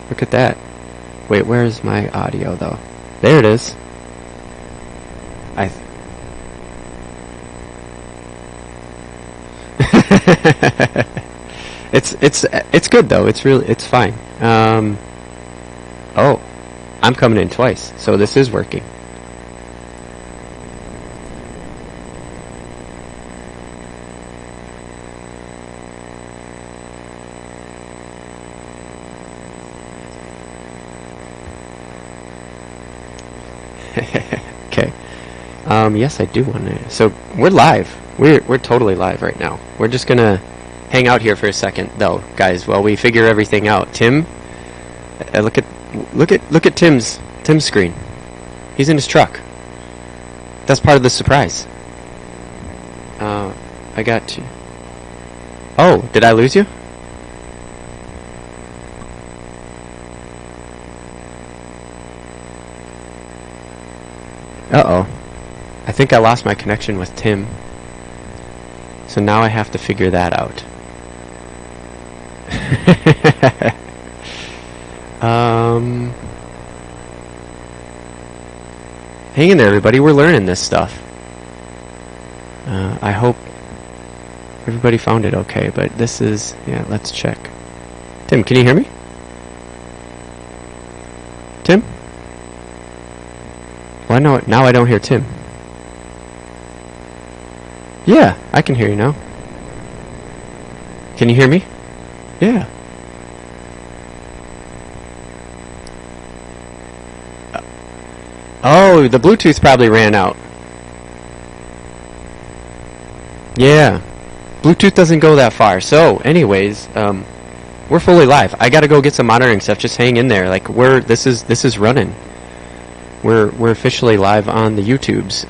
Look at that. Wait, where's my audio though? There it is. It's good though. It's fine. Oh, I'm coming in twice, so this is working. Okay. Yes, I do want to. So we're live. We're totally live right now. We're just gonna hang out here for a second, though, guys, while we figure everything out. Tim, look at Tim's screen. He's in his truck. That's part of the surprise. I got you. Oh, did I lose you? Uh-oh. I think I lost my connection with Tim. So now I have to figure that out. Hang in there, everybody. We're learning this stuff. I hope everybody found it okay, but this is... Yeah, let's check. Tim, can you hear me? Tim? Well, now I don't hear Tim. Yeah, I can hear you now. Can you hear me? Yeah. Oh, the Bluetooth probably ran out. Yeah. Bluetooth doesn't go that far. So, anyways, we're fully live. I gotta go get some monitoring stuff. Just hang in there. Like this is running. We're officially live on the YouTubes.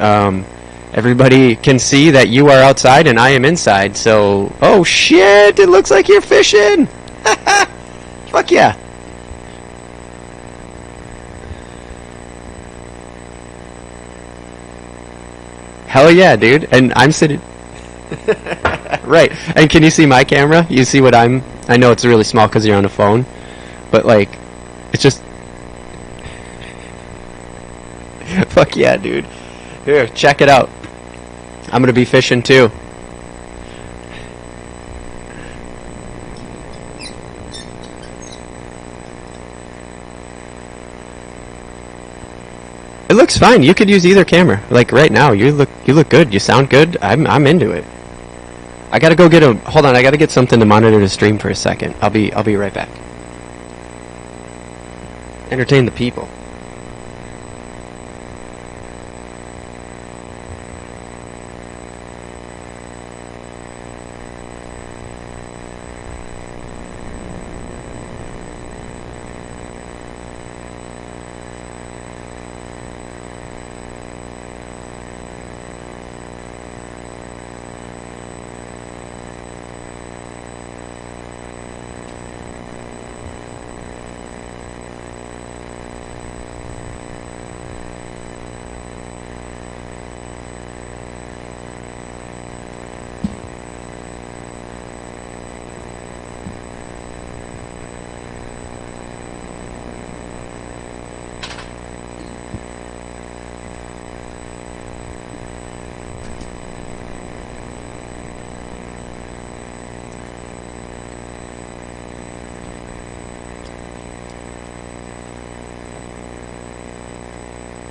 Everybody can see that you are outside and I am inside. So, oh shit! It looks like you're fishing. Fuck yeah! Hell yeah, dude! And I'm sitting. Right. And can you see my camera? You see what I'm... I know it's really small because you're on a phone, but like, it's just... Fuck yeah, dude. Here, check it out. I'm gonna be fishing too. It looks fine. You could use either camera. Like right now, you look good. You sound good. I'm into it. I gotta go get a... Hold on, I gotta get something to monitor the stream for a second. I'll be right back. Entertain the people.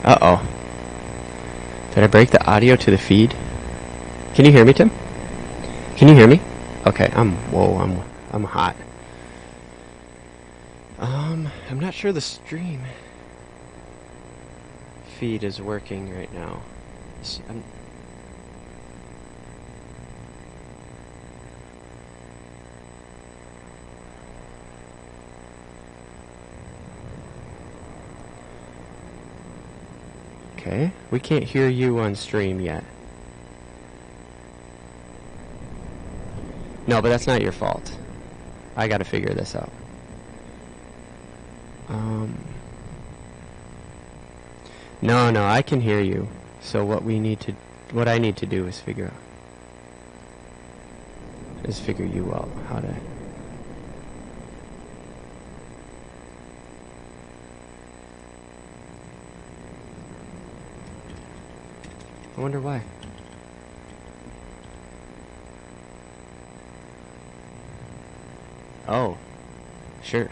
Uh-oh. Did I break the audio to the feed? Can you hear me, Tim? Can you hear me? Okay, whoa, I'm hot. I'm not sure the stream feed is working right now. Okay, we can't hear you on stream yet. No, but that's not your fault. I gotta figure this out. No, I can hear you. So what I need to do is figure you out how to... I wonder why. Oh, sure.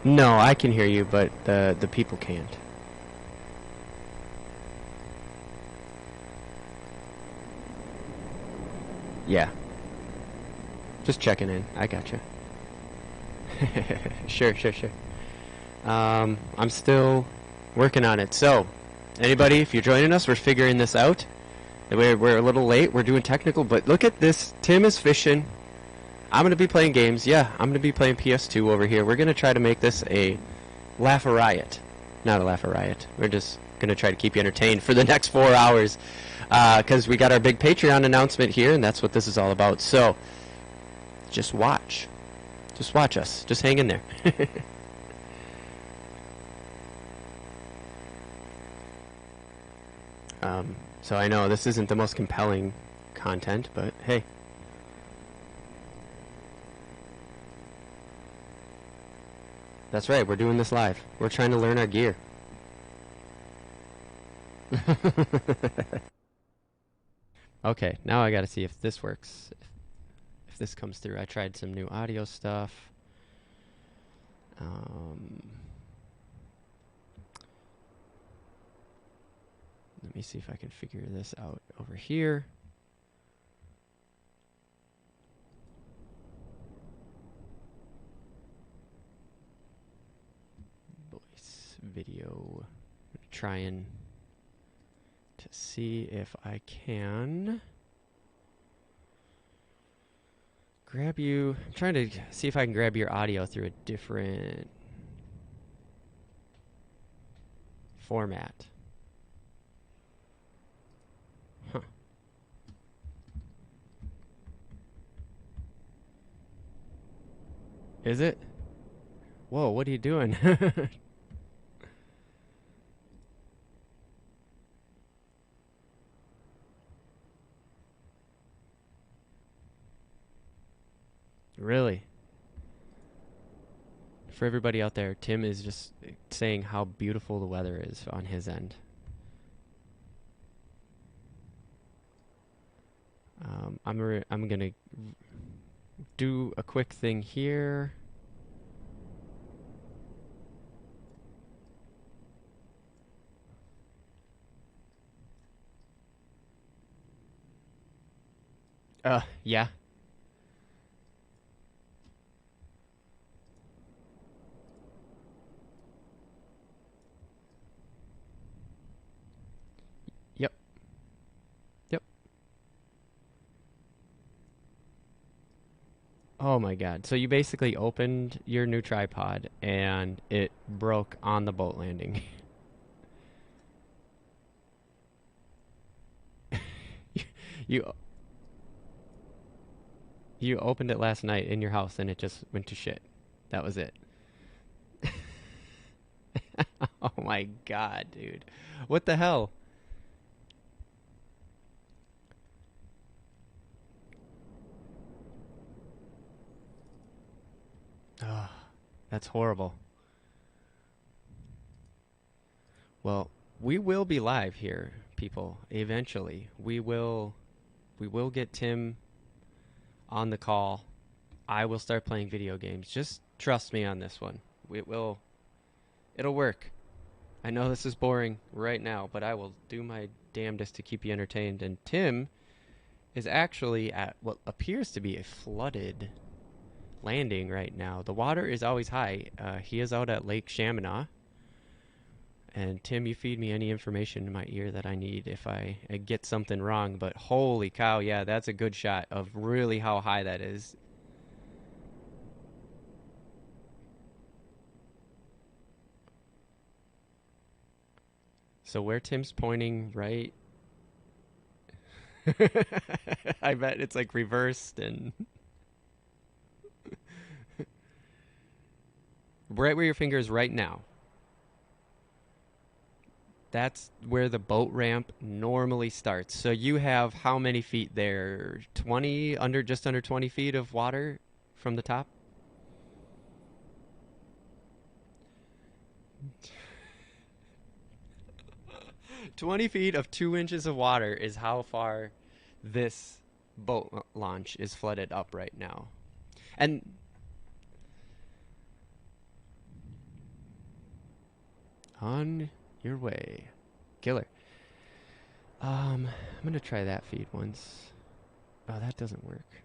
No, I can hear you, but the people can't. Yeah. Just checking in. I gotcha. Sure. I'm still working on it. So, anybody, if you're joining us, we're figuring this out. We're a little late. We're doing technical, but look at this. Tim is fishing. I'm going to be playing games. Yeah, I'm going to be playing PS2 over here. We're going to try to make this a laugh-a-riot. Not a laugh-a-riot. We're just going to try to keep you entertained for the next 4 hours. Because we got our big Patreon announcement here, and that's what this is all about. So, just watch. Just watch us. Just hang in there. So I know this isn't the most compelling content, but hey. That's right, we're doing this live. We're trying to learn our gear. Okay, now I gotta see if this works. If this comes through. I tried some new audio stuff. Let me see if I can figure this out over here. Voice, video. Try and see if I can grab you. I'm trying to see if I can grab your audio through a different format. Huh. Is it? Whoa, what are you doing? Really? For everybody out there, Tim is just saying how beautiful the weather is on his end. I'm gonna do a quick thing here. Yeah. Yep. Yep. Oh my God. So you basically opened your new tripod and it broke on the boat landing. you you opened it last night in your house and it just went to shit. That was it. Oh my God, dude. What the hell? Oh, that's horrible. Well, we will be live here, people. Eventually, we will get Tim on the call. I will start playing video games. Just trust me on this one. It will. It'll work. I know this is boring right now, but I will do my damnedest to keep you entertained. And Tim is actually at what appears to be a flooded landing right now. The water is always high. He is out at Lake Chaminade. And Tim, you feed me any information in my ear that I need if I get something wrong. But holy cow, yeah, that's a good shot of really how high that is. So where Tim's pointing right, I bet it's like reversed and right where your finger is right now. That's where the boat ramp normally starts. So you have how many feet there? 20, just under 20 feet of water from the top? 20 feet of 2 inches of water is how far this boat launch is flooded up right now. And on your way. Killer. I'm gonna try that feed once. Oh, that doesn't work.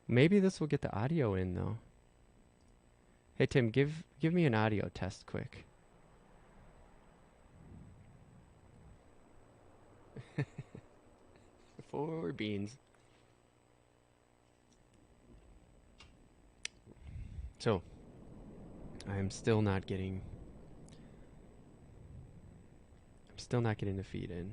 Maybe this will get the audio in though. Hey Tim, give me an audio test quick. Four beans. So, I'm still not getting the feed in.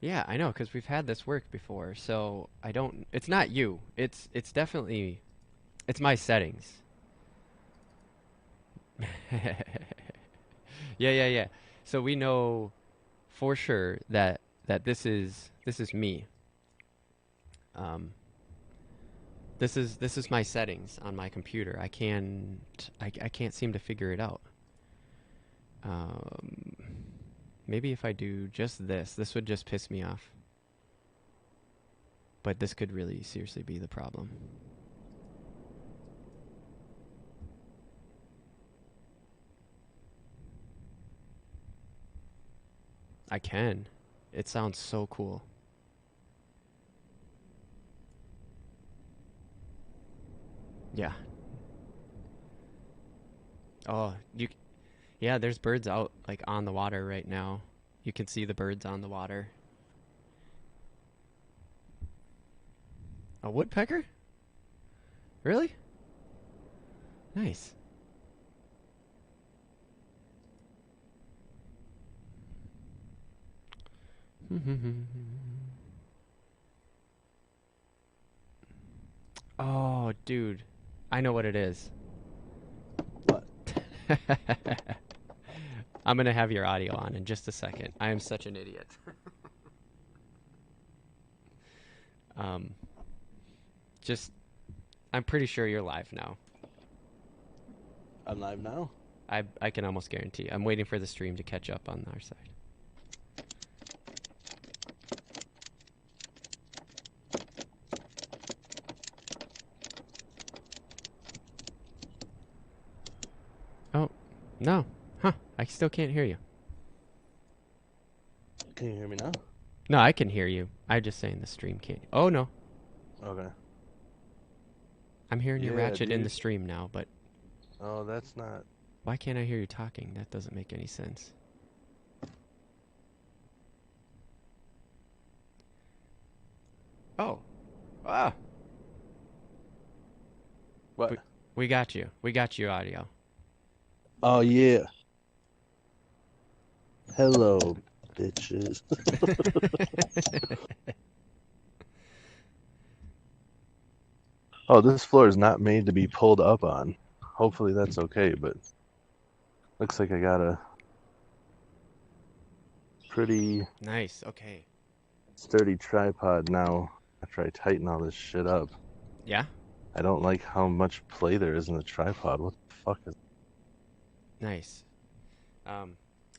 Yeah, I know, because we've had this work before, so I don't... It's not you. It's definitely... It's my settings. Yeah, yeah, yeah. So we know for sure that this is me. Um, this is my settings on my computer. I can't seem to figure it out. Um, Maybe if I do just this would just piss me off. But this could really seriously be the problem. I can. It sounds so cool. Yeah. Oh, yeah, there's birds out like on the water right now. You can see the birds on the water. A woodpecker? Really? Nice. Oh, dude. I know what it is. What? I'm going to have your audio on in just a second. I am such an idiot. um, just, I'm pretty sure you're live now. I'm live now. I can almost guarantee. I'm waiting for the stream to catch up on our side. Oh, no. Huh. I still can't hear you. Can you hear me now? No, I can hear you. I'm just saying the stream can't. Oh, no. Okay. I'm hearing you Yeah, ratchet in the dude. stream now, but Oh, that's not. why can't I hear you talking? That doesn't make any sense. Oh. Ah. What? We, we got you. We got you audio. Oh, yeah. Hello, bitches. Oh, this floor is not made to be pulled up on. Hopefully that's okay, but looks like I got a pretty Nice. Okay. sturdy tripod now after I tighten all this shit up. Yeah? I don't like how much play there is in the tripod. What the fuck is... Nice. Um,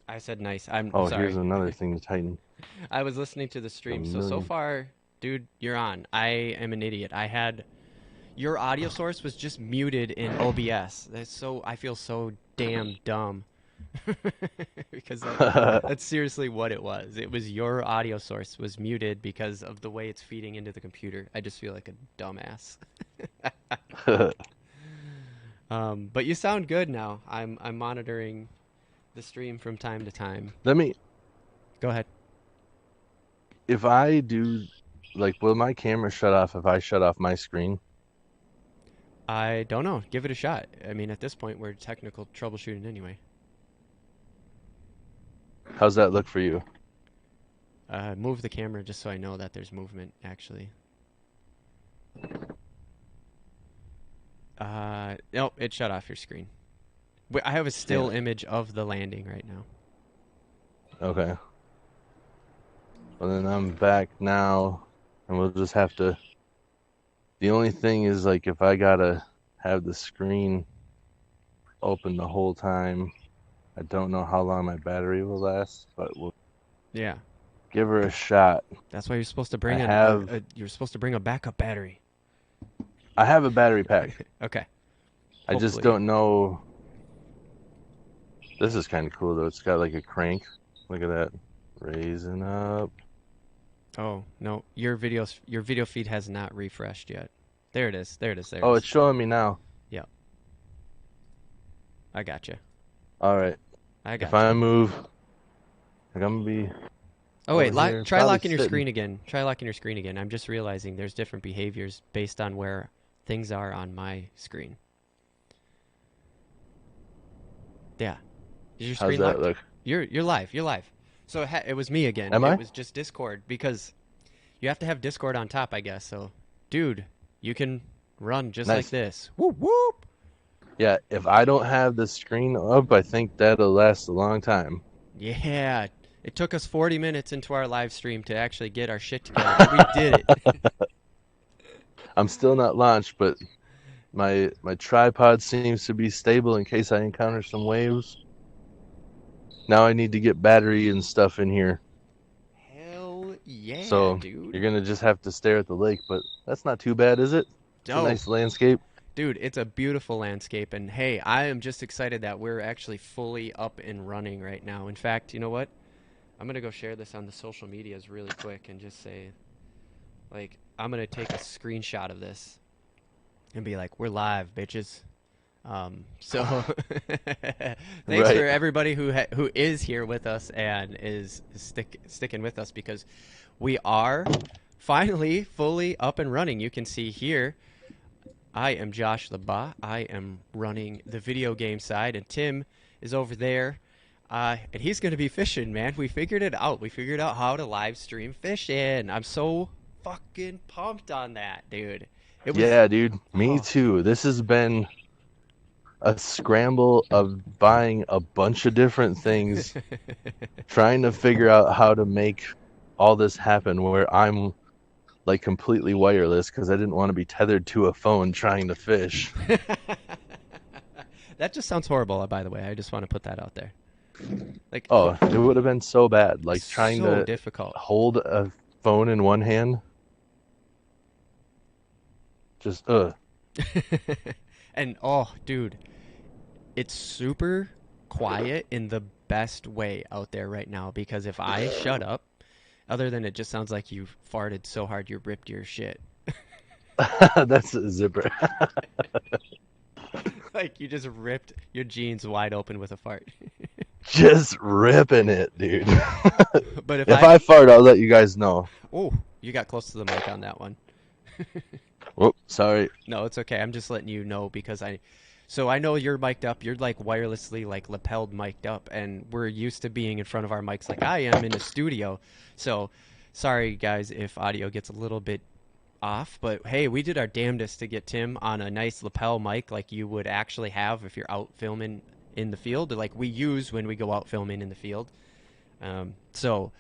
I said nice. I'm Oh, here's sorry. another thing to tighten. I was listening to the A stream. So million. far, dude, you're on. I am an idiot. I had your audio source was just muted in OBS. I feel so damn dumb. Because that's seriously what it was. It was your audio source was muted because of the way it's feeding into the computer. I just feel like a dumbass. But you sound good now. I'm monitoring the stream from time to time. Let me, Go ahead. if I do, like, will my camera shut off if I shut off my screen? I don't know. Give it a shot. I mean, at this point, we're technical troubleshooting anyway. How's that look for you? Move the camera just so I know that there's movement, actually. Nope, it shut off your screen. I have a still image of the landing right now. Okay. Well, then I'm back now, and we'll just have to... The only thing is, like, if I gotta have the screen open the whole time, I don't know how long my battery will last, but we'll Yeah, give her a shot. that's why you're supposed to I bring have you're supposed to bring a backup battery. a battery pack. Okay. I just Hopefully. don't know. This is kind of cool though. It's got like a crank. Look at that. Raising up. Oh, no. Your video feed has not refreshed yet. There it is. There it is. There it Oh, is. it's showing me now. Yep. I got you. All right. I If got I you. move, like I'm gonna be Oh wait, over here, try probably locking your sitting. screen again. Try locking your screen again. I'm just realizing there's different behaviors based on where things are on my screen. Yeah. Is your How's screen that locked? look? You're live. You're live. So it was me again. Am It I? was just Discord because you have to have Discord on top, I guess. So, dude, you can run just like Nice. this. Whoop whoop. Yeah. If I don't have the screen up, I think that'll last a long time. Yeah. It took us 40 minutes into our live stream to actually get our shit together, but we did it. I'm still not launched, but my tripod seems to be stable in case I encounter some waves. Now I need to get battery and stuff in here. Hell yeah, So dude. you're gonna just have to stare at the lake, but that's not too bad, is it? It's a Oh, nice landscape. dude, it's a beautiful landscape. And hey, I am just excited that we're actually fully up and running right now. In fact, you know what? I'm going to go share this on the social medias really quick and just say, like, I'm going to take a screenshot of this and be like, we're live, bitches. So thanks for Right. everybody who is here with us and is sticking with us because we are finally fully up and running. You can see here, I am Josh LeBas. I am running the video game side, and Tim is over there. And he's going to be fishing, man. We figured it out. We figured out how to live stream fishing. I'm so fucking pumped on that, dude. It was, Yeah, dude. Me oh. too. This has been a scramble of buying a bunch of different things, trying to figure out how to make all this happen where I'm like completely wireless because I didn't want to be tethered to a phone trying to fish. That just sounds horrible, by the way. I just want to put that out there. Like, Oh, it would have been so bad. Like trying so to difficult. hold a phone in one hand. Just, And oh, dude, it's super quiet in the best way out there right now because if I shut up, other than it just sounds like you farted so hard you ripped your shit. That's a zipper. Like you just ripped your jeans wide open with a fart. Just ripping it, dude. But if If I, I fart, I'll let you guys know. oh, you got close to the mic on that one. Whoop, sorry. No, it's okay. I'm just letting you know because so I know you're mic'd up. You're like wirelessly like lapelled mic'd up, and we're used to being in front of our mics like I am in the studio. So sorry guys if audio gets a little bit off, but hey, we did our damnedest to get Tim on a nice lapel mic like you would actually have if you're out filming in the field, like we use when we go out filming in the field. So,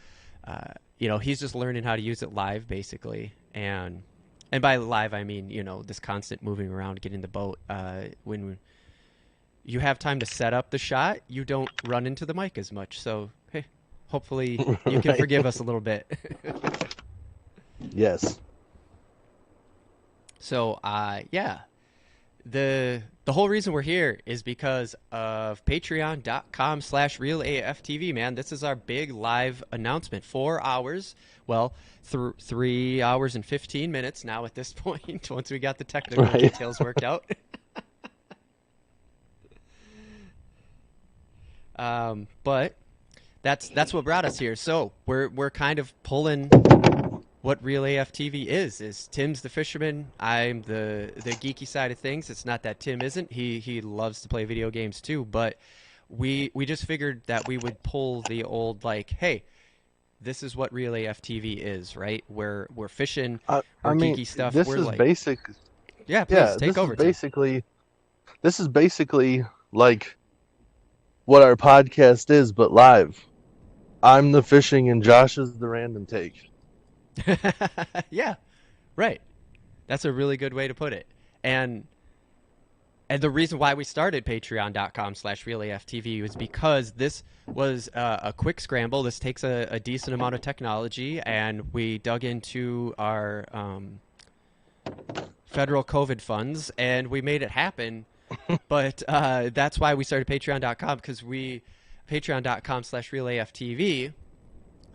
he's just learning how to use it live, basically, and by live I mean this constant moving around, getting the boat. When you have time to set up the shot, you don't run into the mic as much. So, hey, hopefully you can Right? forgive us a little bit. Yes. So, yeah, the whole reason we're here is because of patreon.com/realaftv, man. This is our big live announcement. 4 hours, well, 3 hours and 15 minutes now at this point, once we got the technical Right. details worked out. But that's what brought us here. So we're kind of pulling what Real AF TV is Tim's the fisherman. I'm the geeky side of things. It's not that Tim isn't. He loves to play video games too, but we just figured that we would pull the old like, hey, this is what Real AF TV is, right? We're fishing, I we're mean, geeky stuff. this We're is like, basic. yeah, please Yeah, take over, Tim. this is basically like what our podcast is, but live. I'm the fishing and Josh is the random take. Yeah, right. That's a really good way to put it. And And the reason why we started patreon.com/realaftv was because this was a quick scramble. This takes a decent amount of technology, and we dug into our federal COVID funds, and we made it happen. But that's why we started patreon.com, because patreon.com/realaftv,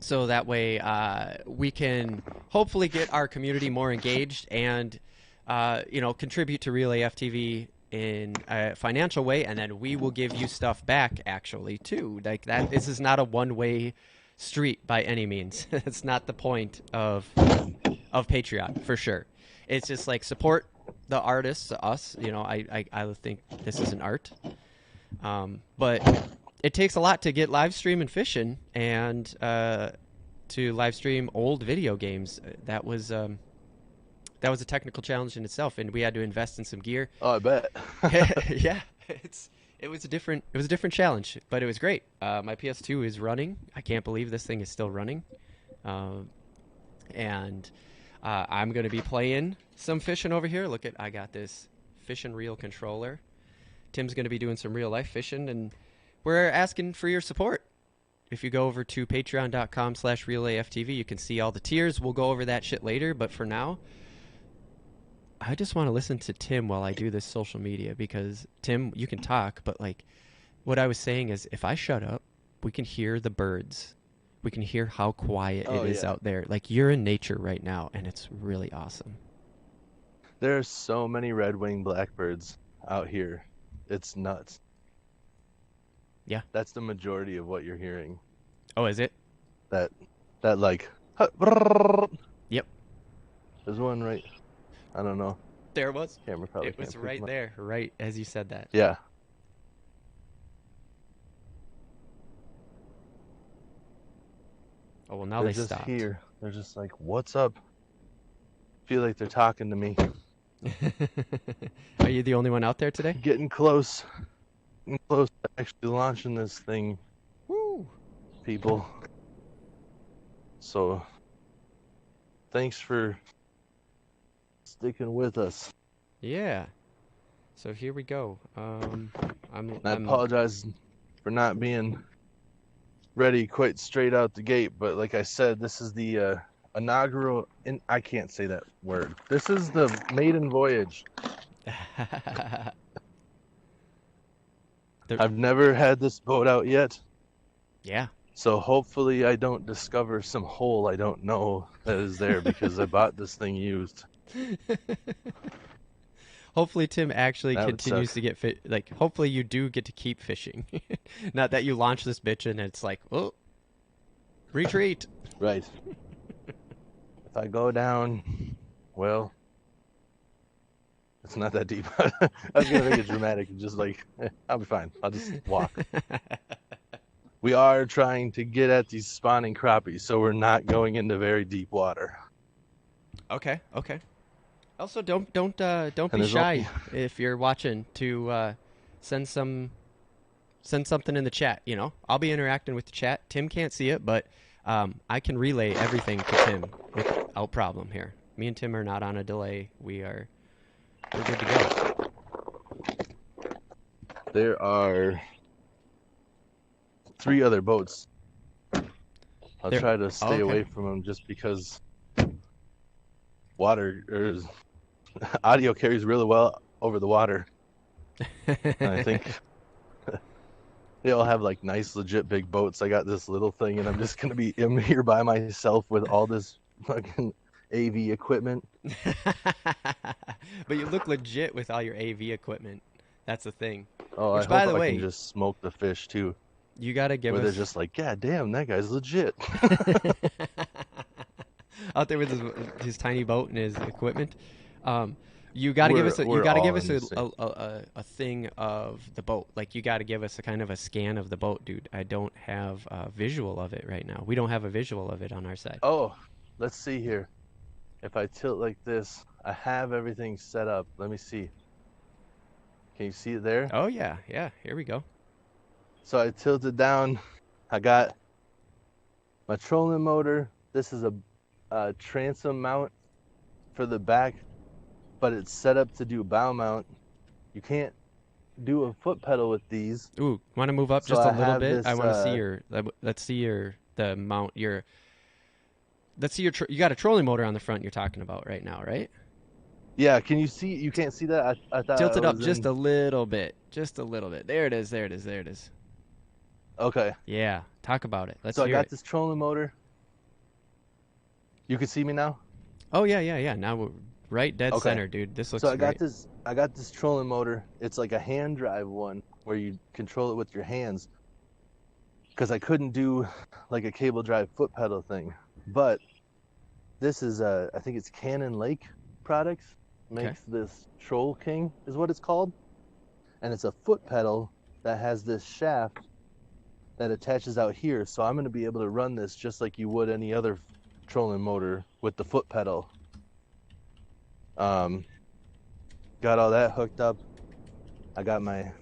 so that way we can hopefully get our community more engaged and contribute to Real AFTV in a financial way, and then we will give you stuff back actually too. Like that, this is not a one-way street by any means. It's not the point of Patreon for sure. It's just like support the artists, us. I think this is an art, but it takes a lot to get live stream and fishing and to live stream old video games. That was a technical challenge in itself, and we had to invest in some gear. Oh, I bet. Yeah, it was a different challenge, but it was great. My PS2 is running. I can't believe this thing is still running, and I'm gonna be playing some fishing over here. Look I got this fishing reel controller. Tim's gonna be doing some real life fishing, and we're asking for your support. If you go over to patreon.com/realaftv, you can see all the tiers. We'll go over that shit later, but for now, I just want to listen to Tim while I do this social media, because Tim, you can talk, but like what I was saying is if I shut up, we can hear the birds. We can hear how quiet it is out there. Like you're in nature right now, and it's really awesome. There are so many red-winged blackbirds out here. It's nuts. Yeah. That's the majority of what you're hearing. Oh, is it? That like. Yep. There's one right. I don't know. There it was. Camera probably It was can't pick right them up. there, right as you said that. Yeah. Oh, well, now They're they just stopped. here. They're just like, what's up? Feel like they're talking to me. Are you the only one out there today? Getting close. Getting close to actually launching this thing, Woo! people. So, thanks for sticking with us. Yeah. So here we go. I apologize for not being ready quite straight out the gate, but like I said, this is the inaugural. I can't say that word. This is the maiden voyage. I've never had this boat out yet. Yeah. So hopefully I don't discover some hole I don't know that is there because I bought this thing used. Hopefully Tim actually That would continues suck. to get fit. Like, hopefully you do get to keep fishing. Not that you launch this bitch and it's like, oh, retreat. Right. If I go down, well, it's not that deep. I was going to make it dramatic and just like, I'll be fine. I'll just walk. We are trying to get at these spawning crappies, so we're not going into very deep water. Okay. Okay. Also, don't be there's shy if you're watching to send something in the chat. You know, I'll be interacting with the chat. Tim can't see it, but I can relay everything to Tim without problem here. Me and Tim are not on a delay. We're good to go. There are 3 other boats. I'll try to stay away from them just because audio carries really well over the water. And I think they all have like nice, legit big boats. I got this little thing, and I'm just gonna be in here by myself with all this fucking AV equipment. But you look legit with all your AV equipment. That's the thing. Oh, Which, I by hope the I way, can just smoke the fish too. You gotta give us. Where they're just like, yeah, damn, that guy's legit. Out there with his tiny boat and his equipment. You gotta give us a thing of the boat. Like, you gotta give us a kind of a scan of the boat, dude. I don't have a visual of it right now. We don't have a visual of it on our side. Oh, let's see here. If I tilt like this, I have everything set up. Let me see. Can you see it there? Oh yeah, yeah. Here we go. So I tilted down. I got my trolling motor. This is a transom mount for the back, but it's set up to do bow mount. You can't do a foot pedal with these. Ooh, want to move up just a little bit? I want to see your. Let's see the mount. Let's see you got a trolling motor on the front. You're talking about right now, right? Yeah. Can you see? You can't see that. I thought tilt it up just a little bit. Just a little bit. There it is. There it is. There it is. Okay. Yeah. Talk about it. Let's so hear I got it. this trolling motor. You can see me now? Oh yeah, yeah, yeah. Now we're right dead Okay. center, dude. This looks So I great. got this trolling motor. It's like a hand drive one where you control it with your hands. Because I couldn't do like a cable drive foot pedal thing. But this is I think it's Cannon Lake Products makes this Troll King is what it's called. And it's a foot pedal that has this shaft that attaches out here. So I'm going to be able to run this just like you would any other trolling motor with the foot pedal. Got all that hooked up. I got my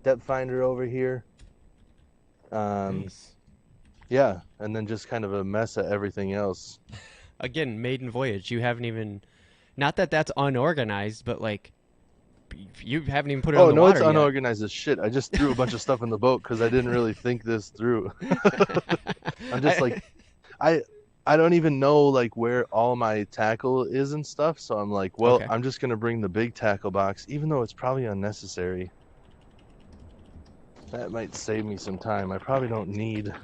depth finder over here. Nice. Yeah, and then just kind of a mess of everything else. Again, maiden voyage. You haven't even, not that that's unorganized, but like, you haven't even put it on the no, water it's yet. unorganized as shit. I just threw a bunch of stuff in the boat because I didn't really think this through. I'm just like, I don't even know like where all my tackle is and stuff. So I'm like, well, I'm just gonna bring the big tackle box, even though it's probably unnecessary. That might save me some time. I probably don't need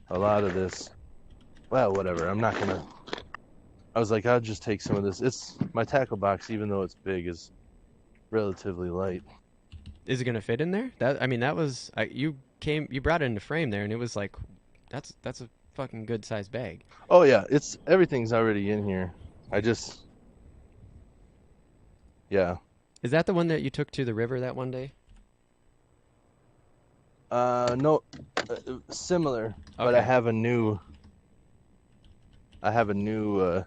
a lot of this. Well, whatever. I'm not gonna. I was like, I'll just take some of this. It's my tackle box, even though it's big, is relatively light. Is it gonna fit in there? That was you brought it into frame there, and it was like, that's a fucking good sized bag. Oh yeah, it's everything's already in here. I just yeah. Is that the one that you took to the river that one day? No, similar, but Okay. I have a new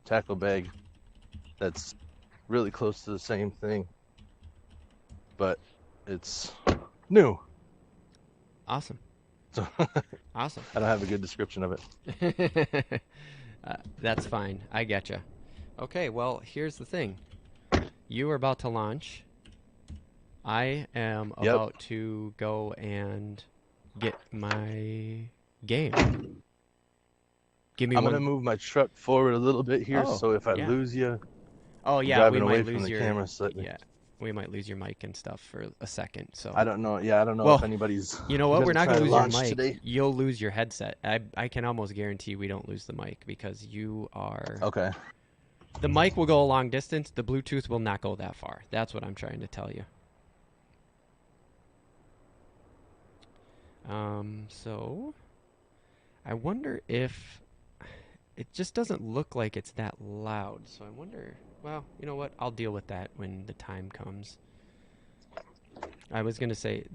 tackle bag that's really close to the same thing, but it's new. Awesome. So Awesome. I don't have a good description of uh, that's fine. I getcha. Okay, well, here's the thing. You are about to launch. I am Yep. about to go and get my game. Give me I'm gonna one. move my truck forward a little bit here, Oh, so if I yeah. lose you, Oh, I'm yeah, we driving might away from lose the your. camera slightly. Yeah, we might lose your mic and stuff for a second. So, I don't know. Yeah, I don't know if well, anybody's you know what? We're gonna not try gonna to lose your launch mic. today. You'll lose your headset. I can almost guarantee we don't lose the mic because you are. Okay. The mic will go a long distance. The Bluetooth will not go that far. That's what I'm trying to tell you. So I wonder if it just doesn't look like it's that loud. So I wonder. Well, you know what? I'll deal with that when the time comes. I was gonna say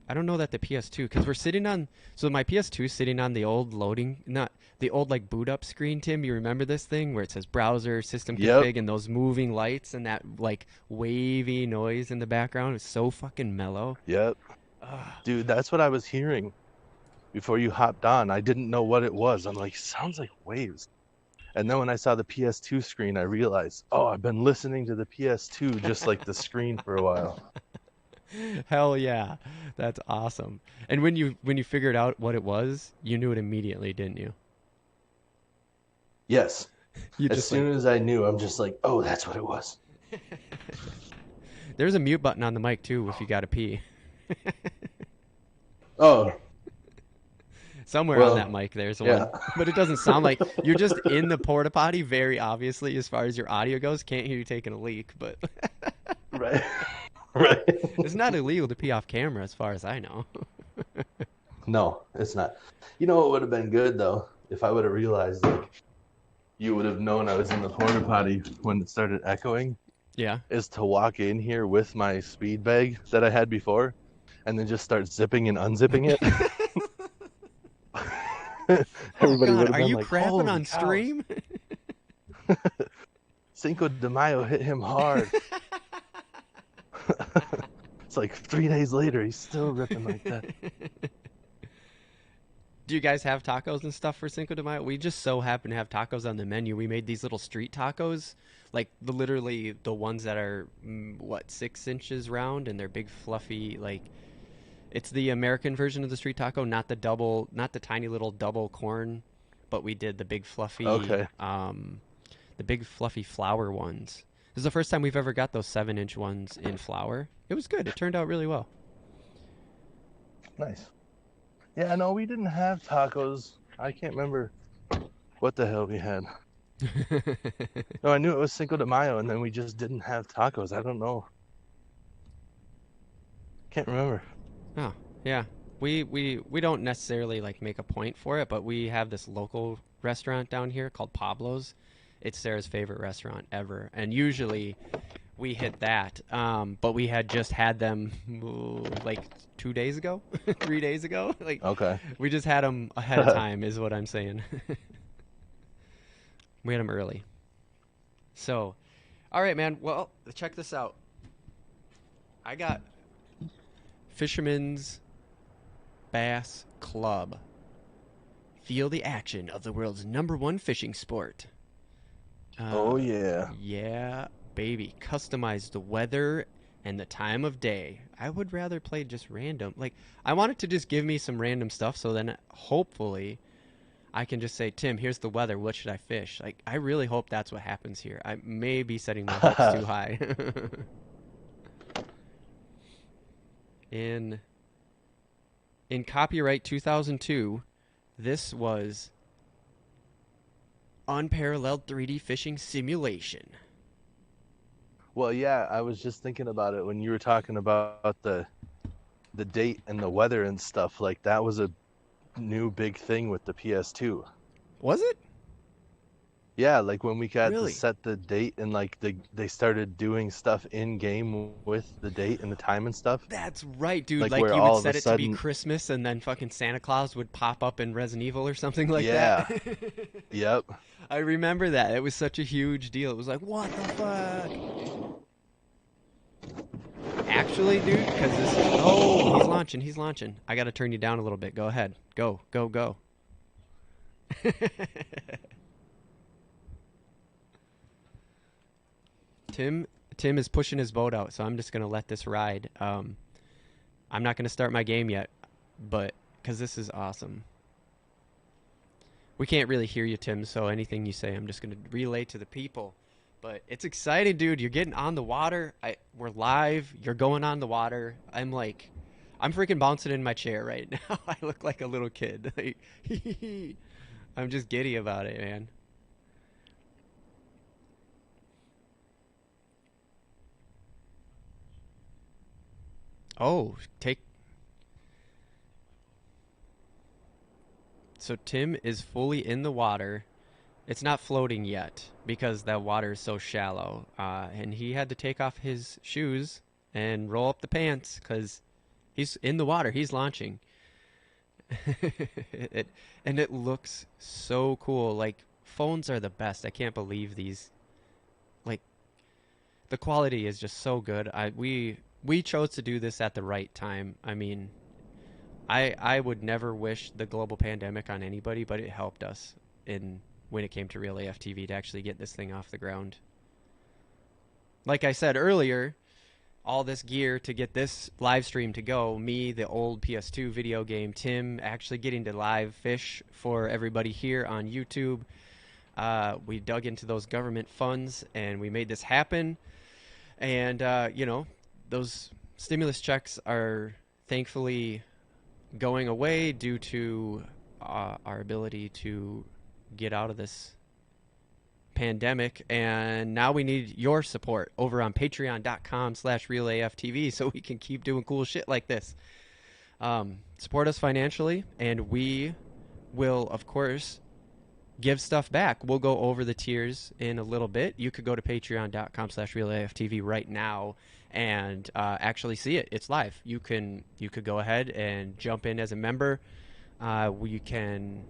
I don't know that the PS2 because we're sitting on so my PS2 is sitting on the old loading not the old like boot up screen. Tim, you remember this thing where it says browser system Yep. config and those moving lights and that like wavy noise in the background? It's so fucking mellow. Yep. Ugh. Dude, that's what I was hearing before you hopped on. I didn't know what it was. I'm like, sounds like waves. And then when I saw the PS2 screen, I realized, oh, I've been listening to the PS2 just like the screen for a while. Hell yeah, that's awesome. And when you figured out what it was, you knew it immediately, didn't you? Yes. You As just like soon as I knew, I'm just like, oh, that's what it was. there's a mute button on the mic too if you gotta pee. Oh, Somewhere on that well, mic there's yeah. one, but it doesn't sound like you're just in the porta potty. Very obviously, as far as your audio goes, can't hear you taking a leak. But Right. Right. it's not illegal to pee off camera, as far as I know. No, it's not. You know what would have been good though? If I would have realized like you would have known I was in the porta potty when it started echoing, Yeah. is to walk in here with my speed bag that I had before and then just start zipping and unzipping it. Oh Everybody God, would have are been you like, crapping holy on cows. stream? Cinco de Mayo hit him hard. It's like 3 days later, he's still ripping like that. Do you guys have tacos and stuff for Cinco de Mayo? We just so happen to have tacos on the menu. We made these little street tacos, like literally the ones that are what 6 inches round, and they're big, fluffy. Like it's the American version of the street taco, not not the tiny little double corn, but we did Okay. the big fluffy flour ones. This is the first time we've ever got those 7-inch ones in flour. It was good. It turned out really well. Nice. Yeah, no, we didn't have tacos. I can't remember what the hell we had. No, I knew it was Cinco de Mayo, and then we just didn't have tacos. I don't know. Can't remember. Oh, yeah. We don't necessarily like make a point for it, but we have this local restaurant down here called Pablo's. It's Sarah's favorite restaurant ever, and usually we hit that. But we had just had them like 2 days ago, 3 days ago. Like Okay. we just had them ahead of time, is what I'm saying. We had them early. So, all right, man. Well, check this out. I got Fisherman's Bass Club. Feel the action of the world's #1 fishing sport. Oh, yeah. Yeah, baby. Customize the weather and the time of day. I would rather play just random. Like, I want it to just give me some random stuff so then hopefully I can just say, Tim, here's the weather. What should I fish? Like, I really hope that's what happens here. I may be setting my hopes too high. In copyright 2002, this was unparalleled 3D fishing simulation. Well, yeah, I was just thinking about it when you were talking about the date and the weather and stuff. Like that was a new big thing with the PS2. Was it? Yeah, like when we got to Really? set the date and like they started doing stuff in game with the date and the time and stuff. That's right, dude. Like Like where you would all of a set it to be sudden, Christmas and then fucking Santa Claus would pop up in Resident Evil or something like that. yeah, yep. I remember that. It was such a huge deal. It was like, what the fuck? Actually, dude, because this is. Oh, he's launching. He's launching. I got to turn you down a little bit. Go ahead. Go, go, go. Tim Tim is pushing his boat out, so I'm just gonna let this ride. I'm not gonna start my game yet, but because this is awesome. We can't really hear you, Tim, so anything you say, I'm just gonna relay to the people. But it's exciting, dude. You're getting on the water. We're live. You're going on the water. I'm freaking bouncing in my chair right now. I look like a little kid. Like, I'm just giddy about it, man. Oh, take. So Tim is fully in the water. It's not floating yet because that water is so shallow. And he had to take off his shoes and roll up the pants because he's in the water. He's launching. it, and it looks so cool. Like, phones are the best. I can't believe these. Like, the quality is just so good. We chose to do this at the right time. I mean, I would never wish the global pandemic on anybody, but it helped us in when it came to Real AF TV to actually get this thing off the ground. Like I said earlier, all this gear to get this live stream to go, me, the old PS2 video game, Tim actually getting to live fish for everybody here on YouTube. We dug into those government funds and we made this happen. And, those stimulus checks are thankfully going away due to our ability to get out of this pandemic. And now we need your support over on patreon.com/realaftv so we can keep doing cool shit like this. Support us financially and we will, of course, give stuff back. We'll go over the tiers in a little bit. You could go to patreon.com/realaftv right now and actually see it. It's live. You could go ahead and jump in as a member. We can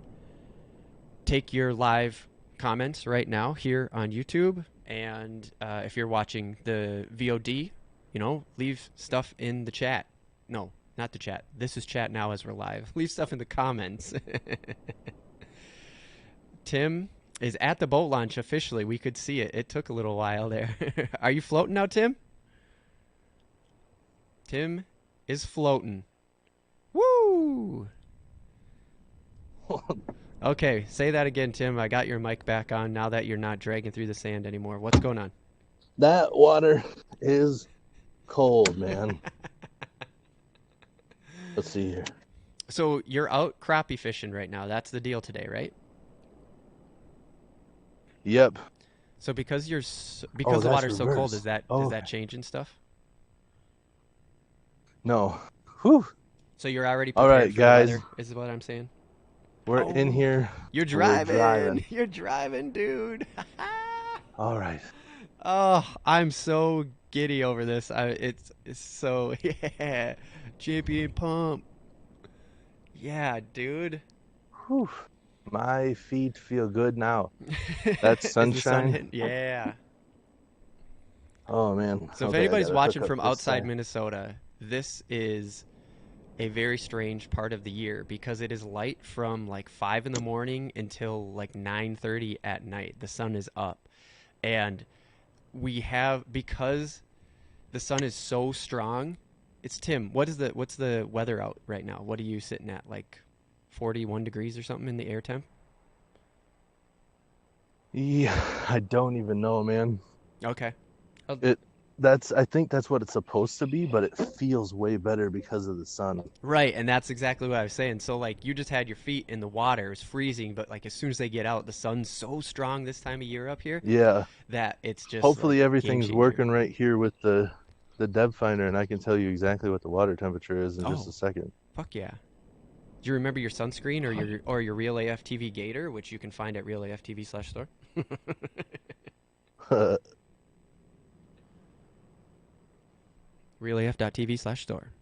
take your live comments right now here on YouTube, and if you're watching the VOD, leave stuff in the chat. No, not the chat. This is chat now as we're live. Leave stuff in the comments. Tim is at the boat launch officially. We could see it. It took a little while there. Are you floating now, Tim? Tim is floating. Woo! Okay, say that again, Tim. I got your mic back on now that you're not dragging through the sand anymore. What's going on? That water is cold, man. Let's see here. So you're out crappie fishing right now. That's the deal today, right? Yep. So because the water's so cold, reverse. does that change and stuff? No. Whew. So you're already All prepared right, for guys. the weather, is what I'm saying. We're in here. You're driving. You're driving, dude. All right. Oh, I'm so giddy over this. It's so yeah, champion pump. Yeah, dude. Whew. My feet feel good now. That's Is the sun sunshine. hitting? Yeah. Oh man. So if Okay, I anybody's gotta watching hook up from this outside side. Minnesota, this is a very strange part of the year because it is light from like 5 in the morning until like 9:30 at night. The sun is up. And because the sun is so strong, it's Tim. What's the weather out right now? What are you sitting at? Like 41 degrees or something in the air temp? Yeah, I don't even know, man. Okay. It I think that's what it's supposed to be, but it feels way better because of the sun. Right, and that's exactly what I was saying. So like you just had your feet in the water, it's freezing, but like as soon as they get out, the sun's so strong this time of year up here Yeah. that it's just like Hopefully game everything's changer. working right here with the depth finder, and I can tell you exactly what the water temperature is in just Oh, a second. fuck yeah. Do you remember your sunscreen or your Real AF TV Gator, which you can find at realaftv/store? realaf.tv/store.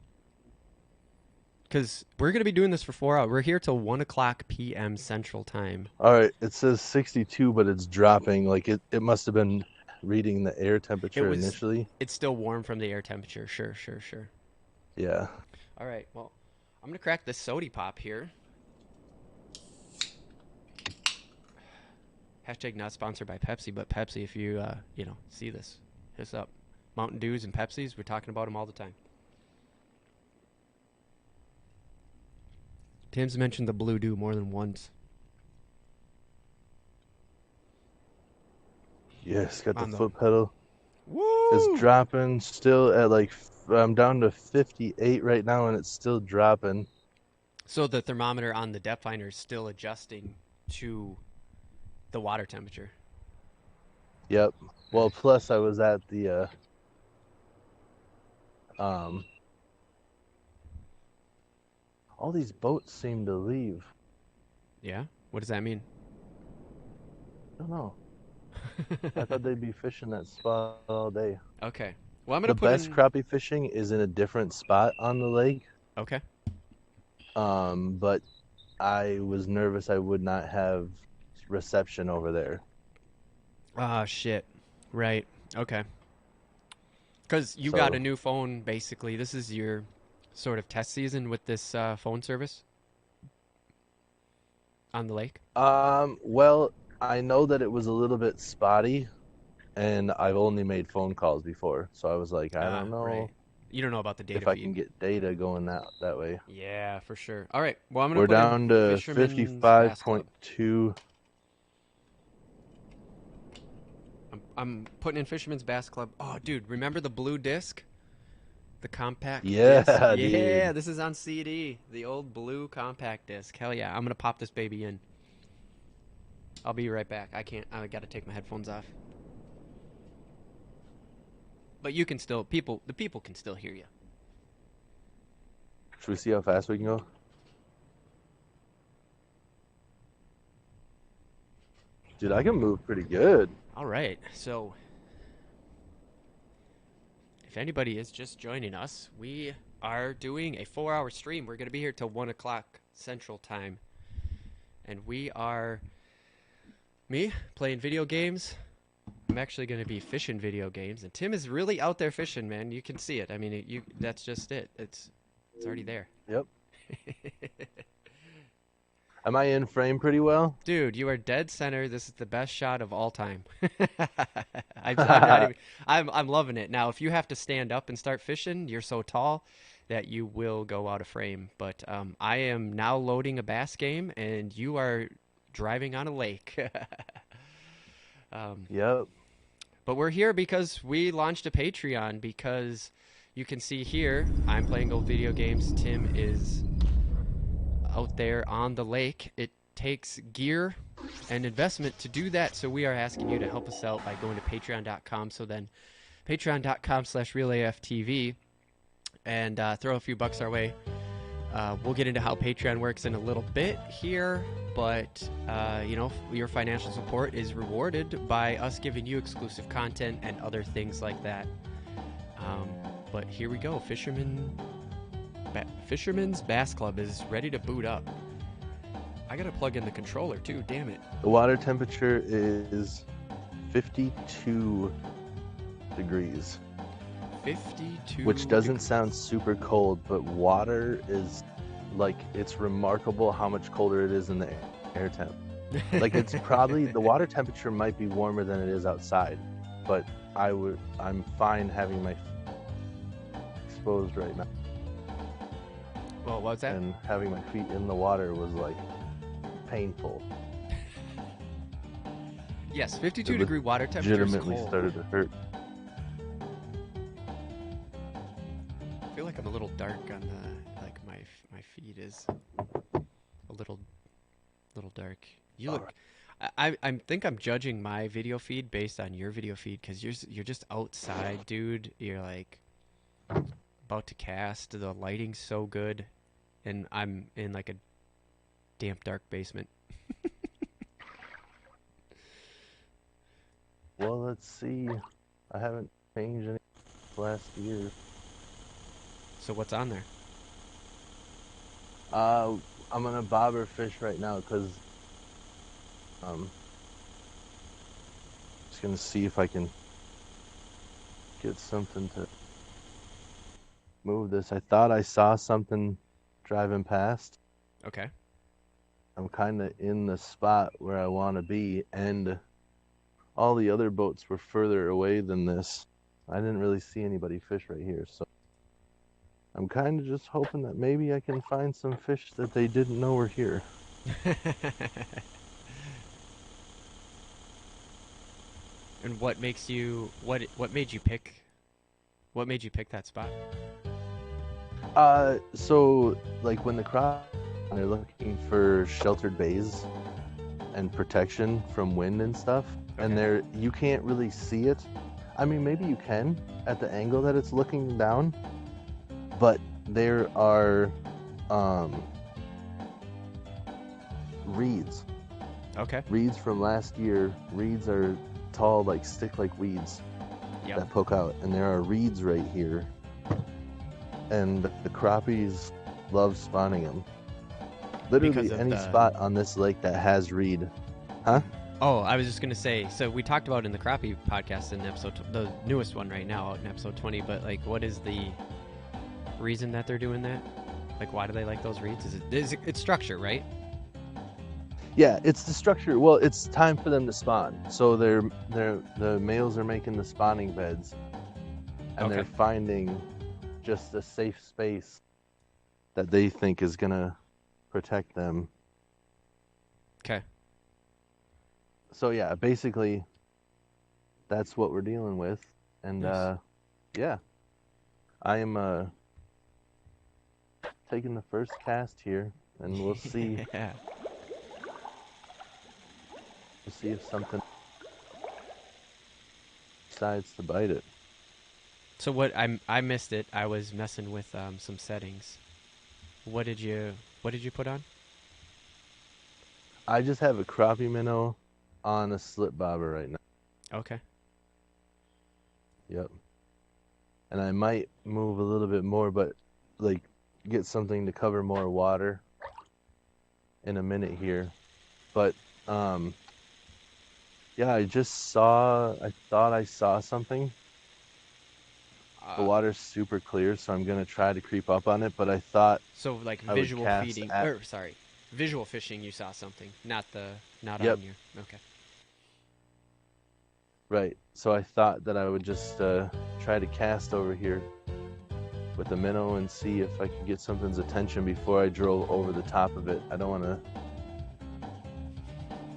Because we're going to be doing this for 4 hours. We're here till 1 o'clock p.m. Central Time. All right, it says 62, but it's dropping. Like it must have been reading the air temperature initially. It's still warm from the air temperature. Sure, sure, sure. Yeah. All right, well, I'm going to crack this sody pop here. Hashtag not sponsored by Pepsi, but Pepsi, if you, see this, hit us up. Mountain Dews and Pepsis, we're talking about them all the time. Tim's mentioned the Blue Dew more than once. Yes, got the foot pedal. Woo! It's dropping still at like, I'm down to 58 right now, and it's still dropping. So the thermometer on the depth finder is still adjusting to the water temperature. Yep. Well, plus I was at the all these boats seem to leave. Yeah? What does that mean? I don't know. I thought they'd be fishing that spot all day. Okay. Well, I'm going The to put best crappie fishing is in a different spot on the lake. Okay. But I was nervous I would not have reception over there. Ah, shit. Right. Okay. Because you got a new phone, basically. This is your sort of test season with this phone service on the lake? Well, I know that it was a little bit spotty, and I've only made phone calls before, so I was like, I don't know Right. You don't know about the data if I feed. can get data going that way. Yeah, for sure. All right. Well, I'm going We're to put down in to Fisherman's Bass Club. 55.2. I'm putting in Fisherman's Bass Club. Oh, dude, remember the blue disc? The compact Yeah, disc? Yeah, dude. this is on CD. The old blue compact disc. Hell yeah. I'm going to pop this baby in. I'll be right back. I got to take my headphones off. But you can still, the people can still hear you. Should we see how fast we can go? Dude, I can move pretty good. All right. So, if anybody is just joining us, we are doing a 4-hour stream. We're going to be here till 1 o'clock Central Time. And we are, me, playing video games. I'm actually going to be fishing video games. And Tim is really out there fishing, man. You can see it. I mean, that's just it. It's already there. Yep. Am I in frame pretty well? Dude, you are dead center. This is the best shot of all time. I'm loving it. Now, if you have to stand up and start fishing, you're so tall that you will go out of frame. But I am now loading a bass game, and you are driving on a lake. Yep. But we're here because we launched a Patreon, because you can see here, I'm playing old video games. Tim is out there on the lake. It takes gear and investment to do that, so we are asking you to help us out by going to patreon.com. So then patreon.com/realaftv and throw a few bucks our way. We'll get into how Patreon works in a little bit here, but your financial support is rewarded by us giving you exclusive content and other things like that. But here we go. Fisherman's Bass Club is ready to boot up. I gotta plug in the controller too, damn it. The water temperature is 52 degrees. 52 Which doesn't sound super cold, but water is, like, it's remarkable how much colder it is in the air temp. Like, it's probably, the water temperature might be warmer than it is outside, but I'm fine having my exposed right now. Well, what's that? And having my feet in the water was, like, painful. Yes, 52 degree water temperature is Legitimately cold. started to hurt. my feed is a little dark. You All look. right. I think I'm judging my video feed based on your video feed because you're just outside, dude. You're like about to cast. The lighting's so good, and I'm in like a damp, dark basement. Well, let's see. I haven't changed any last year. So what's on there? Uh, I'm gonna bobber fish right now because um, just gonna see if I can get something to move this. I thought I saw something driving past. Okay. I'm kind of in the spot where I want to be, and all the other boats were further away than this. I didn't really see anybody fish right here, so I'm kind of just hoping that maybe I can find some fish that they didn't know were here. And what makes you what made you pick that spot? So like when the crop, they're looking for sheltered bays and protection from wind and stuff, and Okay. you can't really see it. I mean, maybe you can at the angle that it's looking down, but there are um, reeds. Okay. Reeds from last year. Reeds are tall, like stick like weeds Yep. that poke out, and there are reeds right here, and the crappies love spawning them. Because Literally of any the spot on this lake that has reed. Huh? Oh, I was just gonna say. So we talked about in the Crappie podcast in the newest one right now, in episode 20. But like, what is the reason that they're doing that? Like, why do they like those reeds? It's structure, right? Yeah, it's the structure. Well, it's time for them to spawn. So the males are making the spawning beds, and Okay. they're finding just a safe space that they think is gonna protect them. Okay. So yeah, basically that's what we're dealing with. And Nice. yeah, I am taking the first cast here, and we'll see Yeah. if something decides to bite it. So I missed it. I was messing with some settings. What did you put on? I just have a crappie minnow on a slip bobber right now. Okay. Yep. And I might move a little bit more, but like get something to cover more water in a minute here. But um yeah, I thought I saw something. The Uh, water's super clear, so I'm gonna try to creep up on it, but I thought so like I would visual cast feeding, at or sorry, visual fishing. You saw something, not Yep, on your. Okay. right. So I thought that I would just try to cast over here with the minnow and see if I could get something's attention before I drove over the top of it. I don't want to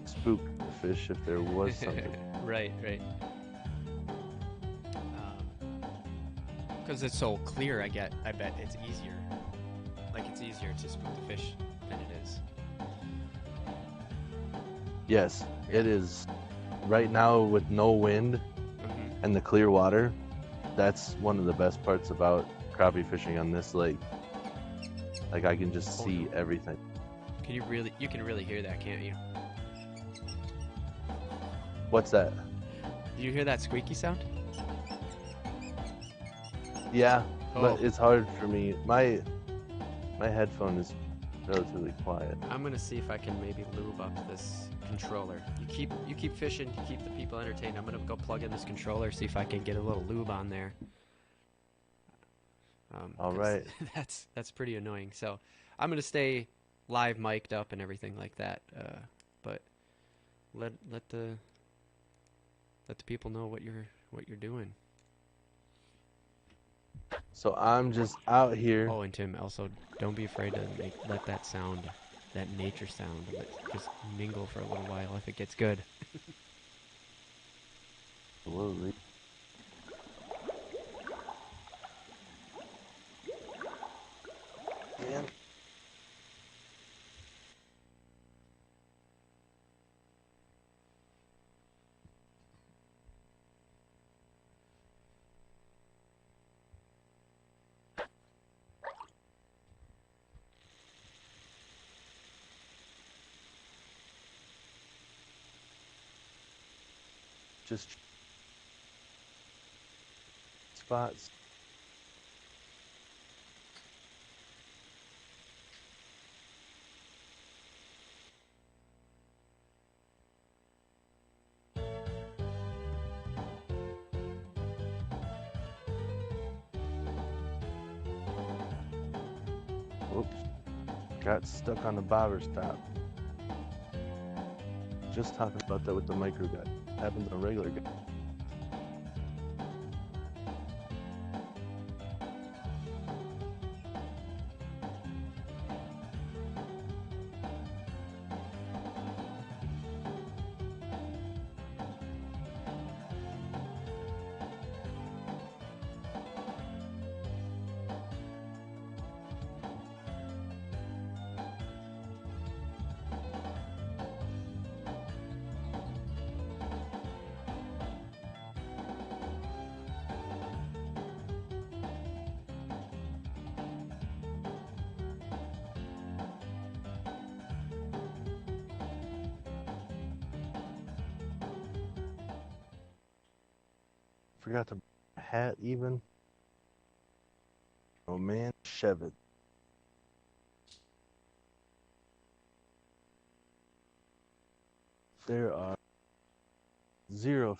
spook the fish if there was something. Right, right. Because it's so clear, I bet it's easier. Like it's easier to spook the fish than it is. Yes, it is. Right now with no wind Mm-hmm. and the clear water, that's one of the best parts about crappie fishing on this lake. Like I can just see everything. You can really hear that, can't you? What's that? Do you hear that squeaky sound? Yeah, but Oh. it's hard for me. My headphone is relatively quiet. I'm gonna see if I can maybe lube up this controller. You keep fishing, you keep the people entertained. I'm gonna go plug in this controller, see if I can get a little lube on there. All 'Cause right. that's pretty annoying. So I'm gonna stay live mic'd up and everything like that. But let the people know what you're doing. So I'm just out here. Oh, and Tim, also don't be afraid to let that sound, that nature sound, just mingle for a little while if it gets good. Absolutely. man. Just spots. Oops. Got stuck on the bobber stop. Just talking about that with the micro guy. Happens on a regular guy. Forgot the hat even. Oh man, Chevette. There are zero.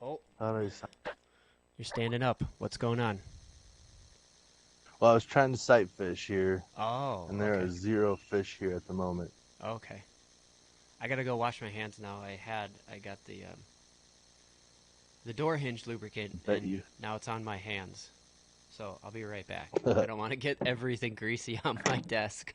Oh, How do I sight? you're standing up. What's going on? Well, I was trying to sight fish here, Oh, and there okay. are zero fish here at the moment. Okay. I gotta go wash my hands now. I got the door hinge lubricant, Bet and you. now it's on my hands. So I'll be right back. I don't want to get everything greasy on my desk.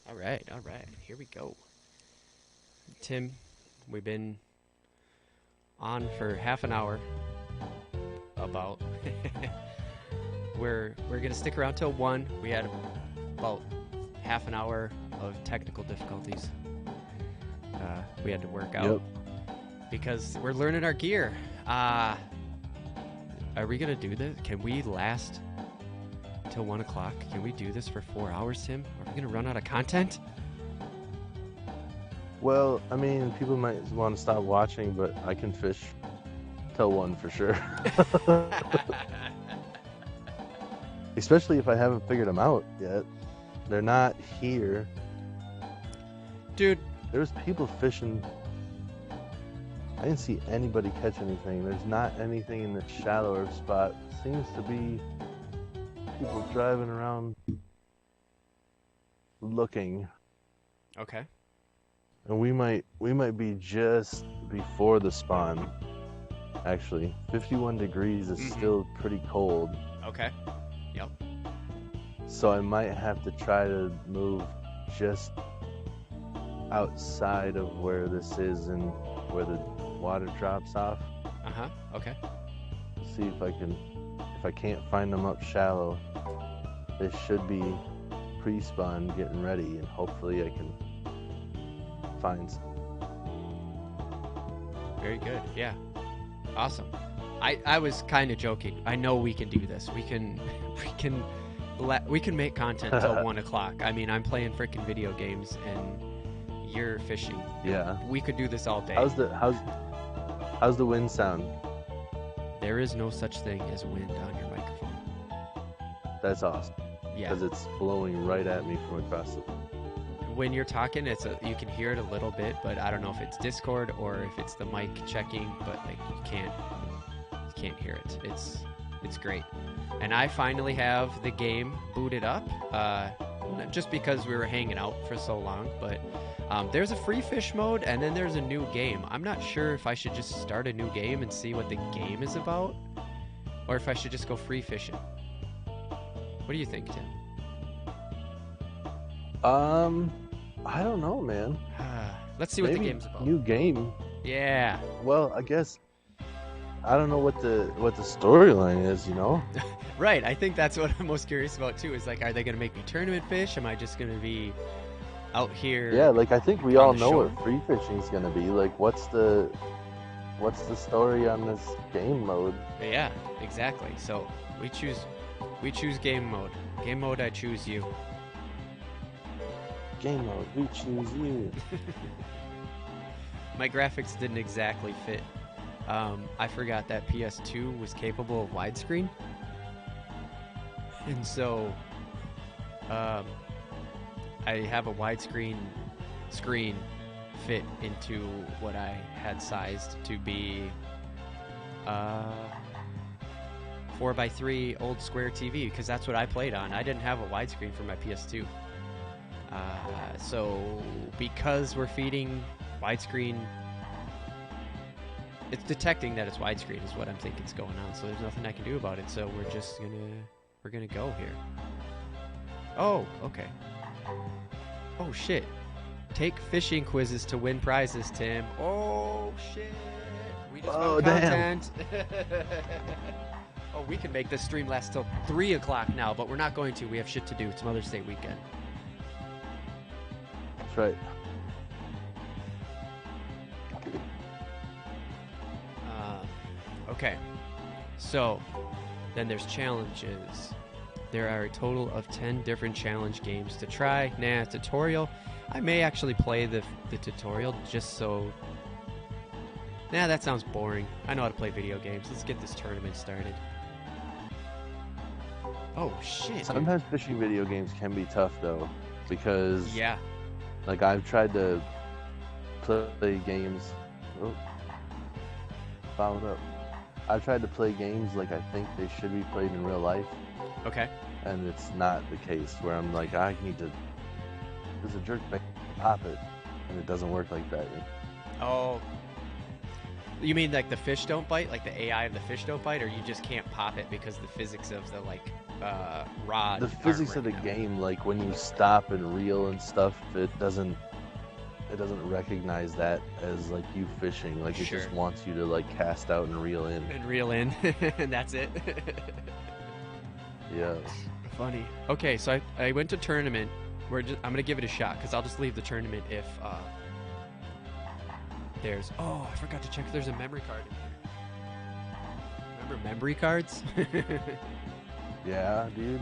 All right. Here we go. Tim, we've been on for half an hour. About. we're gonna stick around till 1. We had about half an hour of technical difficulties. We had to work out because we're learning our gear. Are we gonna do this? Can we last till 1 o'clock? Can we do this for 4 hours, Tim? Are we gonna run out of content? Well, I mean, people might want to stop watching, but I can fish till 1 for sure. Especially if I haven't figured them out yet. They're not here. Dude, There's people fishing. I didn't see anybody catch anything. There's not anything in the shallower spot. Seems to be people driving around looking. okay. And we might be just before the spawn. Actually, 51 degrees is still pretty cold. Okay. Yep. So I might have to try to move just outside of where this is and where the water drops off. Uh-huh. Okay. See if I can't find them up shallow. They should be pre-spawn getting ready, and hopefully I can find some. Very good. Yeah. Awesome. I was kind of joking. I know we can do this. We can make content till 1 o'clock. I mean, I'm playing freaking video games and you're fishing. Yeah. We could do this all day. How's the wind sound? There is no such thing as wind on your microphone. That's awesome. Yeah. Because it's blowing right at me from across the. When you're talking, you can hear it a little bit, but I don't know if it's Discord or if it's the mic checking. But like you can't hear it. It's great. And I finally have the game booted up. just because we were hanging out for so long. But there's a free fish mode, and then there's a new game. I'm not sure if I should just start a new game and see what the game is about, or if I should just go free fishing. What do you think, Tim? I don't know, man. Let's see what the game's about. New game. Yeah. Well, I guess I don't know what the storyline is, you know? Right. I think that's what I'm most curious about too. Is like, are they gonna make me tournament fish? Am I just gonna be out here? Yeah, like I think we all know shore? what free fishing is gonna be. Like, what's the story on this game mode? Yeah, exactly. So we choose game mode. Game mode, I choose you. Game mode, we choose you. My graphics didn't exactly fit. I forgot that PS2 was capable of widescreen. And so I have a widescreen screen fit into what I had sized to be 4x3 old square TV, because that's what I played on. I didn't have a widescreen for my PS2. So because we're feeding widescreen, it's detecting that it's widescreen is what I'm thinking is going on. So there's nothing I can do about it. So we're gonna go here. Oh, okay. Oh shit. Take fishing quizzes to win prizes, Tim. Oh shit. We just found content. Oh, we can make this stream last till 3 o'clock now, but we're not going to. We have shit to do. It's Mother's Day weekend. That's right. Okay. So, then there's challenges. There are a total of 10 different challenge games to try. Tutorial. I may actually play the tutorial just so... that sounds boring. I know how to play video games. Let's get this tournament started. Oh, shit. Sometimes fishing video games can be tough, though, because... Yeah. Like, I've tried to play games... Oh. Fouled up. I've tried to play games like I think they should be played in real life. Okay. And it's not the case, where I'm like, I need to... There's a jerk bait, pop it. And it doesn't work like that. Oh. You mean like the fish don't bite? Like the AI of the fish don't bite? Or you just can't pop it because the physics of the, like, rod... The physics of the game, like, when you stop and reel and stuff, it doesn't recognize that as, like, you fishing. Like, it just wants you to, like, cast out and reel in. And reel in. And that's it. Yeah. Funny. Okay, so I went to tournament. I'm going to give it a shot, because I'll just leave the tournament if there's... Oh, I forgot to check if there's a memory card in here. Remember memory cards? Yeah, dude.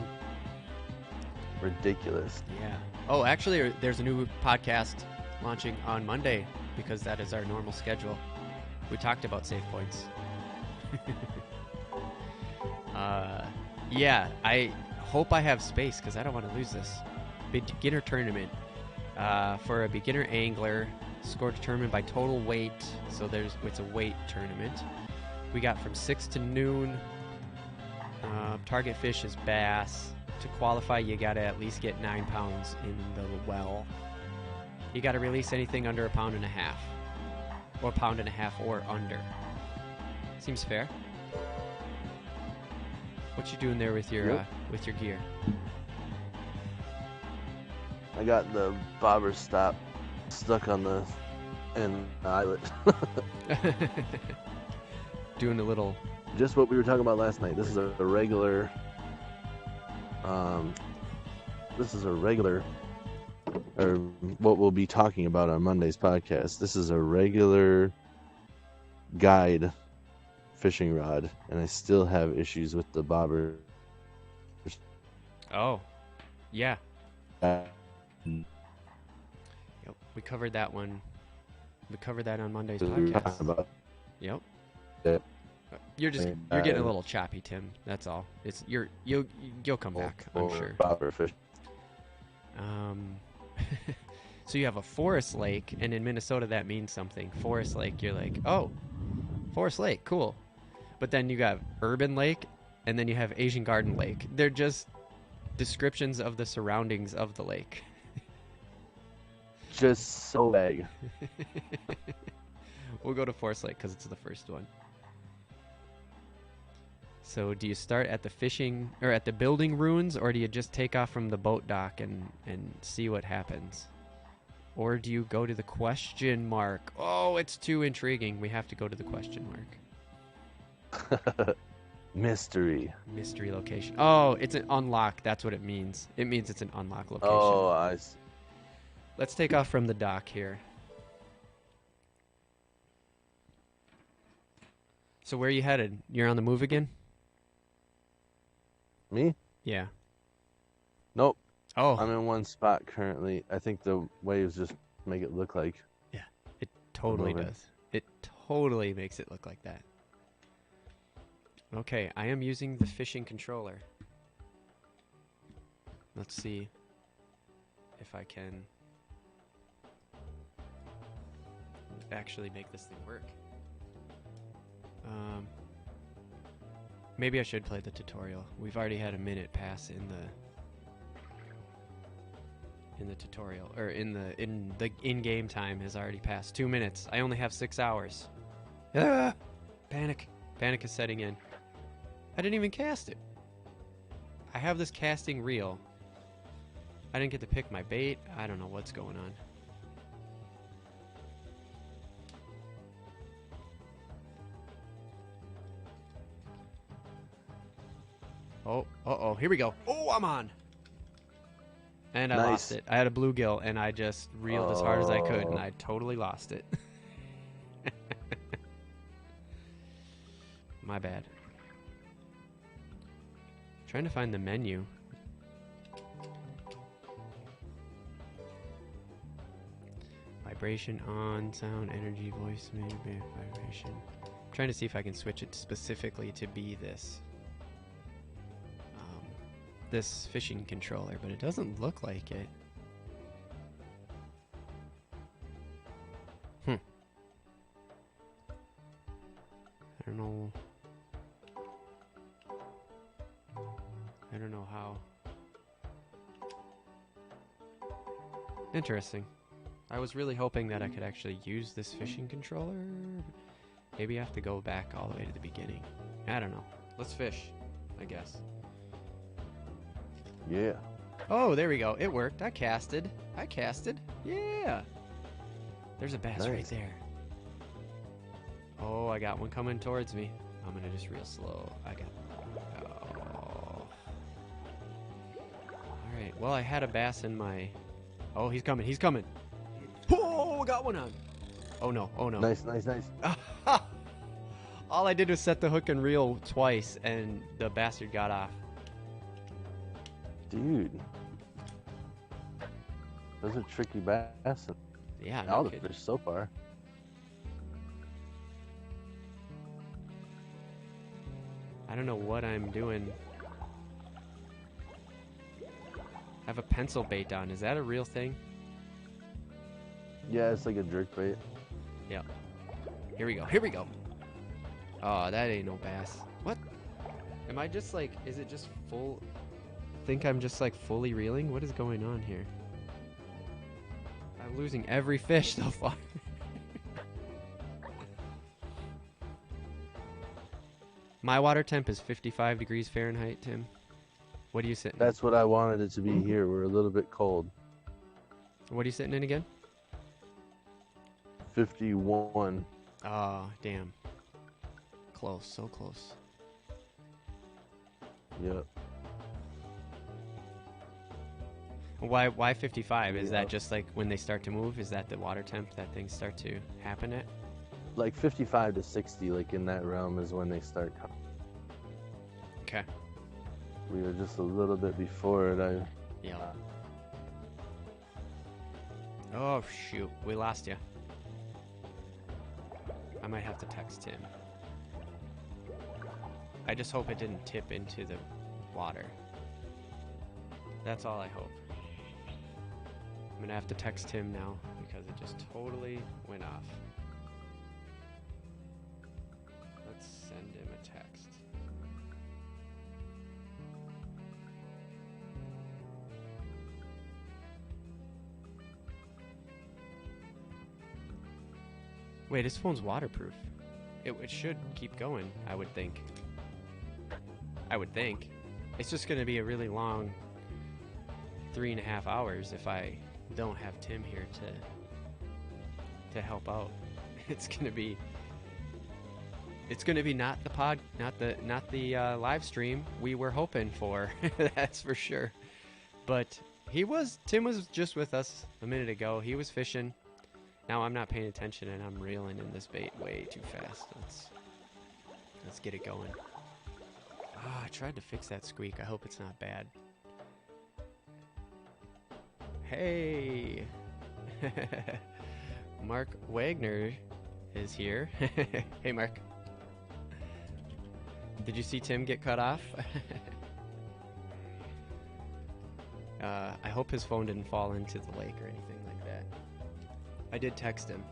Ridiculous. Yeah. Oh, actually, there's a new podcast launching on Monday, because that is our normal schedule. We talked about save points. Yeah, I hope I have space, because I don't want to lose this. Beginner tournament. For a beginner angler, score determined by total weight. So it's a weight tournament. We got from 6 to noon. Target fish is bass. To qualify, you got to at least get 9 pounds in the well. You got to release anything under 1.5 pounds. Or 1.5 pounds or under. Seems fair. What you doing there with your gear? I got the bobber stop stuck on the eyelet. Doing a little... Just what we were talking about last night. This is a regular... or what we'll be talking about on Monday's podcast. This is a regular guide fishing rod, and I still have issues with the bobber. Oh, yeah. Yep. Yep, we covered that one. We covered that on Monday's podcast. Yep. Yeah. You're getting a little choppy, Tim. That's all. You'll come back, I'm sure. Bobber fish. So you have a forest lake, and in Minnesota that means something. Forest lake, you're like, oh, forest lake, cool. But then you got urban lake, and then you have Asian garden lake. They're just descriptions of the surroundings of the lake. Just so vague. We'll go to Forest Lake because it's the first one. So do you start at the fishing or at the building ruins, or do you just take off from the boat dock and see what happens? Or do you go to the question mark? Oh, it's too intriguing. We have to go to the question mark. Mystery. Mystery location. Oh, it's an unlock. That's what it means. It means it's an unlock location. Oh, I see. Let's take off from the dock here. So where are you headed? You're on the move again? Me? Yeah. Nope. Oh. I'm in one spot currently. I think the waves just make it look like. Yeah, it totally does. It totally makes it look like that. Okay, I am using the fishing controller. Let's see if I can actually make this thing work. Maybe I should play the tutorial. We've already had a minute pass in the tutorial, or in the in-game time has already passed. 2 minutes. I only have 6 hours. Ah! Panic is setting in. I didn't even cast it. I have this casting reel. I didn't get to pick my bait. I don't know what's going on. Oh, uh-oh, here we go. Oh, I'm on. And I lost it. I had a bluegill, and I just reeled as hard as I could, and I totally lost it. My bad. Trying to find the menu. Vibration on, sound, energy, voice, maybe, vibration. I'm trying to see if I can switch it specifically to be this. This fishing controller, but it doesn't look like it. I don't know. I don't know how. Interesting. I was really hoping that I could actually use this fishing controller. Maybe I have to go back all the way to the beginning. I don't know. Let's fish, I guess. Yeah. Oh, there we go. It worked. I casted. Yeah. There's a bass right there. Oh, I got one coming towards me. I'm gonna just real slow. Oh. Alright, well, I had a bass in my... Oh, he's coming. Oh, got one on. Oh, no. Nice. All I did was set the hook and reel twice, and the bastard got off. Dude. Those are tricky bass. Yeah, all the fish so far. I don't know what I'm doing. I have a pencil bait on. Is that a real thing? Yeah, it's like a jerk bait. Yeah. Here we go. Oh, that ain't no bass. What? Am I just like, is it just full? I think I'm just like fully reeling? What is going on here? I'm losing every fish so far. My water temp is 55 degrees Fahrenheit, Tim. What are you sitting? That's what I wanted it to be here. We're a little bit cold. What are you sitting in again? 51. Oh, damn. Close, so close. Yep. Why 55? Is that just like when they start to move? Is that the water temp that things start to happen at? Like 55 to 60, like in that realm is when they start coming. Okay. We were just a little bit before it. Yeah. Oh, shoot. We lost you. I might have to text him. I just hope it didn't tip into the water. That's all I hope. I'm gonna have to text him now because it just totally went off. Let's send him a text. Wait, his phone's waterproof. It should keep going, I would think. It's just going to be a really long 3.5 hours if I don't have Tim here to help out. It's going to be not the live stream we were hoping for. That's for sure. But Tim was just with us a minute ago. He was fishing. Now I'm not paying attention and I'm reeling in this bait way too fast. Let's get it going. I tried to fix that squeak. I hope it's not bad. Hey! Mark Wagner is here. Hey, Mark. Did you see Tim get cut off? I hope his phone didn't fall into the lake or anything like that. I did text him.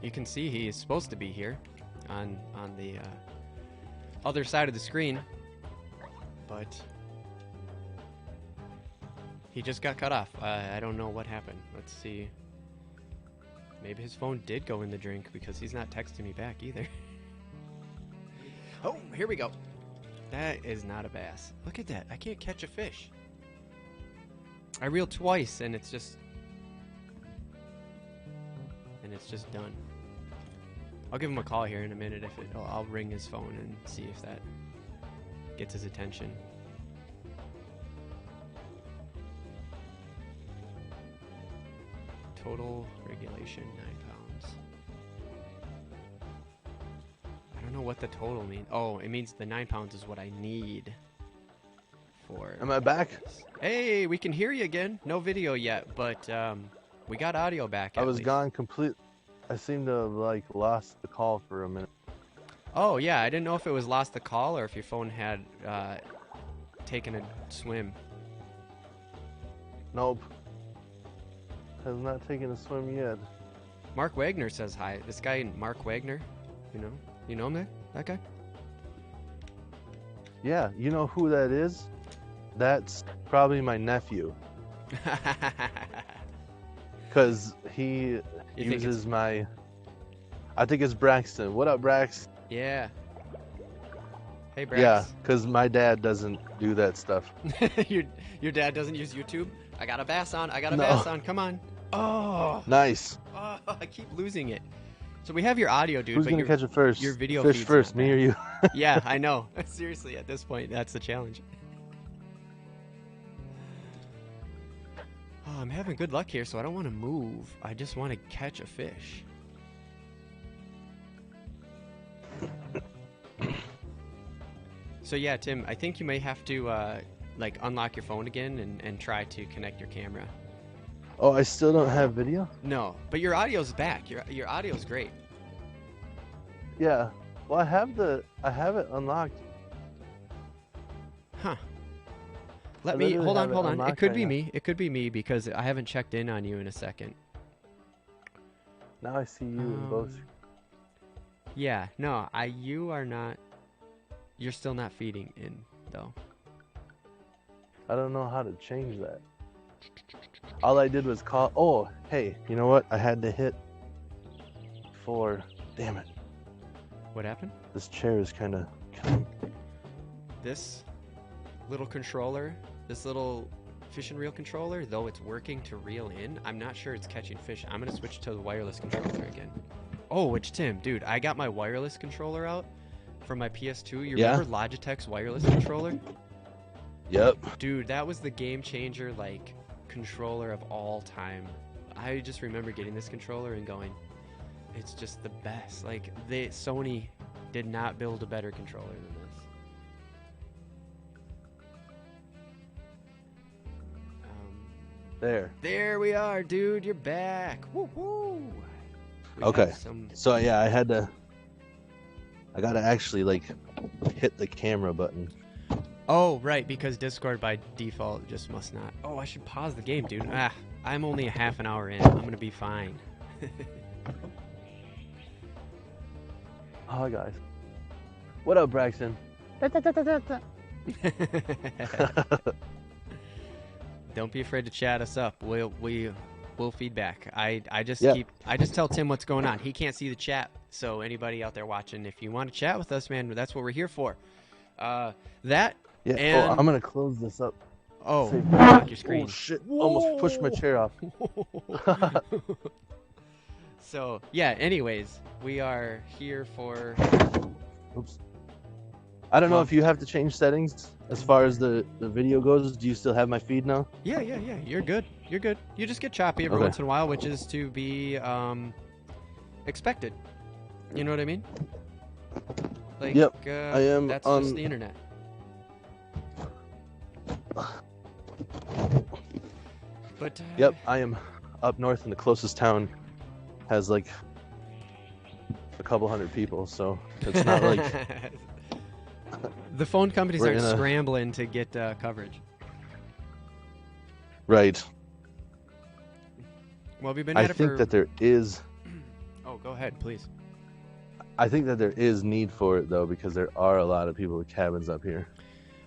You can see he is supposed to be here on the other side of the screen, but he just got cut off. I don't know what happened. Let's see. Maybe his phone did go in the drink because he's not texting me back either. Oh, here we go. That is not a bass. Look at that. I can't catch a fish. I reeled twice and it's just done. I'll give him a call here in a minute. I'll ring his phone and see if that gets his attention. Total regulation 9 pounds. I don't know what the total means. Oh, it means the 9 pounds is what I need for. Am I back? Hey, we can hear you again. No video yet, but we got audio back. I was gone complete. I seem to have like lost the call for a minute. Oh yeah, I didn't know if it was lost the call or if your phone had taken a swim. Nope. Has not taken a swim yet. Mark Wagner says hi. This guy, Mark Wagner, you know him, that guy? Yeah, you know who that is? That's probably my nephew. Because he uses my... I think it's Braxton. What up, Brax? Yeah. Hey, Brax. Yeah, because my dad doesn't do that stuff. Your dad doesn't use YouTube? I got a bass on. Bass on. Come on. Oh. Nice. Oh, I keep losing it. So we have your audio, dude. Who's going to catch it first? Your video Fish first, me or you? Yeah, I know. Seriously, at this point, that's the challenge. Oh, I'm having good luck here, so I don't want to move. I just want to catch a fish. So yeah, Tim, I think you may have to like unlock your phone again and try to connect your camera. Oh, I still don't have video? No, but your audio's back. Your audio's great. Yeah. Well, I have it unlocked. Huh. Hold on. It could be me. It could be me because I haven't checked in on you in a second. Now I see you in both. Yeah, no, you are not. You're still not feeding in though. I don't know how to change that. All I did was call. Oh, hey, you know what? I had to hit 4. Damn it. What happened? This chair is kind of. This little controller, this little fish and reel controller, though it's working to reel in, I'm not sure it's catching fish. I'm gonna switch to the wireless controller again. Oh, it's Tim, dude. I got my wireless controller out from my PS2. You remember Logitech's wireless controller? Yep. Dude, that was the game changer, like, controller of all time. I just remember getting this controller and going, it's just the best. Like, Sony did not build a better controller than this. There we are, dude. You're back. Woo woo. Okay. So yeah, I gotta actually like hit the camera button. Oh, right, because Discord by default just must not. Oh, I should pause the game, dude. I'm only a half an hour in. I'm gonna be fine. Hi guys. What up, Braxton? Don't be afraid to chat us up. We'll feedback. I just Yeah. tell Tim what's going on. He can't see the chat, so anybody out there watching, if you want to chat with us, man, that's what we're here for. That Yeah. and I'm gonna close this up. oh, Save- lock your screen. Oh shit! Almost pushed my chair off. So yeah. Anyways, we are here for. Oops. I don't know Well- if you have to change settings as far as the video goes. Do you still have my feed now? Yeah. You're good. You're good. You just get choppy every Okay. once in a while, which is to be expected. You know what I mean? Like, Yep, I am That's on- just the internet. But Yep, I am up north, and the closest town has like a couple hundred people, so it's not like the phone companies We're aren't in a- scrambling to get coverage. right. Well, we've been I at it think for. that there is. Oh, go ahead, please. I think that there is need for it though, because there are a lot of people with cabins up here,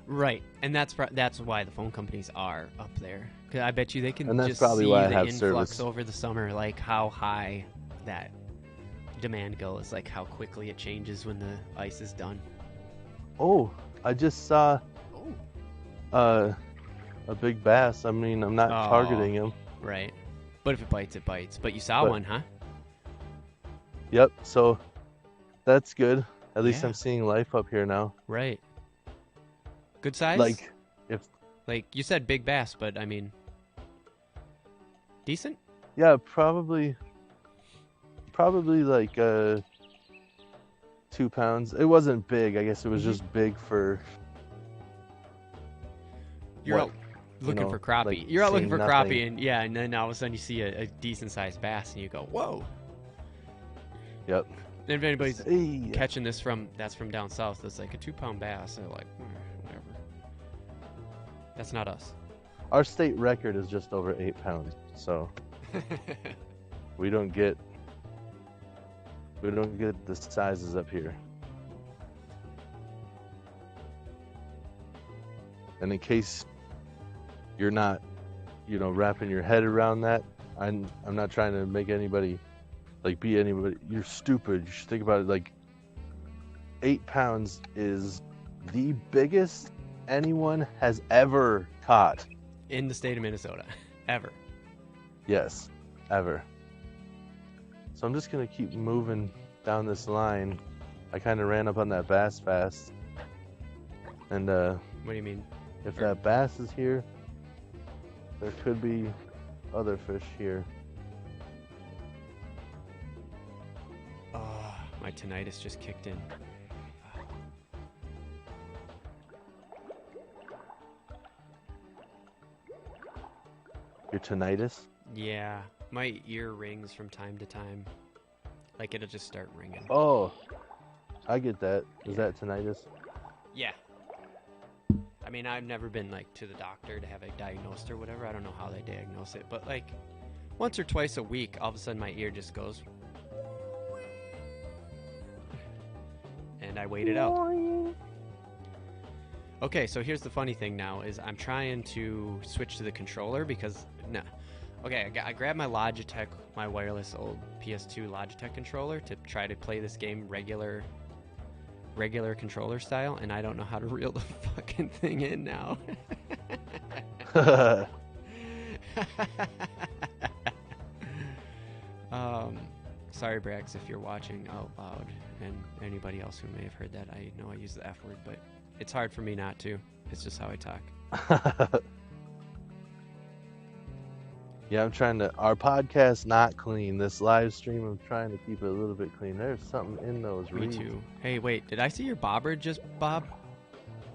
Right, and that's why the phone companies are up there. 'Cause I bet you they can And that's just probably see why I the have influx service. over the summer, like how high that demand goes, like how quickly it changes when the ice is done. Oh, I just saw Oh, a big bass. I mean, I'm not Oh. targeting him. right. But if it bites, it bites. But you saw But- one, huh? Yep. So that's good. At least Yeah. I'm seeing life up here now. Right. Good size? Like, if Like, you said big bass, but I mean, decent? yeah, probably like 2 pounds. It wasn't big. I guess it was Mhm. just big for. You're what, out looking know, for crappie. like You're out looking for seeing crappie, nothing. and then all of a sudden you see a decent sized bass, and you go, whoa. Yep. And if anybody's Hey. catching this from down south, it's like a 2-pound bass. They're like, whatever. That's not us. Our state record is just over 8 pounds, so we don't get the sizes up here. And in case you're not, wrapping your head around that, I'm not trying to make anybody be anybody. You're stupid. You should think about it. Like, 8 pounds is the biggest anyone has ever caught. In the state of Minnesota, ever. Yes, ever. So I'm just gonna keep moving down this line. I kind of ran up on that bass fast, and What do you mean? if that bass is here, there could be other fish here. Oh, my tinnitus just kicked in. Your tinnitus? Yeah, my ear rings from time to time. Like, it'll just start ringing. Oh, I get that. Is Yeah. that tinnitus? Yeah. I mean, I've never been, like, to the doctor to have it diagnosed or whatever. I don't know how they diagnose it. But, like, once or twice a week, all of a sudden my ear just goes... And I wait it out. Okay, so here's the funny thing now is I'm trying to switch to the controller because... Nah. Okay, I grabbed my Logitech, my wireless old PS2 Logitech controller to try to play this game regular controller style, and I don't know how to reel the fucking thing in now. Sorry, Brax, if you're watching out loud, and anybody else who may have heard that. I know I use the F word, but it's hard for me not to. It's just how I talk. Yeah, I'm trying to. Our podcast's not clean. This live stream, I'm trying to keep it a little bit clean. There's something in those Me reeds. too. Hey, wait, did I see your bobber just bob?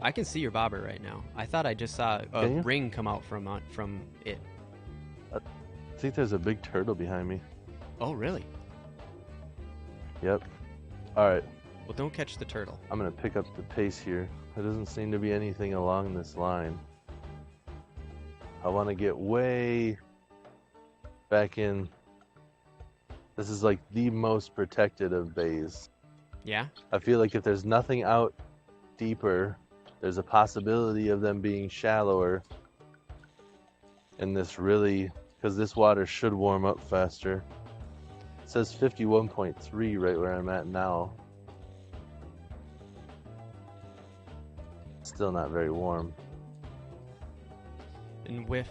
I can see your bobber right now. I thought I just saw a Can you? ring come out from it. I think there's a big turtle behind me. Oh, really? Yep. All right, Well, don't catch the turtle. I'm gonna pick up the pace here. There doesn't seem to be anything along this line. I want to get way back in. This is like the most protected of bays. Yeah? I feel like if there's nothing out deeper, there's a possibility of them being shallower in this really, because this water should warm up faster. It says 51.3 right where I'm at now. Still not very warm. And with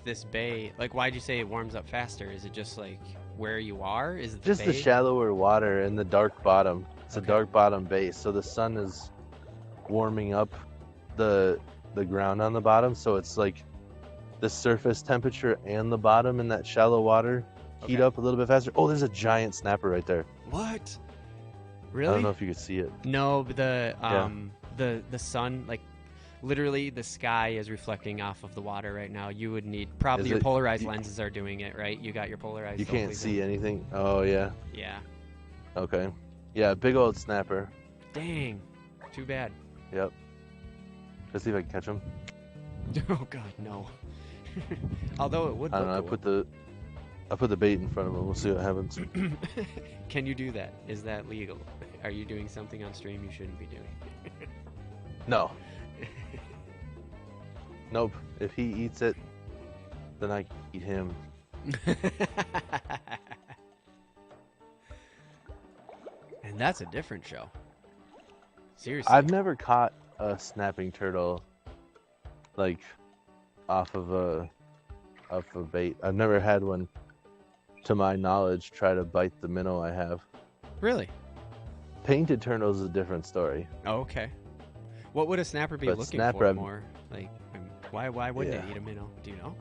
this bay, like, why'd you say it warms up faster? Is it just like where you are? Is it the Just bay? the shallower water and the dark bottom. It's Okay. a dark bottom base, so the sun is warming up the ground on the bottom, so it's like the surface temperature and the bottom in that shallow water heat Okay. up a little bit faster. Oh, there's a giant snapper right there. What? I Really? don't know if you could see it. No, but the sun, like, literally the sky is reflecting off of the water right now. You would need probably Is your it- polarized lenses are doing it, right? You got your polarized. You can't selfies see in. anything. Oh yeah. Yeah. Okay. Yeah, big old snapper. Dang. Too bad. Yep. Let's see if I can catch him. Oh God, no. Although it would. I don't know. look I put the bait in front of him. We'll see what happens. cool. Can you do that? Is that legal? Are you doing something on stream you shouldn't be doing? No. Nope. If he eats it, then I eat him. And that's a different show. Seriously. I've never caught a snapping turtle like off of a bait. I've never had one, to my knowledge, try to bite the minnow I have. Really? Painted turtles is a different story. Oh, okay. What would a snapper be But looking snapper, for I've- more? Like, why wouldn't it Yeah. eat a minnow? Do you know?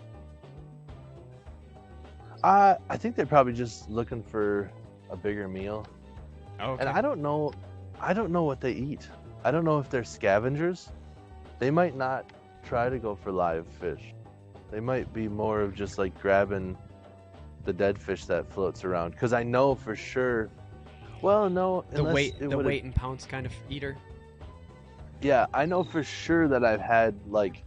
I think they're probably just looking for a bigger meal. Oh, okay. And I don't know what they eat. I don't know if they're scavengers. They might not try to go for live fish. They might be more of just like grabbing the dead fish that floats around. Because I know for sure. Well, no, the unless weight, it the would've- weight and pounce kind of eater. Yeah, I know for sure that I've had, like,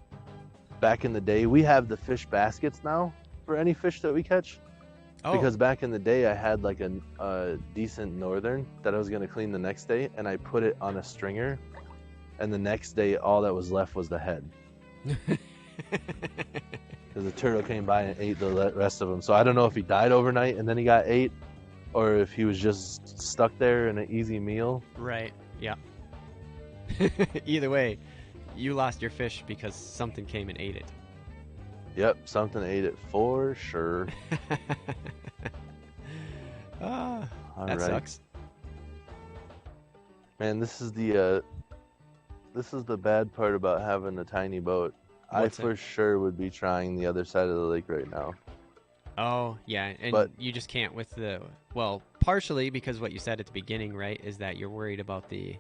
back in the day, we have the fish baskets now for any fish that we catch. Oh, Because back in the day, I had like a decent northern that I was going to clean the next day, and I put it on a stringer. And the next day, all that was left was the head. Because the turtle came by and ate the rest of them. So I don't know if he died overnight and then he got ate, or if he was just stuck there in an easy meal. right. Yeah. Either way, you lost your fish because something came and ate it. Yep, something ate it for sure. Ah, All that right. sucks. Man, this is the bad part about having a tiny boat. What's I it? for sure would be trying the other side of the lake right now. Oh, yeah, and But- you just can't with the, well, partially because what you said at the beginning, right, is that you're worried about the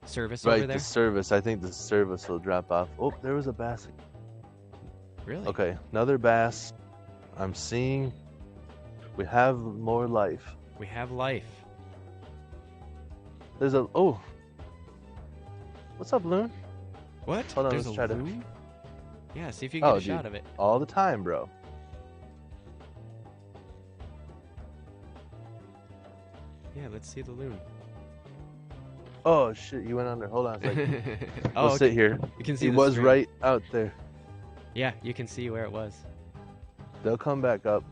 service over Right, there. the service. I think the service will drop off. Oh, there was a bass. Really? Okay, another bass. I'm seeing we have more life. We have life. There's a oh. What's up, Loon? What? Hold on, There's let's a try to- loon? Yeah, see if you can get Oh, a shot dude. of it. All the time, bro. Yeah, let's see the loon. Oh shit, you went under. Hold on a second. Oh, We'll sit here. you can see He the was string. right out there. Yeah, you can see where it was. They'll come back up.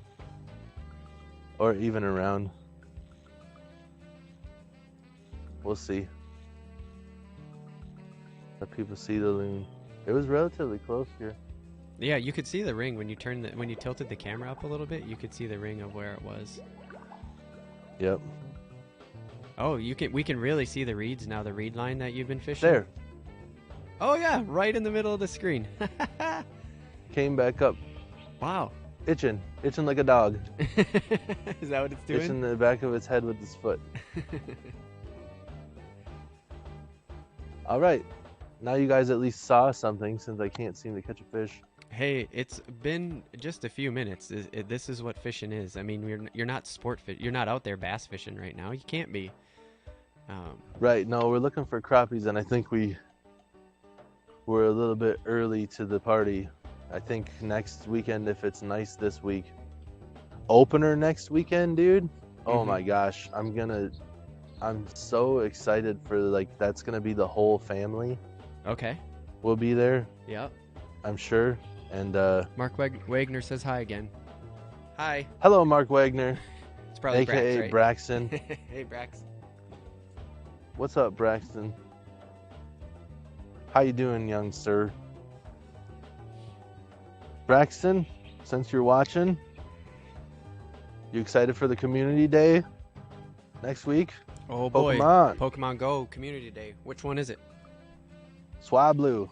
Or even around. We'll see. Let people see the loon. It was relatively close here. Yeah, you could see the ring when you when you tilted the camera up a little bit. You could see the ring of where it was. Yep. Oh, we can really see the reeds now. The reed line that you've been fishing. There. Oh yeah, right in the middle of the screen. Came back up. Wow. Itching like a dog. Is that what it's doing? Itching the back of its head with its foot. All right. Now you guys at least saw something, since I can't seem to catch a fish. Hey, it's been just a few minutes. This is what fishing is. I mean, you're not you're not out there bass fishing right now. You can't be. Right. No, we're looking for crappies, and I think we're a little bit early to the party. I think next weekend, if it's nice this week. Opener next weekend, dude. Oh Mhm. my gosh, I'm I'm so excited for, like, that's gonna be the whole family Okay. will be there, Yep. I'm sure. And Mark Wagner says hi again. Hi. hello, Mark Wagner, It's probably Brax, aka right? Braxton. Hey, Brax. What's up, Braxton? How you doing, young sir? Braxton, since you're watching, you excited for the community day next week? Oh boy. Pokemon. Pokemon Go Community Day. Which one is it? Swablu.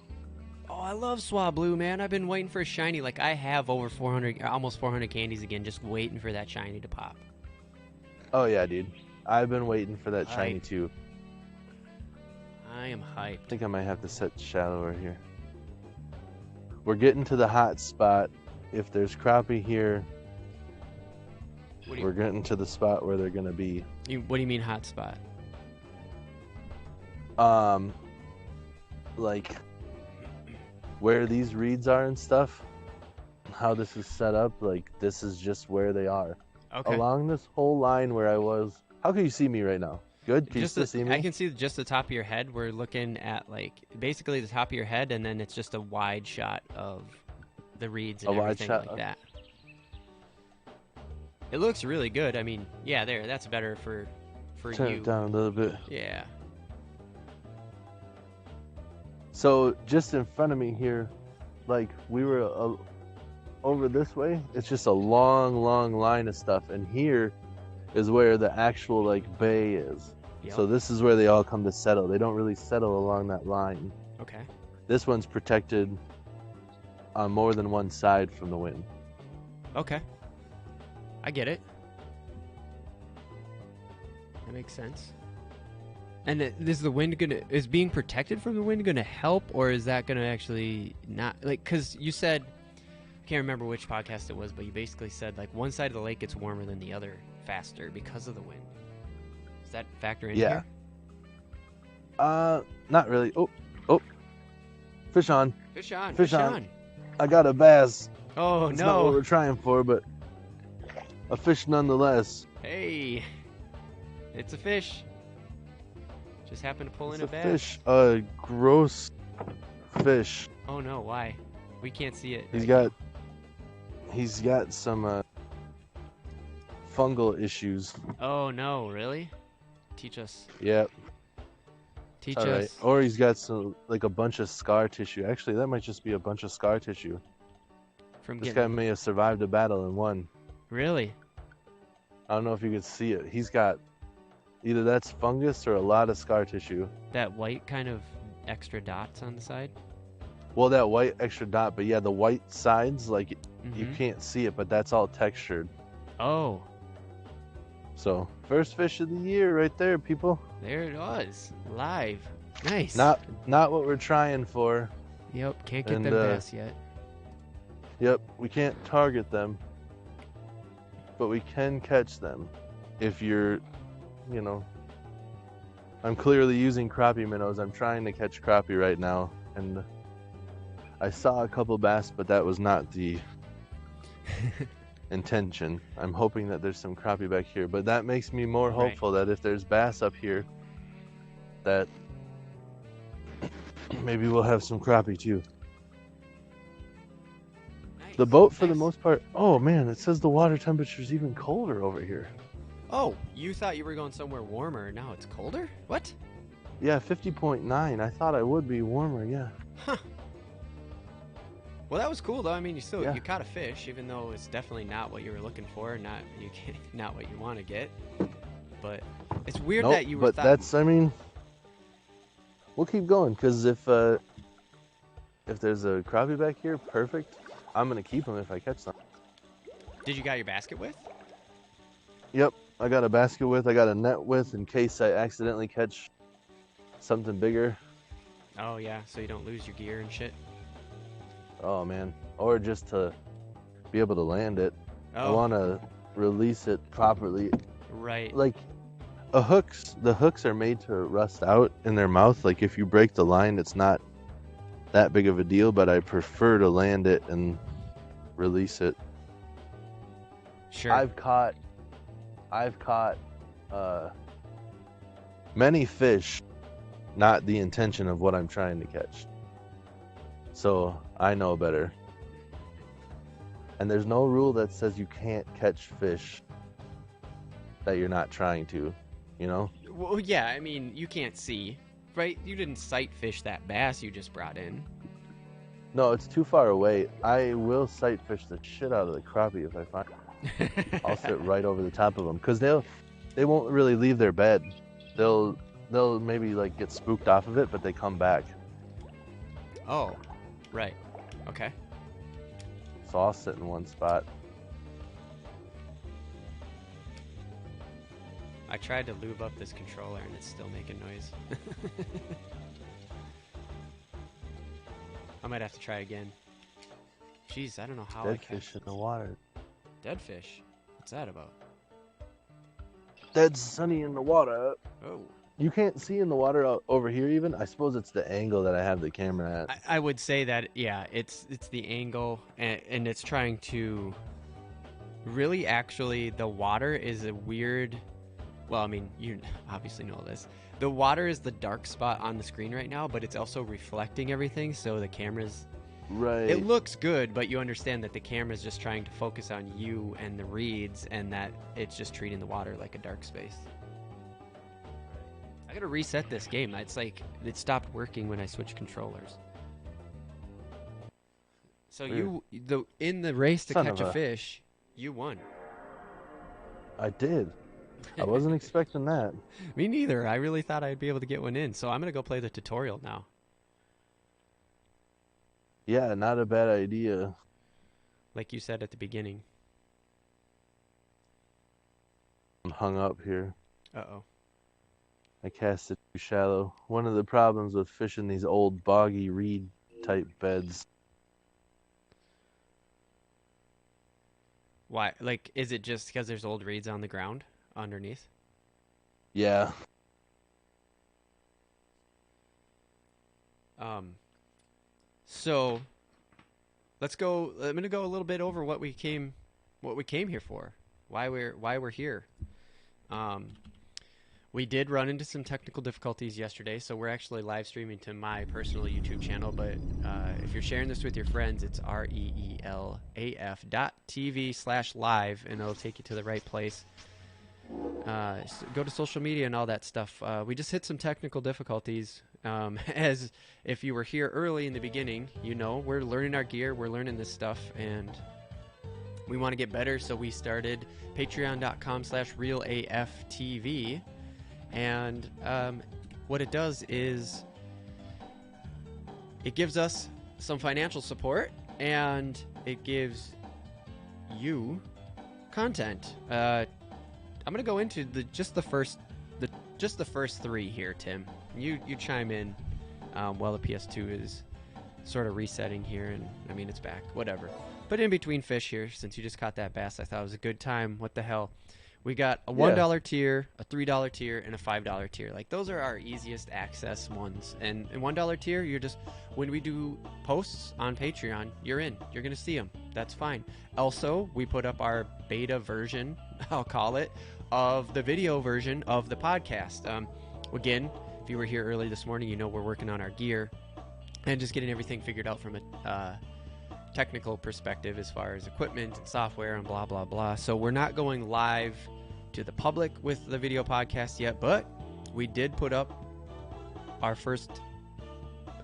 Oh, I love Swablu, man. I've been waiting for a shiny. Like, I have over 400, almost 400 candies again, just waiting for that shiny to pop. Oh yeah, dude. I've been waiting for that shiny Hype. too. I am hyped. I think I might have to set shallower here. We're getting to the hot spot. If there's crappie here, we're getting to the spot where they're gonna be. What do you mean hot spot? Like where these reeds are and stuff, how this is set up, like this is just where they are. Okay. Along this whole line where I was. How can you see me right now? Good? Can you still see me? I can see just the top of your head. We're looking at, like, basically the top of your head, and then it's just a wide shot of the reeds and everything like that. It looks really good. I mean, yeah, that's better for Turn you. it down a little bit. Yeah. So just in front of me here, like we were over this way, it's just a long line of stuff, and here is where the actual like bay is. Yep. So this is where they all come to settle. They don't really settle along that line. Okay. This one's protected on more than one side from the wind. Okay. I get it. That makes sense. And is the wind is being protected from the wind gonna help, or is that gonna actually not, like, because you said, I can't remember which podcast it was, but you basically said like one side of the lake gets warmer than the other faster because of the wind. Does that factor in here? Not really. Oh, fish on. Fish on. Fish on. I got a bass. Oh, It's no. not what we're trying for, but a fish nonetheless. Hey, it's a fish. Just happened to pull in a bass. Fish. A gross fish. Oh no, why? We can't see it. He's got some fungal issues. Oh no, really? Teach us. Yep. Teach All us. right. Or he's got some, like, a bunch of scar tissue. Actually, that might just be a bunch of scar tissue. This guy may have survived a battle and won. Really? I don't know if you can see it. He's got either that's fungus or a lot of scar tissue. That white kind of extra dots on the side? Well, that white extra dot, but yeah, the white sides, like, you can't see it, but that's all textured. Oh. So, first fish of the year right there, people. There it was. Live. Nice. Not what we're trying for. Yep, can't get them bass yet. Yep, we can't target them. But we can catch them. If you're, I'm clearly using crappie minnows. I'm trying to catch crappie right now. And I saw a couple bass, but that was not the intention. I'm hoping that there's some crappie back here. But that makes me more hopeful that if there's bass up here, that maybe we'll have some crappie too. Nice. The boat, for the most part... Oh, man, it says the water temperature's even colder over here. Oh, you thought you were going somewhere warmer. Now it's colder? What? Yeah, 50.9. I thought I would be warmer, yeah. Huh. Well, that was cool, though. I mean, you caught a fish, even though it's definitely not what you were looking for, not what you want to get. But it's weird that you were. But that's, I mean, we'll keep going, because if there's a crappie back here, perfect. I'm gonna keep them if I catch them. Did you got your basket with? Yep, I got a basket with. I got a net with in case I accidentally catch something bigger. Oh yeah, so you don't lose your gear and shit. Oh man, or just to be able to land it. Oh. I want to release it properly. Right. Like the hooks are made to rust out in their mouth. Like if you break the line, it's not that big of a deal, but I prefer to land it and release it. Sure. I've caught many fish, not the intention of what I'm trying to catch. So I know better. And there's no rule that says you can't catch fish that you're not trying to, you know? Well, yeah, I mean, you can't see, right? You didn't sight fish that bass you just brought in. No, it's too far away. I will sight fish the shit out of the crappie if I find it. I'll sit right over the top of them because they won't really leave their bed. They'll maybe like get spooked off of it, but they come back. Oh, right. Okay. So I'll sit in one spot. I tried to lube up this controller and it's still making noise. I might have to try again. Jeez, I don't know how Dead fish in the water. Dead fish? What's that about? Dead sunny in the water. Oh. You can't see in the water over here even. I suppose it's the angle that I have the camera at. I would say that, yeah, it's the angle, and it's trying to... Really, actually, the water is a weird... Well, I mean, you obviously know this. The water is the dark spot on the screen right now, but it's also reflecting everything, so the camera's... Right. It looks good, but you understand that the camera's just trying to focus on you and the reeds, and that it's just treating the water like a dark space. I gotta reset this game. It's like it stopped working when I switched controllers. So Weird. in the race to Son catch of a a- fish, you won. I did. I wasn't expecting that. Me neither. I really thought I'd be able to get one in, so I'm gonna go play the tutorial now. Yeah, not a bad idea. Like you said at the beginning. I'm hung up here. Uh-oh. I cast it too shallow. One of the problems with fishing these old boggy reed type beds. Why? Like, is it just because there's old reeds on the ground underneath? Yeah. So let's go. I'm gonna go a little bit over what we came here for. Why we're here. We did run into some technical difficulties yesterday, so we're actually live streaming to my personal YouTube channel. But if you're sharing this with your friends, it's reelaf.tv/live, and it'll take you to the right place. So go to social media and all that stuff. We just hit some technical difficulties. As if you were here early in the beginning, you know, we're learning our gear, we're learning this stuff, and we want to get better. So we started patreon.com/reelaftv. And what it does is it gives us some financial support, and it gives you content. I'm gonna go into just the first three here, Tim. You chime in while the PS2 is sort of resetting here, and I mean it's back, whatever. But in between fish here, since you just caught that bass, I thought it was a good time. What the hell? We got a $1 tier, a $3 tier, and a $5 tier. Like, those are our easiest access ones. And in $1 tier, you're just, when we do posts on Patreon, you're in. You're going to see them. That's fine. Also, we put up our beta version, I'll call it, of the video version of the podcast. Again, if you were here early this morning, you know we're working on our gear and just getting everything figured out from a technical perspective as far as equipment and software and blah blah blah. So we're not going live to the public with the video podcast yet, but we did put up our first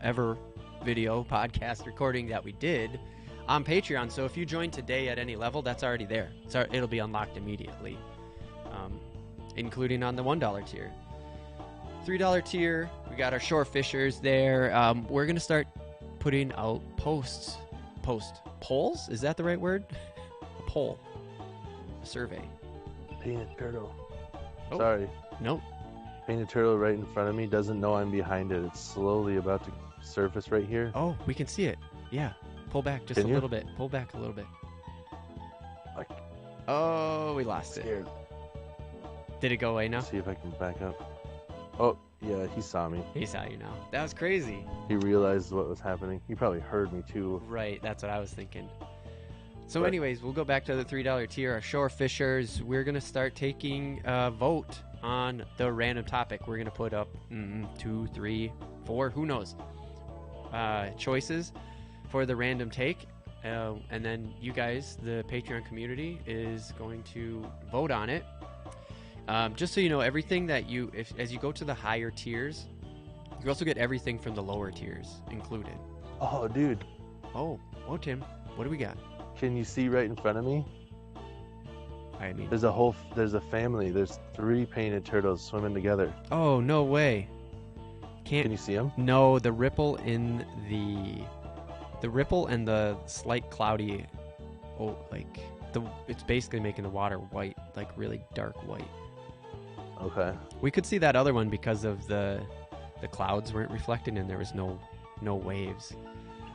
ever video podcast recording that we did on Patreon. So if you join today at any level, that's already there. It'll be unlocked immediately, including on the $1 tier. $3 tier, we got our shore fishers there. We're gonna start putting out polls. Is that the right word? A poll. A survey. Painted turtle. Oh. Sorry. Nope. Painted turtle right in front of me doesn't know I'm behind it. It's slowly about to surface right here. Oh, we can see it. Yeah. Pull back just a little bit. Pull back a little bit. Like, oh, we lost scared. it. Did it go away now? Let's see if I can back up. Oh, yeah, he saw me. He saw you now. That was crazy. He realized what was happening. He probably heard me too. Right, that's what I was thinking. So But- anyways, we'll go back to the $3 tier. Our shore fishers, we're going to start taking a vote on the random topic. We're gonna put up 2, 3, 4, who knows, choices for the random take, and then you guys, the Patreon community, is going to vote on it. Just so you know, everything that as you go to the higher tiers, you also get everything from the lower tiers included. Oh, dude. Oh, Tim, what do we got? Can you see right in front of me? I mean, there's a family. There's 3 painted turtles swimming together. Oh, no way. Can you see them? No, the ripple and the slight cloudy, it's basically making the water white, like really dark white. Okay. We could see that other one because of the clouds weren't reflected and there was no waves.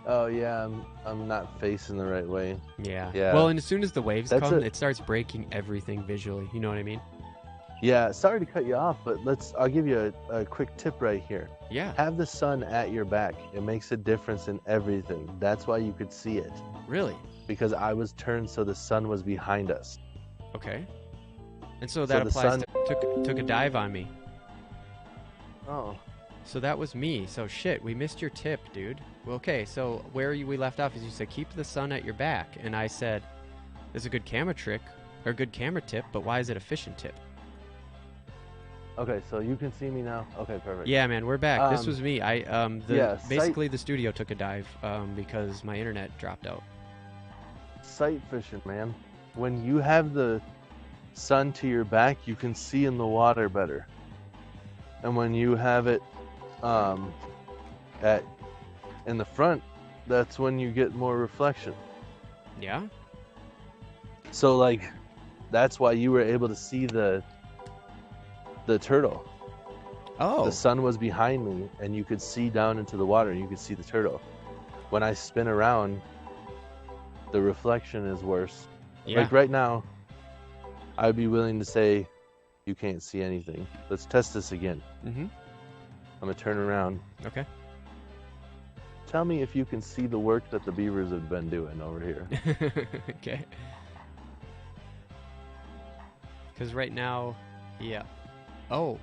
Oh yeah, I'm not facing the right way. Yeah. Yeah. Well, and as soon as the waves come, it starts breaking everything visually. You know what I mean? Yeah. Sorry to cut you off, but I'll give you a quick tip right here. Yeah. Have the sun at your back. It makes a difference in everything. That's why you could see it. Really? Because I was turned so the sun was behind us. Okay. And so that applies to took a dive on me. Oh. So that was me. So shit, we missed your tip, dude. Well, okay, so where we left off is you said keep the sun at your back, and I said it's a good camera trick or a good camera tip, but why is it a fishing tip? Okay, so you can see me now. Okay, perfect. Yeah, man, we're back. This was me. Basically the studio took a dive because my internet dropped out. Sight fishing, man. When you have the sun to your back, you can see in the water better. And when you have it in the front, that's when you get more reflection. Yeah? So like that's why you were able to see the turtle. Oh. The sun was behind me and you could see down into the water and you could see the turtle. When I spin around, the reflection is worse. Yeah. Like right now, I'd be willing to say you can't see anything. Let's test this again. Mm-hmm. I'm gonna turn around. Okay. Tell me if you can see the work that the beavers have been doing over here. Okay. Because right now, yeah. Oh.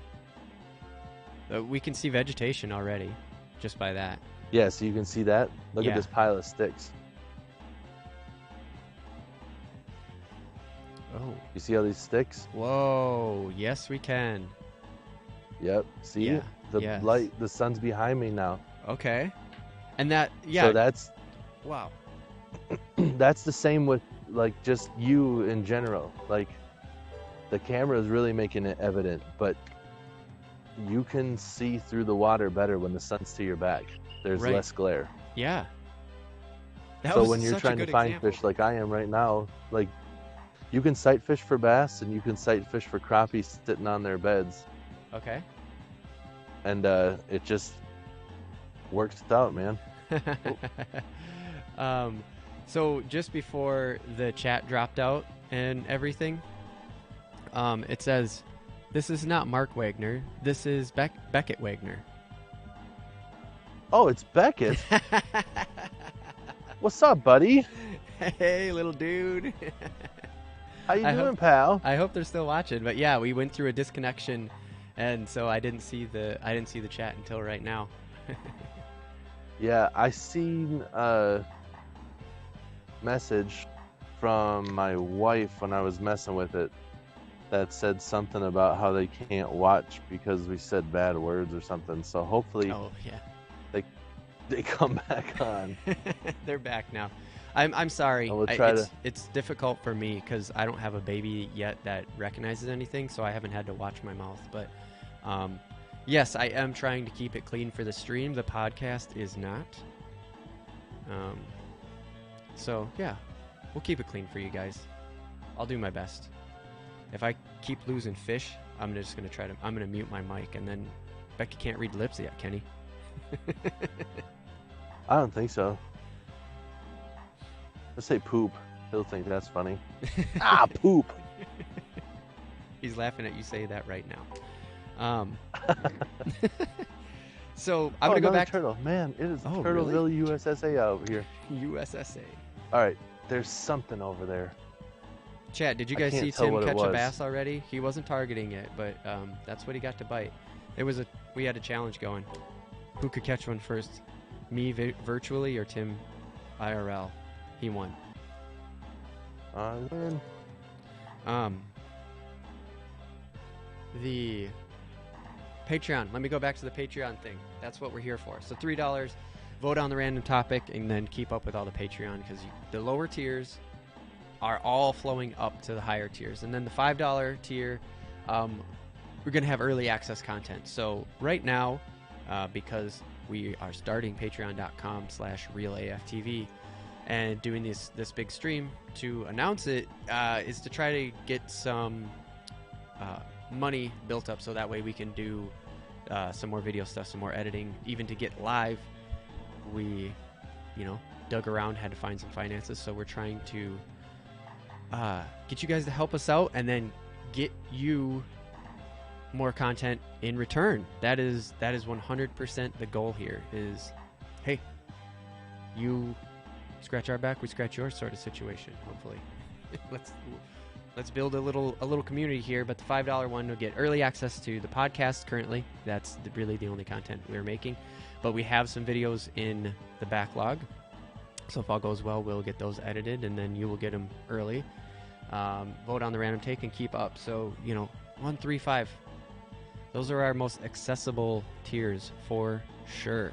We can see vegetation already, just by that. Yeah, so you can see that? Look at this pile of sticks. Oh. You see all these sticks? Whoa. Yes, we can. Yep. See? Yeah. The light, the sun's behind me now. Okay. And that, yeah. So that's... Wow. That's the same with, like, just you in general. Like, the camera is really making it evident, but you can see through the water better when the sun's to your back. There's less glare. Yeah. So when you're trying to find fish like I am right now, like, you can sight fish for bass and you can sight fish for crappie sitting on their beds. Okay. And it just works out, man. So just before the chat dropped out and everything, it says, "This is not Mark Wagner. This is Beckett Wagner." Oh, it's Beckett. What's up, buddy? Hey, little dude. How you doing, pal? I hope they're still watching. But yeah, we went through a disconnection, and so I didn't see the chat until right now. Yeah, I seen a message from my wife when I was messing with it that said something about how they can't watch because we said bad words or something. So hopefully, they come back on. They're back now. I'm sorry. It's difficult for me because I don't have a baby yet that recognizes anything, so I haven't had to watch my mouth. But yes, I am trying to keep it clean for the stream. The podcast is not. So yeah, we'll keep it clean for you guys. I'll do my best. If I keep losing fish, I'm just gonna I'm gonna mute my mic, and then Becky can't read lips yet, can he? I don't think so. Let's say poop. He'll think that's funny. Ah, poop. He's laughing at you say that right now. So I'm gonna go back. Turtle, man, it is Turtleville, really? USSA out here. USSA. All right, there's something over there. Chat, did you I guys can't see tell Tim what it catch a was. bass already? He wasn't targeting it, but that's what he got to bite. We had a challenge going. Who could catch one first? Me virtually or Tim IRL? He won. Man. The Patreon. Let me go back to the Patreon thing. That's what we're here for. So $3, vote on the random topic, and then keep up with all the Patreon, because the lower tiers are all flowing up to the higher tiers. And then the $5 tier, we're going to have early access content. So right now, because we are starting patreon.com/realaftv and doing this big stream, to announce it is to try to get some money built up, so that way we can do some more video stuff, some more editing, even to get live. We, dug around, had to find some finances, so we're trying to get you guys to help us out, and then get you more content in return. That is 100% the goal here. Is, hey, you scratch our back, we scratch yours, sort of situation. Hopefully, let's build a little community here. But the $5 one will get early access to the podcast. Currently, that's really the only content we're making. But we have some videos in the backlog. So if all goes well, we'll get those edited, and then you will get them early. Vote on the random take and keep up. So, 1, 3, 5. Those are our most accessible tiers for sure.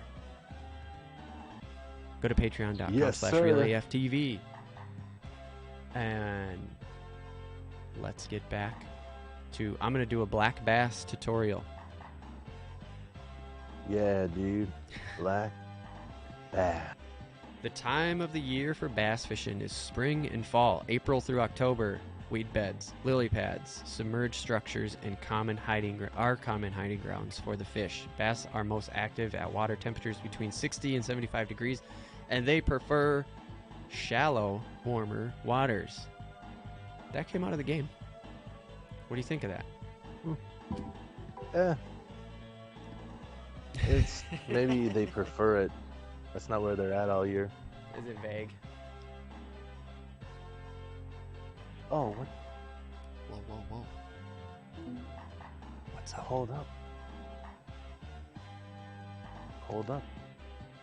Go to patreon.com/realaftv. And let's get back to, I'm going to do a black bass tutorial. Yeah, dude. Black bass. The time of the year for bass fishing is spring and fall, April through October. Weed beds, lily pads, submerged structures, and common hiding grounds for the fish. Bass are most active at water temperatures between 60 and 75 degrees, and they prefer shallow, warmer waters. That came out of the game. What do you think of that? It's maybe they prefer it. That's not where they're at all year. Is it vague? Oh, what? Whoa. What's up? Hold up.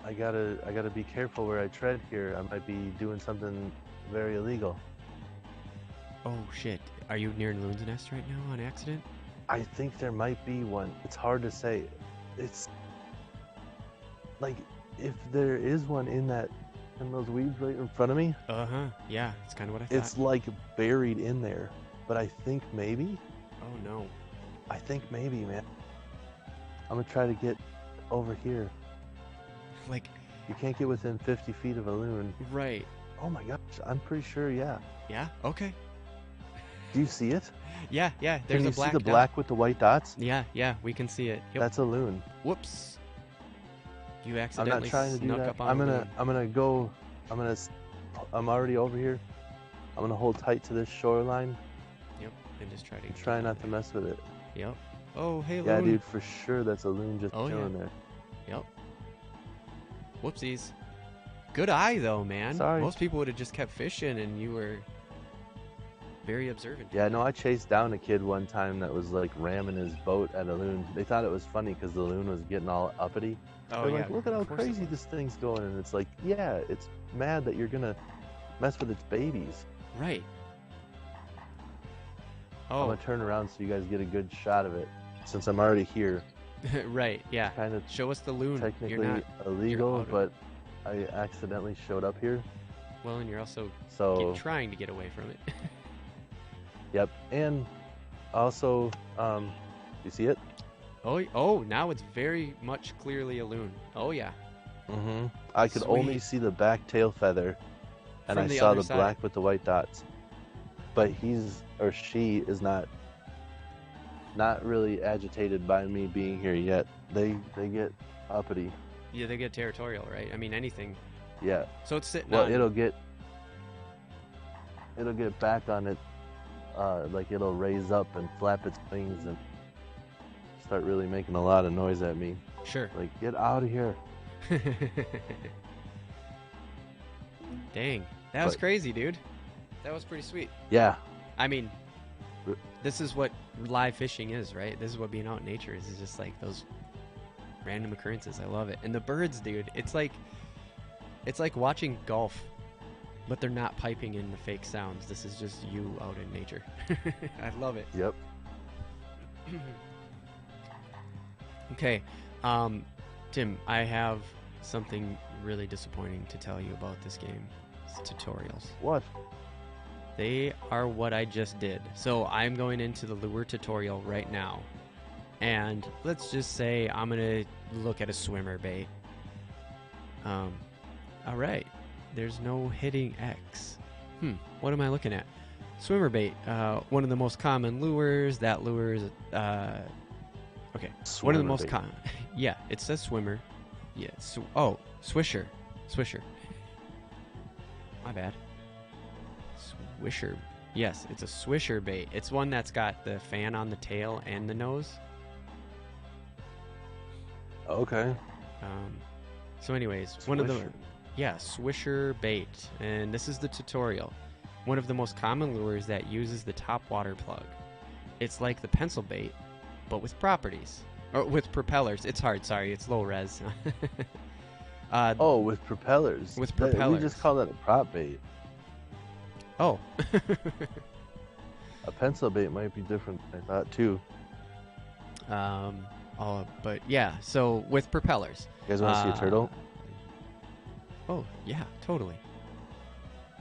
I gotta be careful where I tread here. I might be doing something very illegal. Oh shit. Are you near Loon's Nest right now on accident? I think there might be one. It's hard to say. It's like, if there is one in those weeds right in front of me. Yeah, it's kind of what I thought. It's like buried in there. But I think maybe. Oh no. I think maybe, man. I'm gonna try to get over here. Like, you can't get within 50 feet of a loon. Right. Oh my gosh, I'm pretty sure, yeah. Yeah? Okay. Do you see it? Yeah. There's can you a black see the dot. black with the white dots? Yeah, we can see it. Yep. That's a loon. Whoops. You I'm accidentally not trying to do snuck that. up on a loon. I'm already over here. I'm gonna hold tight to this shoreline. Yep, and just try to try not to mess with it. Yep. Oh, hey, loon. Yeah, dude, for sure that's a loon just chilling there. Yep. Whoopsies. Good eye, though, man. Sorry. Most people would have just kept fishing, and you were very observant. Yeah, no, I chased down a kid one time that was like ramming his boat at a loon. They thought it was funny because the loon was getting all uppity. Oh, They're yeah. like, look at how crazy this thing's going. And it's like, yeah, it's mad that you're going to mess with its babies. Right. I'm Oh, going to turn around so you guys get a good shot of it. Since I'm already here. right, yeah. Kind of Show us the loon. technically You're not illegal, out of- but I accidentally showed up here. well, and you're also So, trying to get away from it. yep. And also, you see it? Oh, now it's very much clearly a loon. Oh, yeah. Mm-hmm. I could Sweet. only see the back tail feather, and From I the saw other the side. black with the white dots. But she is not really agitated by me being here yet. They get uppity. Yeah, they get territorial, right? I mean, anything. Yeah. So it's sitting Well, on... it'll get back on it. Like it'll raise up and flap its wings and start really making a lot of noise at me. Sure. Like, get out of here. Dang. That was But- crazy, dude. That was pretty sweet. Yeah. I mean, this is what live fishing is, right? This is what being out in nature is. It's just like those random occurrences. I love it. And the birds, dude, it's like watching golf, but they're not piping in the fake sounds. This is just you out in nature. I love it. Yep. Okay, Tim, I have something really disappointing to tell you about this game. It's tutorials. What? They are what I just did. So I'm going into the lure tutorial right now. And let's just say I'm going to look at a swimmer bait. All right. There's no hitting X. What am I looking at? Swimmer bait. One of the most common lures. That lure is... okay. Swimmer One of the most bait. common... Yeah, it says swimmer. Yeah. Oh, swisher. Swisher. My bad. Swisher. Yes, it's a swisher bait. It's one that's got the fan on the tail and the nose. Okay. So anyways, Swisher. one of the... Yeah, swisher bait. And this is the tutorial. One of the most common lures that uses the top water plug. It's like the pencil bait, but with properties. Or with propellers. It's hard, sorry. It's low res. Oh, with propellers. With We propellers. just call that a prop bait. Oh. A pencil bait might be different, I thought, too. But yeah, so with propellers. You guys want to see a turtle? Oh, yeah, totally.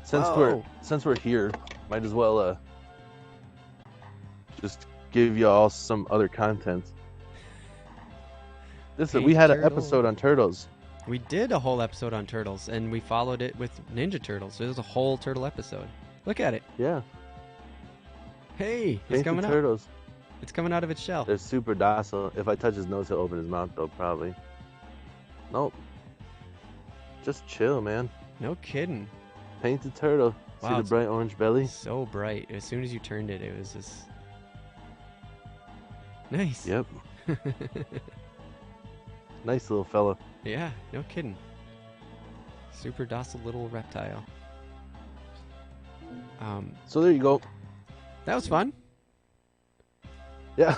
Since we're here, might as well just give you all some other content. We had an Turtle. episode on turtles. We did a whole episode on turtles, and we followed it with Ninja Turtles. So there's a whole turtle episode. Look at it. Yeah. Hey, it's Painted coming out. turtles. It's coming out of its shell. They're super docile. If I touch his nose, he'll open his mouth, though, probably. Nope. Just chill, man. No kidding. Painted turtle. Wow, See the it's bright orange belly? So bright. As soon as you turned it, it was just... Nice. Yep. Nice little fella. Yeah, no kidding. Super docile little reptile. So there you go. That was fun. Yeah.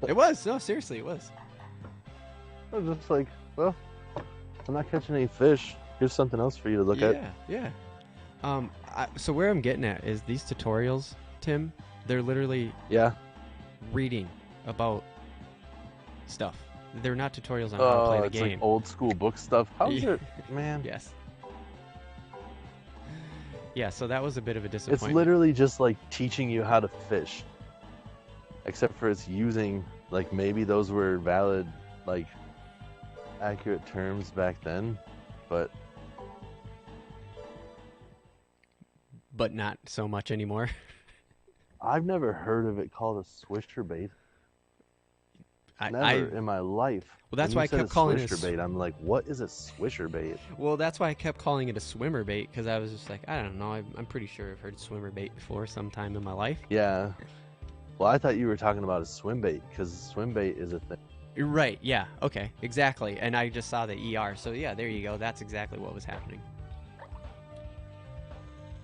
It was. No, seriously, it was. I was just like, well, I'm not catching any fish. Here's something else for you to look at. Yeah. So where I'm getting at is these tutorials, Tim, they're literally Yeah. reading about stuff. They're not tutorials on how to play the it's game. like old school book stuff. How's Yeah. it, man? Yes. Yeah, so that was a bit of a It's disappointment. literally just like teaching you how to fish. Except for it's using, like, maybe those were valid, like, accurate terms back then, but not so much anymore. I've never heard of it called a swisher bait. Never in my life. Well, that's When why you I said kept a calling it a swisher bait. I'm like, what is a swisher bait? Well, that's why I kept calling it a swimmer bait, because I was just like, I don't know. I'm pretty sure I've heard swimmer bait before sometime in my life. Yeah. Well, I thought you were talking about a swim bait, because swim bait is a thing. Right, yeah, okay, exactly. And I just saw the ER, so yeah, there you go. That's exactly what was happening.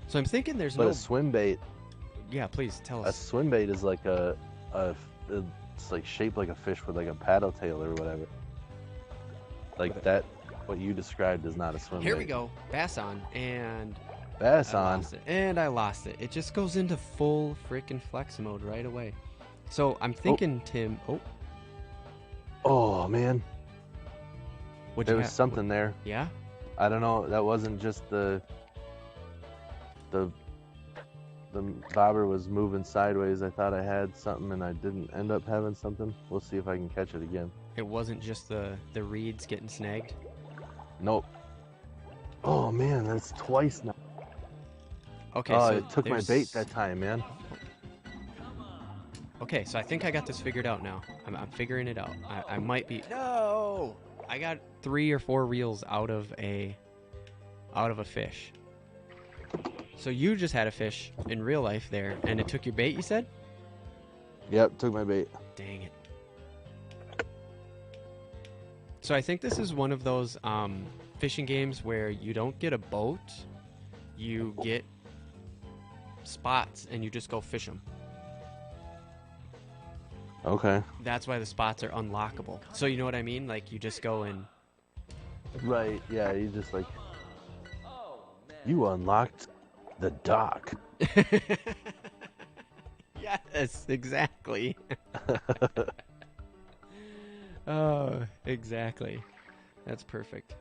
So I'm thinking there's But no... a swim bait, Yeah, please, tell a us. swim bait is like it's like shaped like a fish with like a paddle tail or whatever. Like that, what you described is not a swim Here bait. we go, bass on, and... Bass I on. lost it. And I lost it. It just goes into full frickin' flex mode right away. So I'm thinking, Tim... Oh, Oh, man. what'd There you was have? something there. Yeah? I don't know. That wasn't just the bobber was moving sideways. I thought I had something and I didn't end up having something. We'll see if I can catch it again. It wasn't just the reeds getting snagged? Nope. Oh man, that's twice now. Okay, Oh, so it took my there's- bait that time, man. Okay, so I think I got this figured out now. I'm figuring it out. I might be... No! I got 3 or 4 reels out of a fish. So you just had a fish in real life there, and it took your bait, you said? Yep, took my bait. Dang it. So I think this is one of those fishing games where you don't get a boat, you get spots and you just go fish them. Okay. That's why the spots are unlockable. So you know what I mean? Like you just go and Right. Yeah. You just like you unlocked the dock. Yes, exactly. Oh, exactly. That's perfect.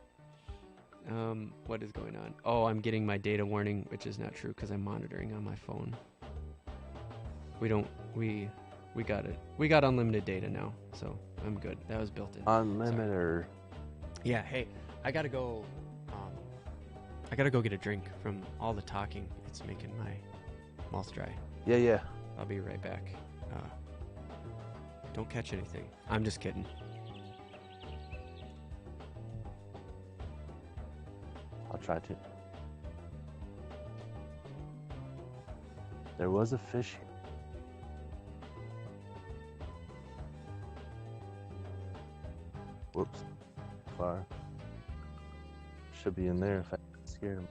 What is going on? Oh, I'm getting my data warning, which is not true because I'm monitoring on my phone. We got it. We got unlimited data now, so I'm good. That was built in. Unlimited. Yeah. Hey, I gotta go. I gotta go get a drink from all the talking. It's making my mouth dry. Yeah. Yeah. I'll be right back. Don't catch anything. I'm just kidding. I'll try to. There was a fish here. Whoops. Far. Should be in there if I scared him.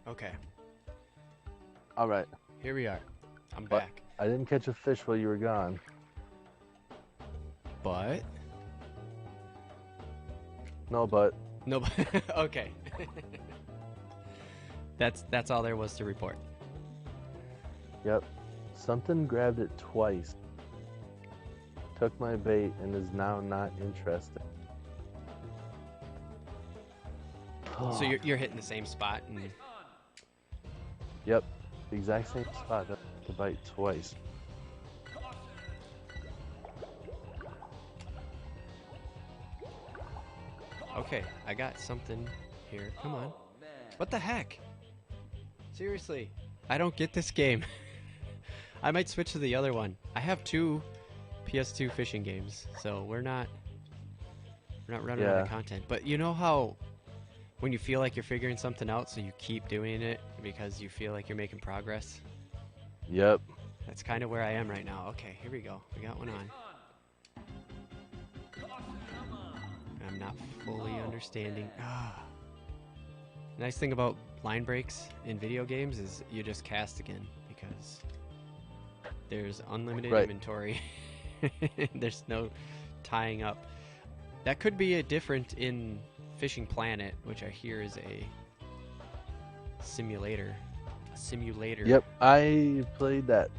Okay. All right. Here we are. I'm But back. I didn't catch a fish while you were gone. But No, but no. Okay. That's all there was to report. yep. Something grabbed it twice. Took my bait and is now not interested. So you're hitting the same spot and Yep. The exact same spot. That to bite twice. okay, I got something here. Come on. What the heck? Seriously, I don't get this game. I might switch to the other one. I have 2 PS2 fishing games, so we're not running out of Yeah. content. But you know how when you feel like you're figuring something out, so you keep doing it because you feel like you're making progress? Yep. That's kind of where I am right now. Okay, here we go. We got one on. I'm not fully understanding. Nice thing about line breaks in video games is you just cast again because there's unlimited Right. inventory. There's no tying up. That could be a different in Fishing Planet, which I hear is a simulator. A simulator. Yep. I played that.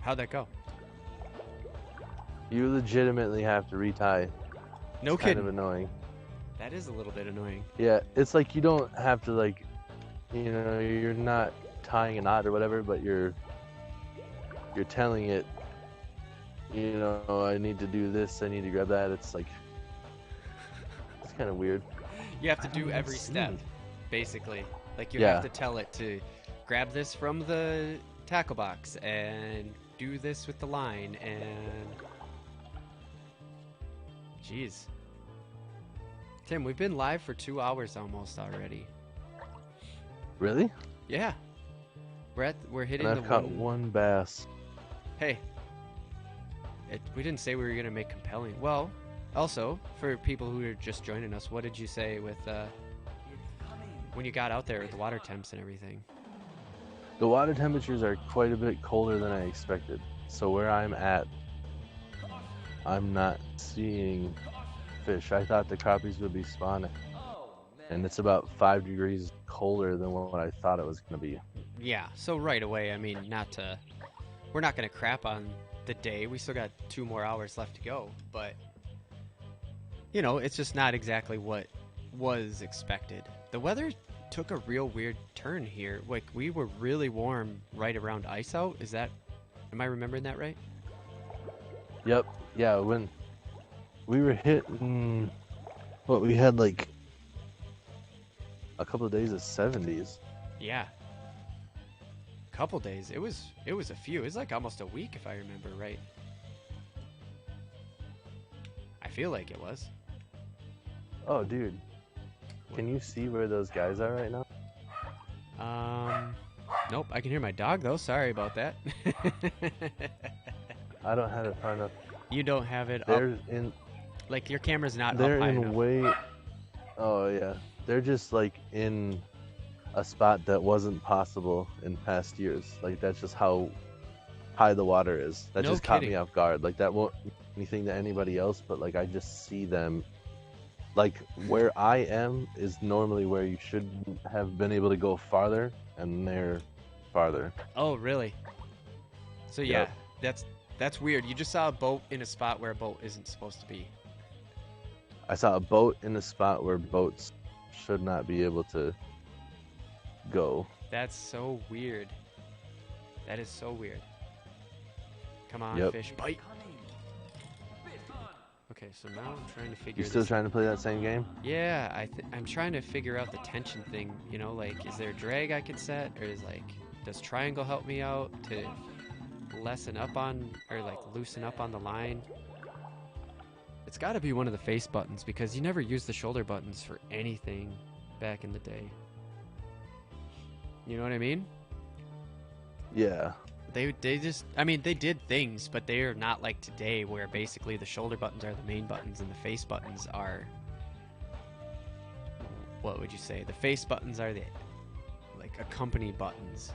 How'd that go? You legitimately have to retie. No It's kind kidding. of annoying. That is a little bit annoying. Yeah, it's like you don't have to like, you know, you're not tying a knot or whatever, but you're telling it, you know, I need to do this, I need to grab that. It's like, it's kind of weird. You have to I don't do even every see. step, basically. Like you Yeah. have to tell it to grab this from the tackle box and do this with the line and... Jeez. Tim, we've been live for 2 hours almost already. Really? Yeah. We're hitting And the I've caught one bass. Hey. We didn't say we were going to make compelling. Well, also, for people who are just joining us, what did you say with when you got out there with the water temps and everything? The water temperatures are quite a bit colder than I expected. So where I'm at, I'm not seeing fish. I thought the crappies would be spawning. And it's about 5 degrees colder than what I thought it was going to be. Yeah, so right away, I mean, we're not going to crap on the day. We still got 2 more hours left to go, but you know, it's just not exactly what was expected. The weather took a real weird turn here. Like, we were really warm right around ice out. Am I remembering that right? Yep. Yeah, when we were hitting, we had like a couple of days of 70s. Yeah. Couple days. It was a few. It was like almost a week if I remember right. I feel like it was. Oh, dude. Can you see where those guys are right now? Nope. I can hear my dog though. Sorry about that. I don't have it far enough. You don't have it They're up. in. Like your camera's not They're up high in enough. way. Oh yeah. They're just like in a spot that wasn't possible in past years. Like that's just how high the water is. That No just caught kidding. me off guard. Like that won't mean anything to anybody else, but like I just see them. Like where I am is normally where you should have been able to go farther, and they're farther. Oh, really? So yeah, Yep. that's weird. You just saw a boat in a spot where a boat isn't supposed to be. I saw a boat in a spot where boats should not be able to go. That's so weird. That is so weird. Come on, Yep. fish, bite. Okay, so now I'm trying to figure You still this. trying to play that same game? Yeah, I'm trying to figure out the tension thing. You know, like, is there a drag I can set, or does triangle help me out to lessen up on, or like loosen up on the line? It's got to be one of the face buttons because you never used the shoulder buttons for anything back in the day. You know what I mean? Yeah. They just, I mean, they did things, but they are not like today where basically the shoulder buttons are the main buttons and the face buttons are, what would you say? The face buttons are the, like, accompany buttons.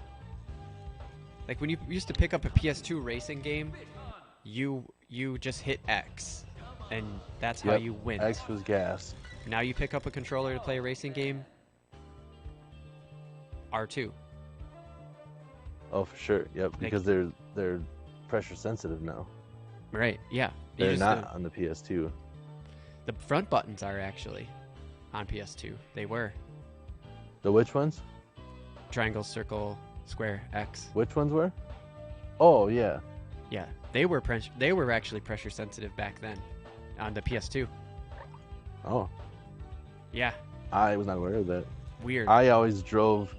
Like when you used to pick up a PS2 racing game, you just hit X, and that's how Yep. you win. X was gas. Now you pick up a controller to play a racing game, R2. Oh, for sure. Yep. Like- Because they're pressure sensitive now. Right, yeah. You They're just, not on the PS2. the front buttons are actually on PS2. They were. The which ones? Triangle, circle, square, X. Which ones were? Oh yeah. Yeah, they were actually pressure sensitive back then on the PS2. Oh, Yeah, I was not aware of that. weird. I always drove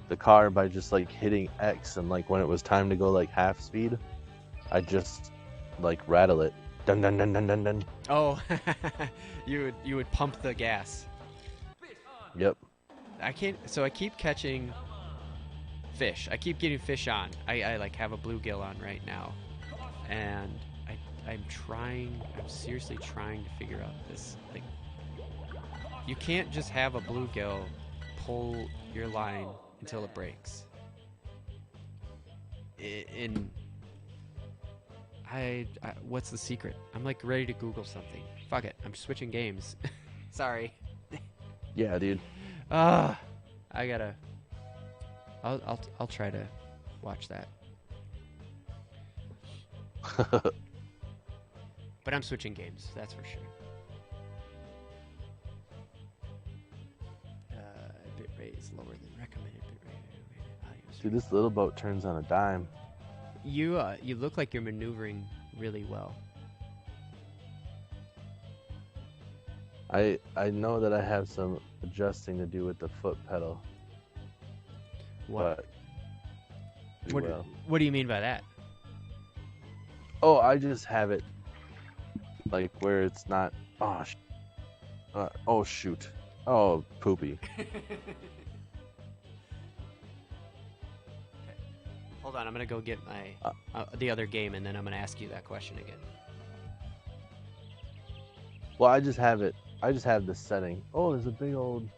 the car by just like hitting X, and like when it was time to go like half speed, I just like rattle it. Dun dun dun dun dun dun. Oh, you would pump the gas. Yep. I keep catching fish. I keep getting fish on. I like have a bluegill on right now, and I'm seriously trying to figure out this. Like, you can't just have a bluegill pull your line until it breaks. What's the secret? I'm like ready to Google something. Fuck it. I'm switching games. Sorry. Yeah, dude. I gotta. I'll try to watch that. But I'm switching games. That's for sure. Bitrate is lower than recommended bitrate. Audio Dude, stream. this little boat turns on a dime. You look like you're maneuvering really well. I know that I have some adjusting to do with the foot pedal, but do well. What do you mean by that? Oh, I just have it like where it's not. Oh, oh shoot. Oh, poopy. Hold on, I'm gonna go get my the other game, and then I'm gonna ask you that question again. Well, I just have it. I just have the setting. Oh, there's a big old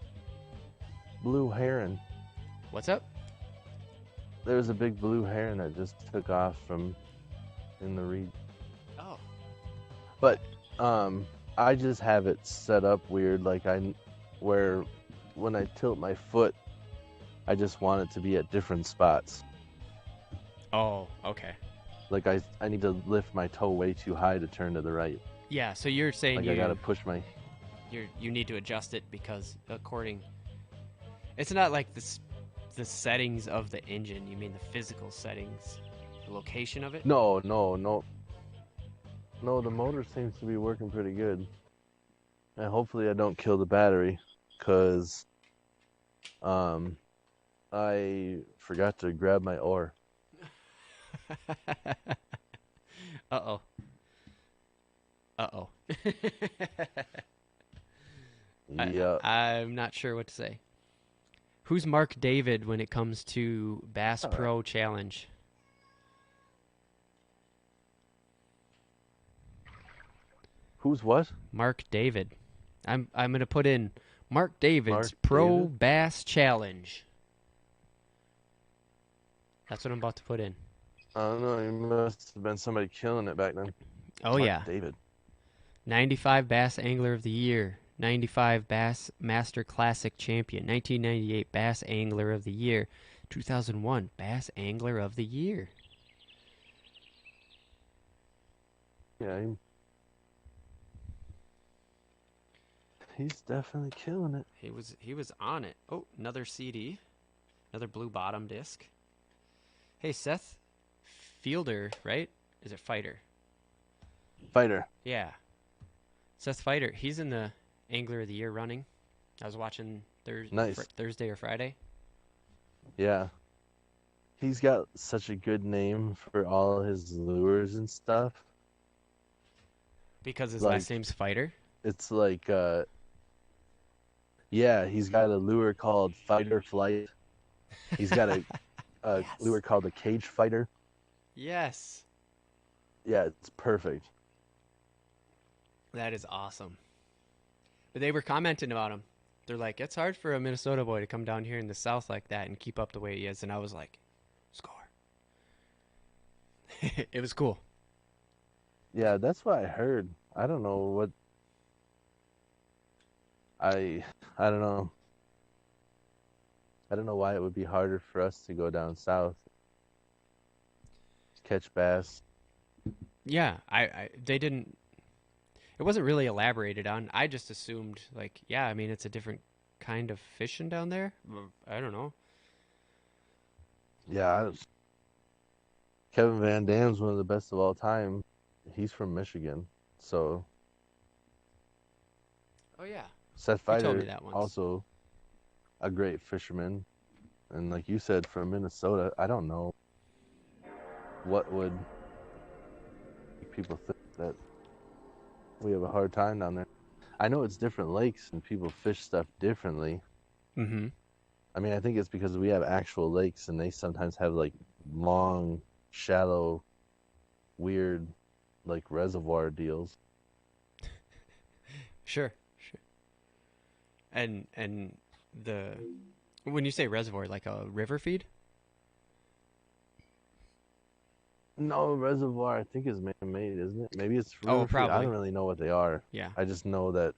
blue heron. What's up? There's a big blue heron that just took off from in the reed. Oh, But I just have it set up weird, like where when I tilt my foot, I just want it to be at different spots. oh, okay. Like I need to lift my toe way too high to turn to the right. Yeah, so you're saying Like I gotta push my. you need to adjust it because according. It's not like the settings of the engine. You mean the physical settings, the location of it? No, no, no. No, the motor seems to be working pretty good. And hopefully I don't kill the battery, because I forgot to grab my ore. Uh-oh. Uh-oh. Yeah. I'm not sure what to say. Who's Mark David when it comes to Bass Pro Challenge? Who's what? Mark David. I'm gonna put in Mark David's Mark Pro David? Bass Challenge. That's what I'm about to put in. I don't know. He must have been somebody killing it back then. Oh Mark yeah. David. 95 Bass Angler of the Year. 95 Bass Master Classic Champion. 1998 Bass Angler of the Year. 2001 Bass Angler of the Year. Yeah, he's definitely killing it. He was on it. Oh, another CD. Another blue bottom disc. Hey, Seth Fielder, right? Is it Fighter? Fighter. Yeah. Seth Fighter. He's in the Angler of the Year running. I was watching Nice. Thursday or Friday. Yeah. He's got such a good name for all his lures and stuff. Because his Like, last name's Fighter? It's like, yeah, he's got a lure called Fighter Flight. He's got a Yes. lure called the Cage Fighter. Yes. Yeah, it's perfect. That is awesome. But they were commenting about him. They're like, it's hard for a Minnesota boy to come down here in the South like that and keep up the way he is. And I was like, score. It was cool. Yeah, that's what I heard. I don't know what I don't know. I don't know why it would be harder for us to go down south, catch bass. Yeah, they didn't. It wasn't really elaborated on. I just assumed, like, yeah, I mean, it's a different kind of fishing down there. I don't know. Yeah, Kevin Van Dam's one of the best of all time. He's from Michigan, so Oh yeah, Seth you told me Fighter that once. also a great fisherman, and like you said, from Minnesota. I don't know what would make people think that we have a hard time down there. I know it's different lakes and people fish stuff differently. Mm-hmm. I mean, I think it's because we have actual lakes and they sometimes have like long, shallow, weird, like reservoir deals. Sure. And the when you say reservoir, like a river feed? No, reservoir I think is man-made, isn't it? Maybe it's river feed. I Probably. don't really know what they are. Yeah. I just know that.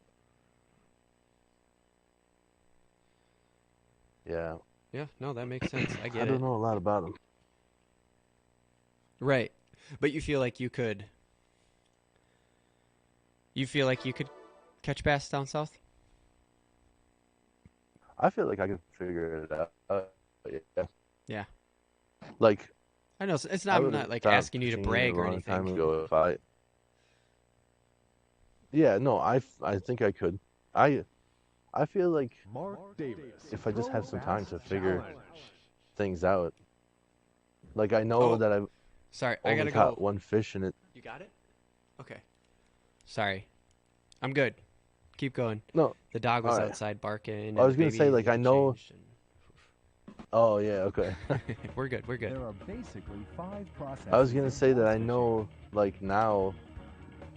Yeah. Yeah. No, that makes sense. I I get don't it. know a lot about them. Right. But you feel like you could. You feel like you could catch bass down south? I feel like I can figure it out. Yeah. Yeah. Like I know it's I not. I'm would have not like stopped asking you to fishing brag a or long time anything. ago if I. Yeah, no, I think I could. I feel like Mark Davis. if I just have some time to Bass figure Challenge. things out. Like I know Oh, that I've sorry, I only gotta caught go. one fish in it. You got it? Okay. Sorry. I'm good. Keep going. No, The dog was all right. outside barking. I was and the gonna say, baby like, I know- changed Oh yeah, okay. and- We're good. We're good. There are basically 5 processes. I was gonna say that I involved know, like now,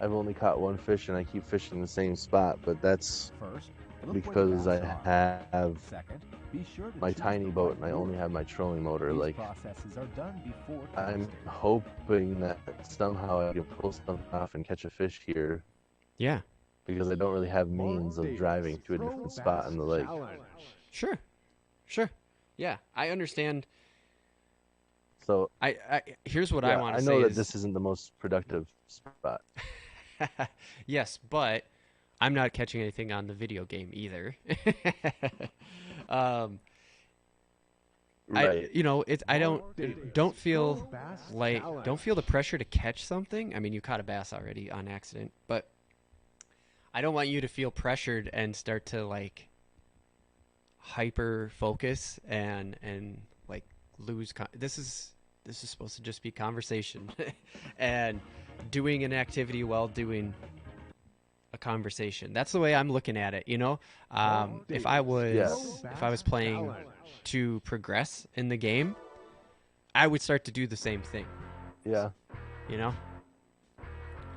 I've only caught one fish and I keep fishing the same spot, but that's fishing. First, look where the because I bass are. have Second, be sure to my choose tiny the boat right and I lure. only have my trolling motor. These Like processes are done before I'm casting. hoping that somehow I can pull something off and catch a fish here Yeah. because I don't really have means of Davis driving to a Pro different spot Bass in the lake. Challenge. Sure. Sure. Yeah. I understand. So Here's what yeah, I want I to know say that is this isn't the most productive spot. yes, but I'm not catching anything on the video game either. Right. I don't feel the pressure to catch something. I mean, you caught a bass already on accident, but I don't want you to feel pressured and start to like hyper focus and like lose. This is supposed to just be conversation and doing an activity while doing a conversation. That's the way I'm looking at it. If I was playing to progress in the game, I would start to do the same thing. Yeah. You know?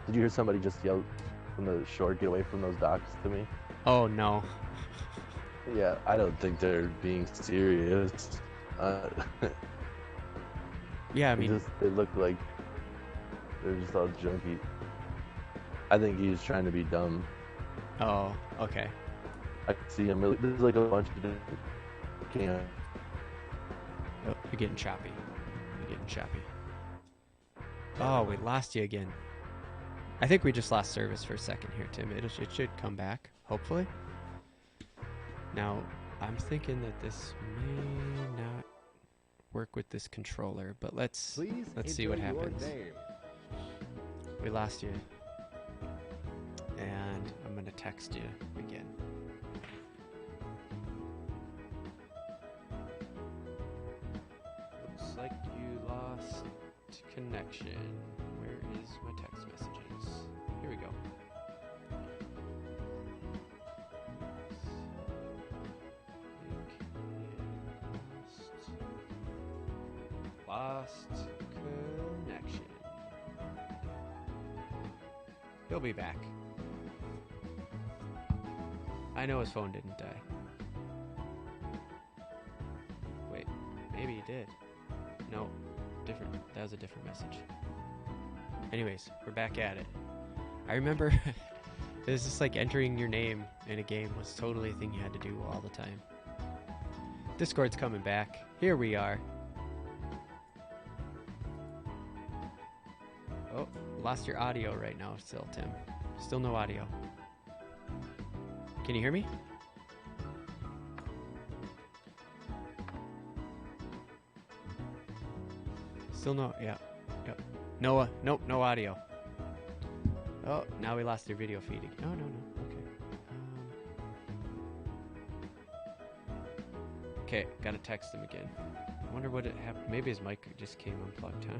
Did you hear somebody just yell from the shore, "Get away from those docks" to me? Oh no. Yeah, I don't think they're being serious. Yeah, I mean, they look like they're just all junky. I think he's trying to be dumb. oh, okay. I can see him. There's like a bunch of different camp. Oh, you're getting choppy. Oh, we lost you again. I think we just lost service for a second here, Tim. It should come back, hopefully. Now, I'm thinking that this may not work with this controller, but let's see what happens. We lost you. And I'm going to text you again. Looks like you lost connection. Where is my text messages? Here we go. Lost connection. He'll be back. I know his phone didn't die. Wait, maybe he did. No, different. That was a different message. Anyways, we're back at it. I remember it was just like entering your name in a game was totally a thing you had to do all the time. Discord's coming back. Here we are. Oh, lost your audio right now still, Tim. Still no audio. Can you hear me? Still no, yeah. Yep. Noah, nope, no audio. Oh, now we lost your video feeding. No, okay. Okay, gotta text him again. I wonder what it happened. Maybe his mic just came unplugged, huh?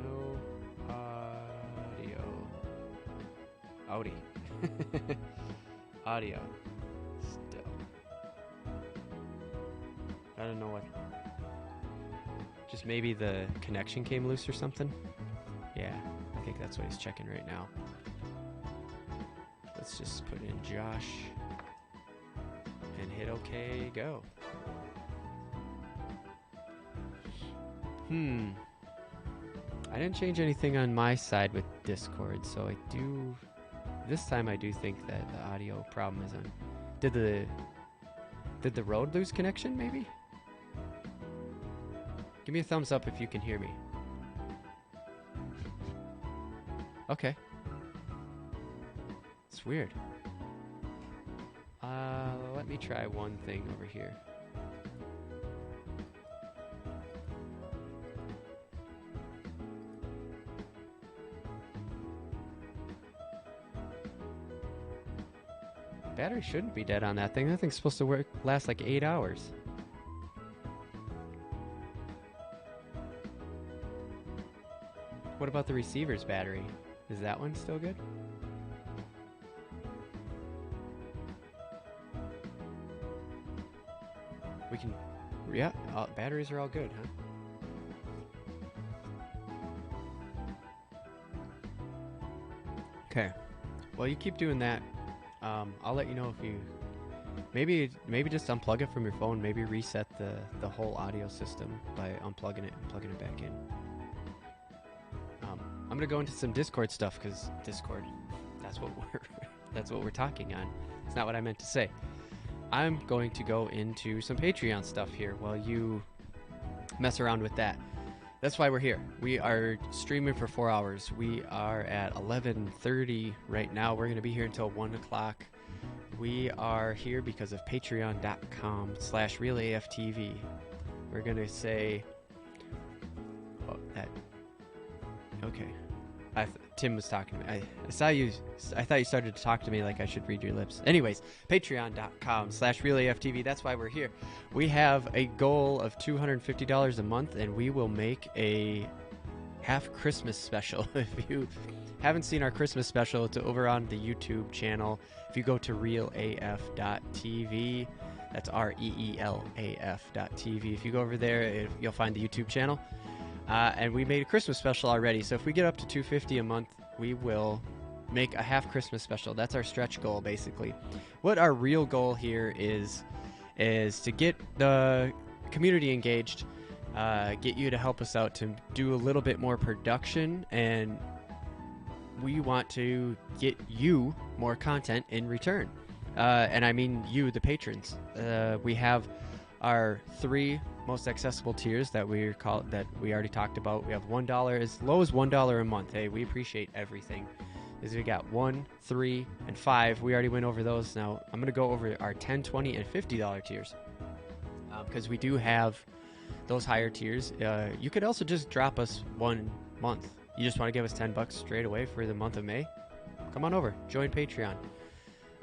No audio. Audi. Audio. Still. I don't know what. Just maybe the connection came loose or something? Yeah, I think that's what he's checking right now. Let's just put in Josh and hit OK, go. I didn't change anything on my side with Discord, so I do... This time I do think that the audio problem is on... Did the road lose connection, maybe? Give me a thumbs up if you can hear me. Okay. It's weird. Let me try one thing over here. Battery shouldn't be dead on that thing. That thing's supposed to last like 8 hours. What about the receiver's battery? Is that one still good? We can... Yeah, batteries are all good, huh? Okay. Well, you keep doing that. I'll let you know if you... Maybe just unplug it from your phone. Maybe reset the whole audio system by unplugging it and plugging it back in. I'm gonna go into some Discord stuff because Discord, that's what we're talking on. It's not what I meant to say. I'm going to go into some Patreon stuff here while you mess around with that. That's why we're here. We are streaming for 4 hours. We are at 11:30 right now. We're gonna be here until 1 o'clock We are here because of patreon.com/realaftv. We're going to say... Oh, that... Okay. Tim was talking to me. I saw you. I thought you started to talk to me like I should read your lips. Anyways, patreon.com/realaftv. That's why we're here. We have a goal of $250 a month, and we will make a half Christmas special. If you haven't seen our Christmas special, it's over on the YouTube channel. If you go to reelaf.tv, that's REELAF.tv. If you go over there, you'll find the YouTube channel. And we made a Christmas special already. So if we get up to $250 a month, we will make a half Christmas special. That's our stretch goal, basically. What our real goal here is to get the community engaged, get you to help us out to do a little bit more production, and we want to get you more content in return. And I mean you, the patrons. We have our 3 most accessible tiers that we already talked about. We have $1, as low as $1 a month. Hey, we appreciate everything. As we got 1, 3, and 5. We already went over those. Now I'm gonna go over our $10, $20, and $50 tiers because we do have those higher tiers. You could also just drop us 1 month. You just want to give us $10 straight away for the month of May? Come on over, join Patreon.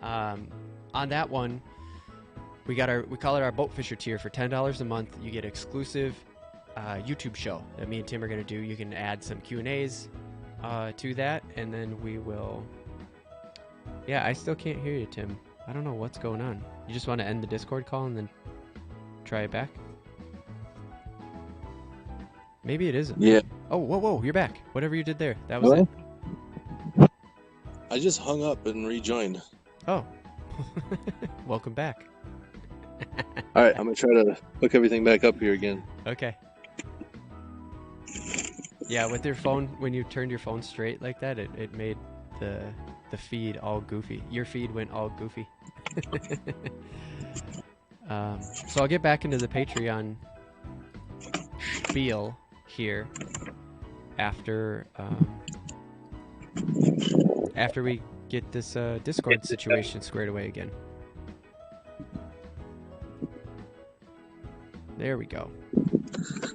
On that one, we call it our Boat Fisher tier. For $10 a month, you get exclusive YouTube show that me and Tim are going to do. You can add some Q&As to that, and then we will... Yeah, I still can't hear you, Tim. I don't know what's going on. You just want to end the Discord call and then try it back? Maybe it isn't. Yeah. Oh, whoa, you're back. Whatever you did there, that was it. I just hung up and rejoined. Oh. Welcome back. All right, I'm gonna try to hook everything back up here again. Okay. Yeah, with your phone, when you turned your phone straight like that, it made the feed all goofy. Your feed went all goofy. So I'll get back into the Patreon spiel here after we get this Discord situation squared away again. There we go.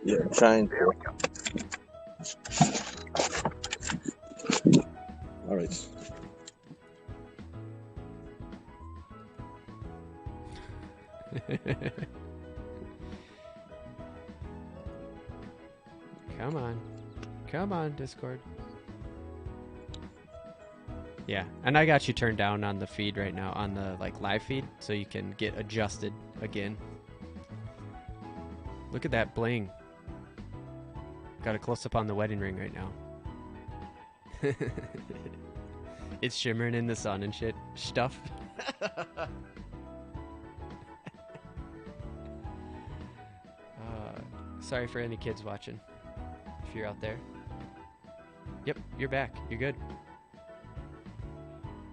Yeah, trying. There we go. All right. Come on, Discord. Yeah, and I got you turned down on the feed right now, on the live feed, so you can get adjusted again. Look at that bling. Got a close up on the wedding ring right now. It's shimmering in the sun and shit. Stuff. Sorry for any kids watching. If you're out there. Yep, you're back. You're good.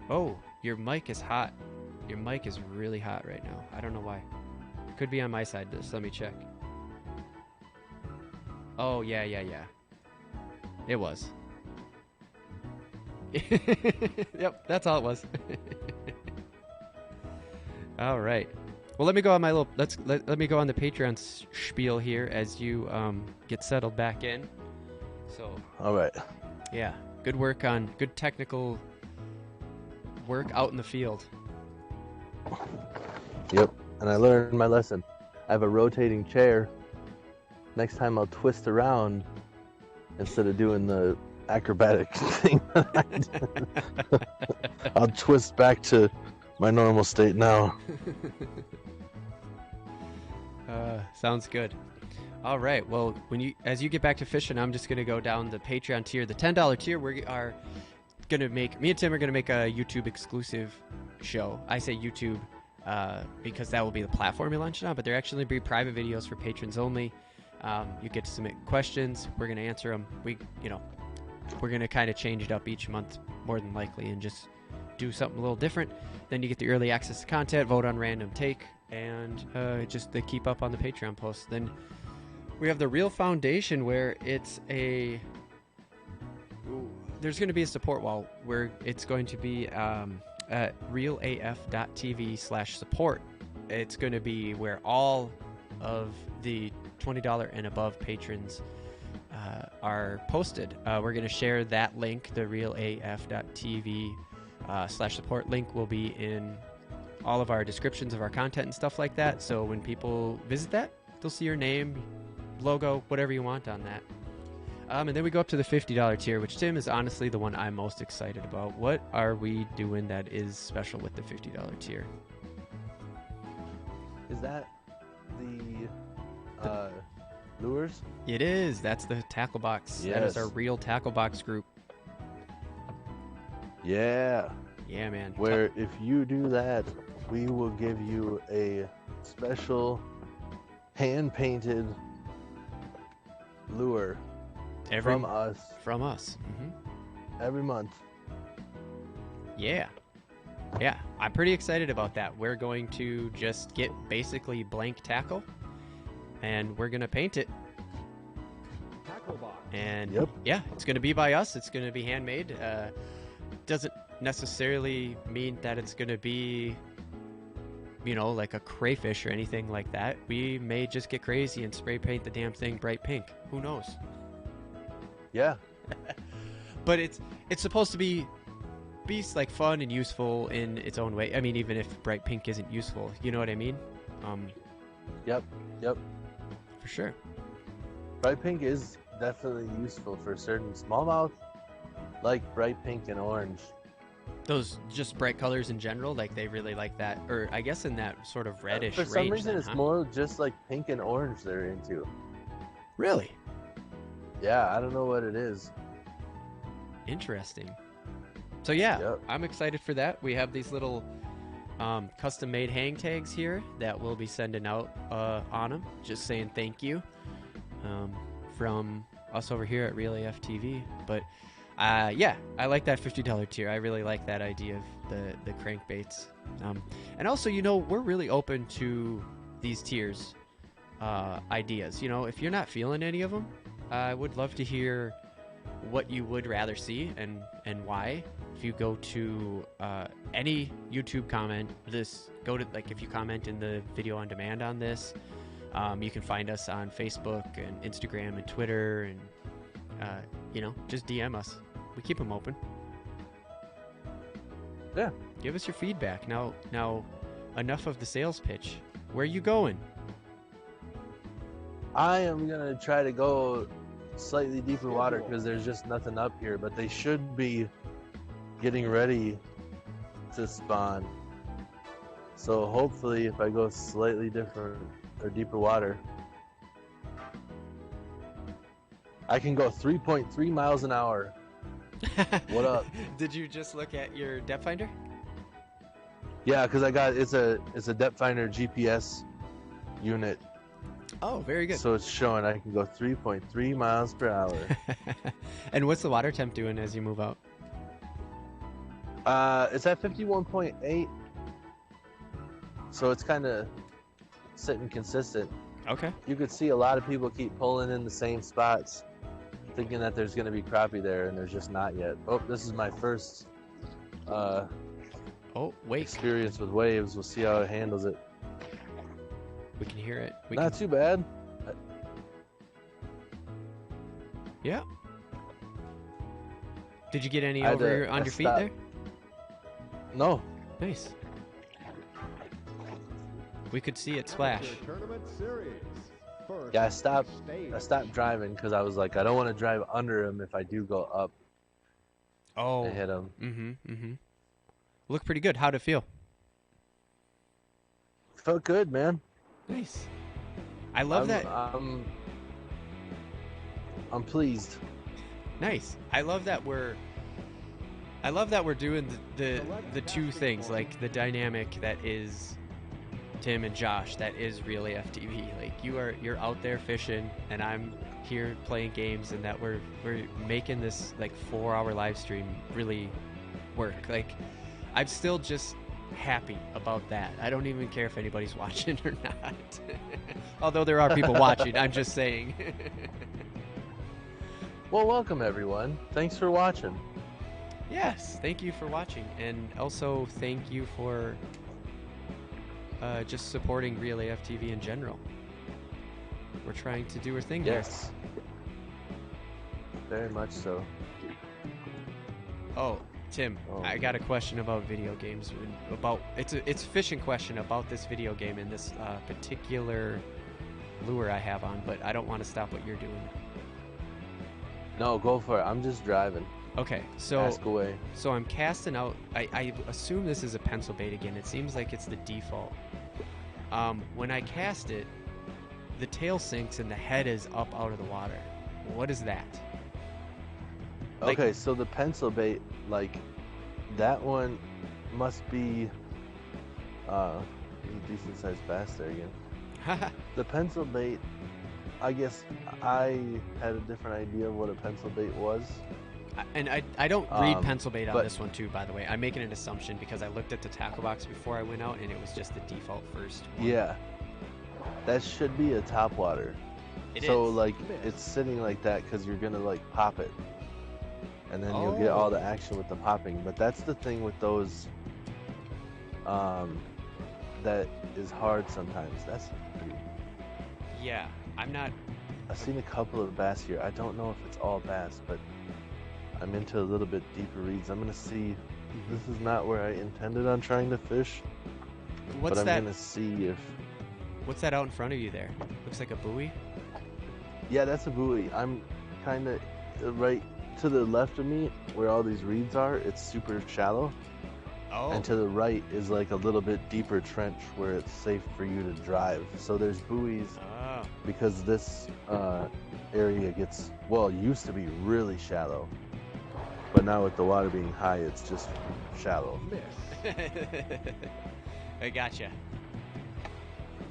Oh, your mic is hot. Your mic is really hot right now. I don't know why. Could be on my side. Just let me check. Oh, yeah. It was. Yep, that's all it was. All right. Well, let me go on my little. Let me go on the Patreon spiel here as you get settled back in. So. All right. Yeah. Good work on good technical work out in the field. Yep. And I learned my lesson. I have a rotating chair. Next time I'll twist around instead of doing the acrobatic thing that I did. I'll twist back to my normal state now. Sounds good. All right. Well, as you get back to fishing, I'm just gonna go down the Patreon tier, the $10 tier. We are gonna make. Me and Tim are gonna make a YouTube exclusive show. I say YouTube because that will be the platform we launch it on, but there actually be private videos for patrons only. You get to submit questions. We're gonna answer them. We're gonna kind of change it up each month, more than likely, and just do something a little different. Then you get the early access to content, vote on random take, and just to keep up on the Patreon posts. Then we have the Real Foundation, where it's there's going to be a support wall where it's going to be at realaf.tv/support. It's going to be where all of the $20 and above patrons are posted. We're going to share that link. The realaf.tv/support link will be in all of our descriptions of our content and stuff like that. So when people visit that, they'll see your name, logo, whatever you want on that. And then we go up to the $50 tier, which, Tim, is honestly the one I'm most excited about. What are we doing that is special with the $50 tier? Is that the lures? It is. That's the tackle box. That is Yes. our real tackle box group. Yeah. Yeah, man. Where if you do that, we will give you a special hand-painted lure from us From us. Mm-hmm. every month. Yeah. Yeah, I'm pretty excited about that. We're going to just get basically blank tackle, and we're going to paint it. Tackle box. And Yep. yeah, it's going to be by us. It's going to be handmade. Doesn't necessarily mean that it's going to be, you know, like a crayfish or anything like that. We may just get crazy and spray paint the damn thing bright pink. Who knows? Yeah. But it's supposed to be like fun and useful in its own way. I mean, even if bright pink isn't useful, you know what I mean? Yep. For sure. Bright pink is definitely useful for certain smallmouth, like bright pink and orange. Those just bright colors in general, like they really like that, or I guess in that sort of reddish For some range reason, then, it's huh? more just like pink and orange they're into. Really Yeah, I don't know what it is. interesting. So yeah, Yep. I'm excited for that. We have these little custom-made hang tags here that we'll be sending out on them, just saying thank you from us over here at Real AF TV. But yeah, I like that $50 tier. I really like that idea of the crankbaits. And also, you know, we're really open to these tiers ideas. You know, if you're not feeling any of them, I would love to hear what you would rather see and why. If you go to any YouTube comment, go to, like, if you comment in the video on demand on this, you can find us on Facebook and Instagram and Twitter, and you know, just DM us. We keep them open. Yeah. Give us your feedback. Now, enough of the sales pitch. Where are you going? I am gonna try to go slightly deeper water because there's just nothing up here, but they should be getting ready to spawn. So hopefully, if I go slightly different or deeper water, I can go 3.3 miles an hour. What up? Did you just look at your depth finder? Yeah, because I got it's a depth finder GPS unit, Oh, very good. so it's showing I can go 3.3 miles per hour. And what's the water temp doing as you move out? It's at 51.8, so it's kind of sitting consistent. Okay. You could see a lot of people keep pulling in the same spots, thinking that there's going to be crappie there, and there's just not yet. Oh, this is my first Oh, wait. experience with waves. We'll see how it handles it. We can hear it. We Not can... too bad. Yeah. Did you get any I had over to- on I your feet stopped. there? No. Nice. We could see it splash. Tournament series. First Yeah, I stopped stage. driving because I was like, I don't want to drive under him if I do go up Oh. and hit him. Mm-hmm. Look pretty good. How'd it feel? Felt good, man. Nice. I love that. I'm pleased. Nice. I love that we're doing the two things, like the dynamic that is Tim and Josh, that is Real AF TV. Like you're out there fishing and I'm here playing games, and that we're making this like 4-hour live stream really work. Like I'm still just happy about that. I don't even care if anybody's watching or not. Although there are people watching, I'm just saying. Well, welcome everyone. Thanks for watching. Yes, thank you for watching, and also thank you for just supporting Real AF TV in general. We're trying to do our thing here. Yes. Very much so. Oh, Tim, Oh. I got a question about video games. It's a fishing question about this video game and this particular lure I have on, but I don't want to stop what you're doing. No, go for it. I'm just driving. Okay, so Ask away. so I'm casting out. I assume this is a pencil bait again. It seems like it's the default. When I cast it, the tail sinks and the head is up out of the water. What is that? Like- Okay, so the pencil bait, like, that one must be a decent sized bass there again. The pencil bait, I guess I had a different idea of what a pencil bait was. And I don't read pencil bait on but- this one too, by the way. I'm making an assumption because I looked at the tackle box before I went out, and it was just the default first one. Yeah. That should be a topwater. It So is. like it's sitting like that because you're gonna like pop it, and then you'll get all the action with the popping. But that's the thing with those. That is hard sometimes. That's pretty. Yeah, I'm not. I've seen a couple of bass here. I don't know if it's all bass, but I'm into a little bit deeper reads. I'm gonna see. This is not where I intended on trying to fish, What's but I'm that? gonna see if. What's that out in front of you there? Looks like a buoy. Yeah, that's a buoy. I'm kind of right to the left of me where all these reeds are. It's super shallow. Oh. And to the right is like a little bit deeper trench where it's safe for you to drive. So there's buoys Oh. because this area gets, well, it used to be really shallow. But now with the water being high, it's just shallow. Miss. I gotcha.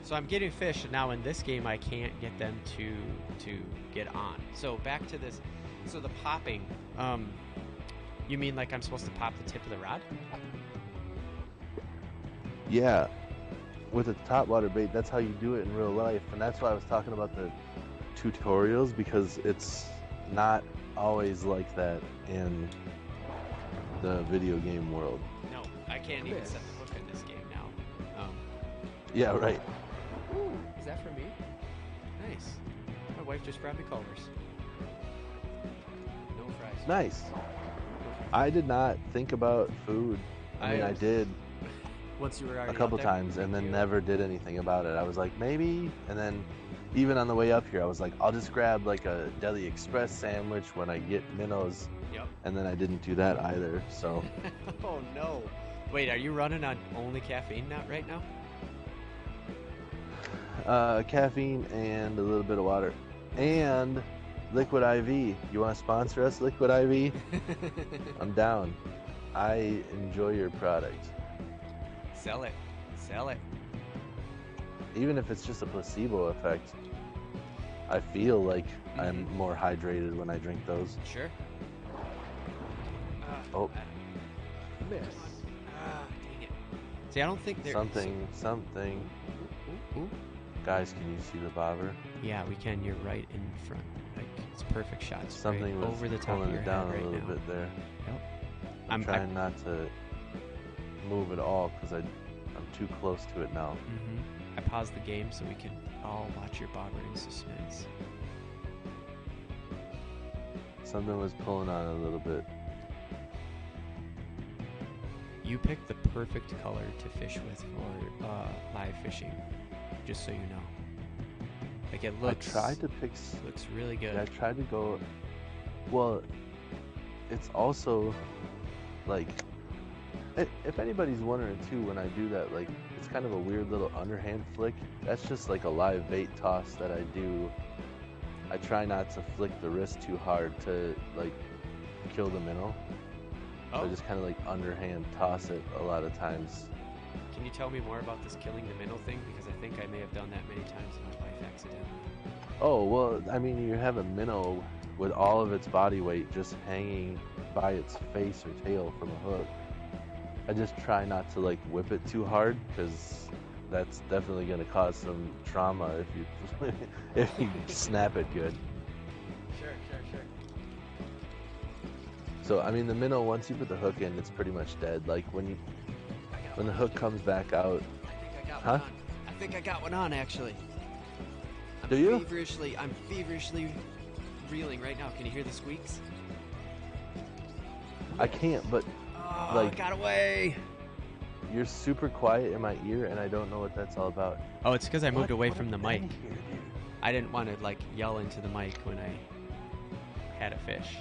So I'm getting fish and now in this game. I can't get them to get on. So back to this. So the popping. You mean like I'm supposed to pop the tip of the rod? Yeah, with a topwater bait, that's how you do it in real life. And that's why I was talking about the tutorials, because it's not always like that in the video game world. No, I can't even set the hook in this game now. Yeah, right. Ooh, is that for me? Nice. My wife just brought me Culver's. No fries. Nice. I did not think about food. I mean, I did Once you were already a couple out there? times and then You- never did anything about it. I was like, maybe. And then even on the way up here, I was like, I'll just grab like a Deli Express sandwich when I get Minnows. Yep. And then I didn't do that either. So Oh no. Wait, are you running on only caffeine now right now? caffeine and a little bit of water. And Liquid IV. You want to sponsor us, Liquid IV? I'm down. I enjoy your product. Sell it. Sell it. Even if it's just a placebo effect, I feel like I'm more hydrated when I drink those. Sure. Oh. Miss. Dang it. See, I don't think there Something. Ooh, ooh. Guys, can you see the bobber? Yeah, we can. You're right in front. Like it's perfect shots. Something right was over the top pulling of your it down head a right little now. bit there. Yep. I'm trying not to move at all because I'm too close to it now. I paused the game so we can all watch your bobber in suspense. Something was pulling on a little bit. You picked the perfect color to fish with for live fishing, just so you know. Like it looks. I tried to pick. Looks really good. Yeah, I tried to go. Well, it's also like if anybody's wondering too, when I do that, like it's kind of a weird little underhand flick. That's just like a live bait toss that I do. I try not to flick the wrist too hard to like kill the minnow. So I just kind of like underhand toss it a lot of times. Can you tell me more about this killing the minnow thing? Because I think I may have done that many times in my life accidentally. Oh, well, I mean, you have a minnow with all of its body weight just hanging by its face or tail from a hook. I just try not to like whip it too hard because that's definitely going to cause some trauma if you if you snap it good. Sure. So I mean, the minnow, once you put the hook in, it's pretty much dead. Like when the hook comes back out. I think I got Huh? one on. I think I got one on actually. Do you? I'm feverishly reeling right now. Can you hear the squeaks? I can't, but Oh, Like- it got away. you're super quiet in my ear, and I don't know what that's all about. Oh, it's because I moved What- away what from the a mic. bang here, dude. I didn't want to like yell into the mic when I had a fish.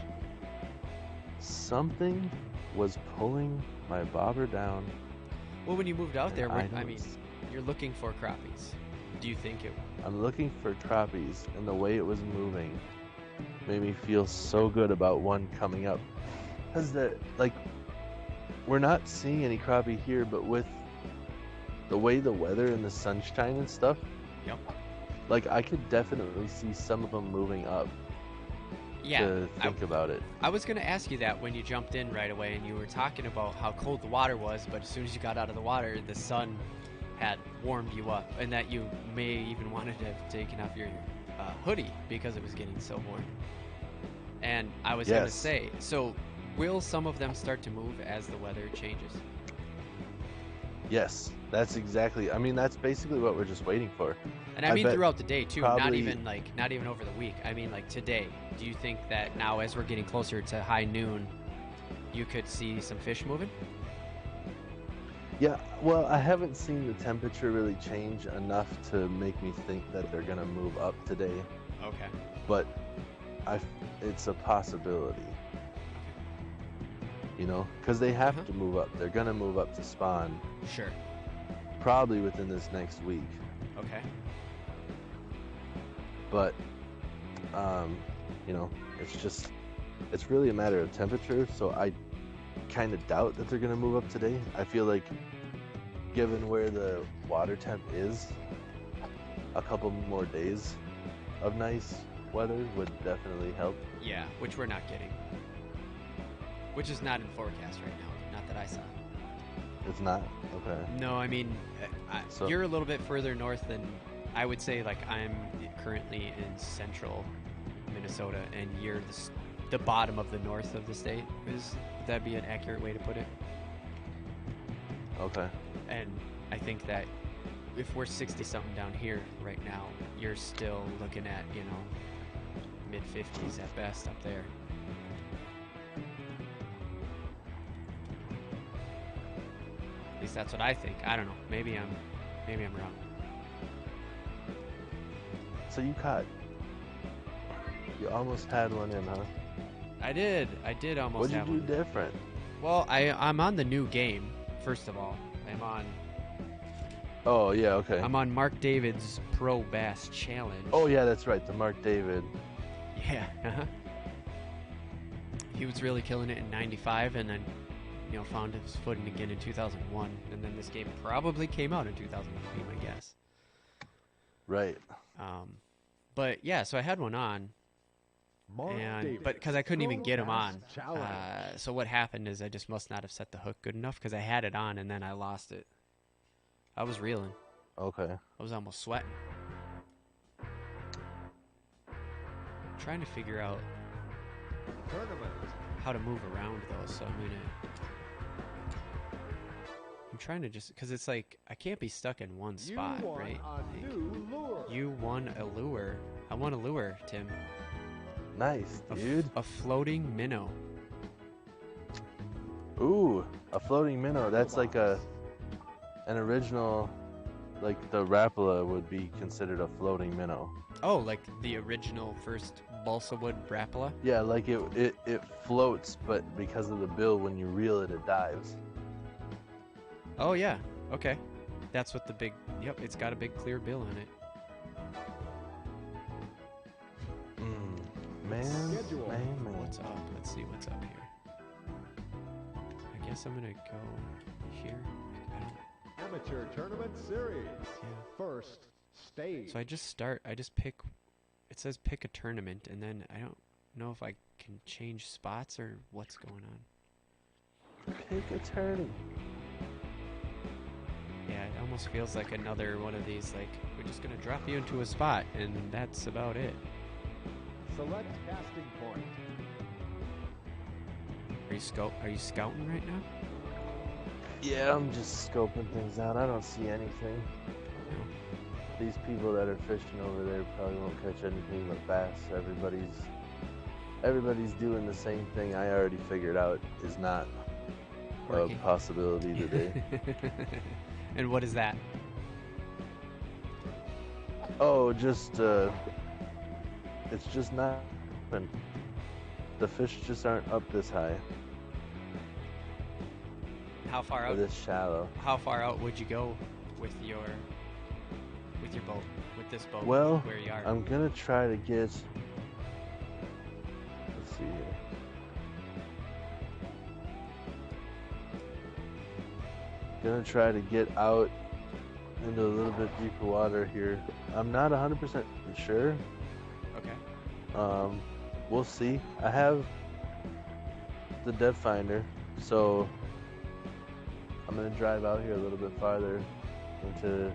Something was pulling my bobber down. Well, when you moved out there, and I don't mean, s- you're looking for crappies. Do you think it? I'm looking for crappies, and the way it was moving made me feel so good about one coming up. Because we're not seeing any crappie here, but with the way the weather and the sunshine and stuff, Yep. like I could definitely see some of them moving up Yeah. to think about it. I was gonna ask you that when you jumped in right away, and you were talking about how cold the water was, but as soon as you got out of the water, the sun had warmed you up, and that you may even wanted to have taken off your hoodie because it was getting so warm. And I was gonna Yes. say, so will some of them start to move as the weather changes? Yes, that's exactly. I mean, that's basically what we're just waiting for. And I I mean bet throughout the day too, not probably- even over the week. I mean like today. Do you think that now as we're getting closer to high noon, you could see some fish moving? Yeah, well, I haven't seen the temperature really change enough to make me think that they're gonna move up today, Okay. but it's a possibility. You know, because they have Uh-huh. to move up. They're gonna move up to spawn Sure. probably within this next week. Okay. But, you know, it's really a matter of temperature. So I kind of doubt that they're gonna move up today. I feel like, given where the water temp is, a couple more days of nice weather would definitely help. Yeah, which we're not getting. Which is not in forecast right now. Not that I saw. It's not okay. No, I mean, So- you're a little bit further north than I would say. Like I'm currently in central Minnesota, and you're the bottom of the north of the state. Would that be an accurate way to put it? Okay. And I think that if we're 60 something down here right now, you're still looking at, mid 50s at best up there. At least that's what I think. I don't know. Maybe I'm wrong. So you almost had one in, huh? I did almost What'd you have do one. different? Well, I'm on the new game. First of all, Oh yeah, okay. I'm on Mark David's Pro Bass Challenge. Oh yeah, that's right, the Mark David. Yeah. He was really killing it in '95, and then, found his footing again in 2001, and then this game probably came out in 2001, be my guess. Right. But yeah, so I had one on, but because I couldn't even get him on. So what happened is I just must not have set the hook good enough, because I had it on and then I lost it. I was reeling. Okay. I was almost sweating. Trying to figure out Tournament. how to move around though, so I'm trying to just, because it's like I can't be stuck in one spot, You won right? a Like, new lure. you won a lure. I won a lure, Tim. Nice, A f- dude. a floating minnow. Ooh, a floating minnow. That's like an original, like the Rapala would be considered a floating minnow. Oh, like the original first balsa wood Rapala? Yeah, like it floats, but because of the bill, when you reel it, it dives. Oh yeah. Okay. That's what the big. Yep, it's got a big clear bill in it. Man, Schedule. man. What's up? Let's see what's up here. I guess I'm gonna go here. I don't. Amateur Tournament Series. Yeah. First stage. So I just pick. It says pick a tournament, and then I don't know if I can change spots or what's going on. Pick a turn. Yeah, it almost feels like another one of these. Like we're just gonna drop you into a spot, and that's about it. Select casting point. Are you scouting right now? Yeah, I'm just scoping things out. I don't see anything. No. These people that are fishing over there probably won't catch anything but bass. Everybody's doing the same thing I already figured out is not Working. a possibility today. And what is that? Oh, just it's just not open. The fish just aren't up this high How far or out? this shallow. How far out would you go with your boat? With this boat? Well, where you are? I'm gonna try to get. Let's see here. Gonna try to get out into a little bit deeper water here. I'm not 100% sure. Okay. We'll see. I have the depth finder, so I'm gonna drive out here a little bit farther into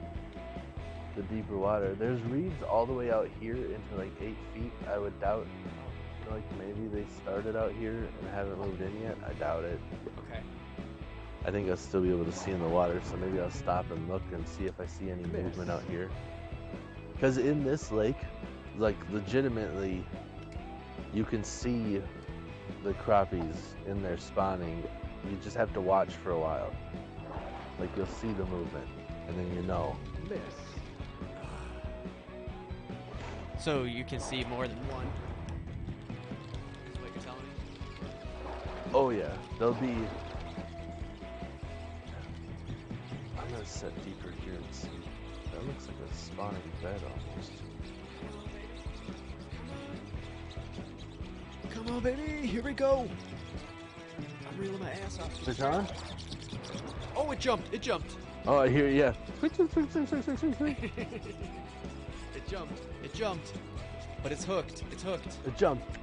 the deeper water. There's reeds all the way out here into like 8 feet. I would doubt, like maybe they started out here and haven't moved in yet. I doubt it. Okay. I think I'll still be able to see in the water, so maybe I'll stop and look and see if I see any movement out here. Because in this lake, like legitimately, you can see the crappies in there spawning. You just have to watch for a while. Like you'll see the movement, and then you know. Miss. So you can see more than one. Is what you're telling me? Oh yeah, they'll be. I'm gonna set deeper here and see. That looks like a spawning bed almost. Come on, baby! Here we go! I'm reeling my ass off. Fish on? Oh, it jumped! It jumped! Oh, I hear yeah. Swing, swing, swing, swing, swing, swing, swing. It jumped! It jumped! But it's hooked! It's hooked! It jumped.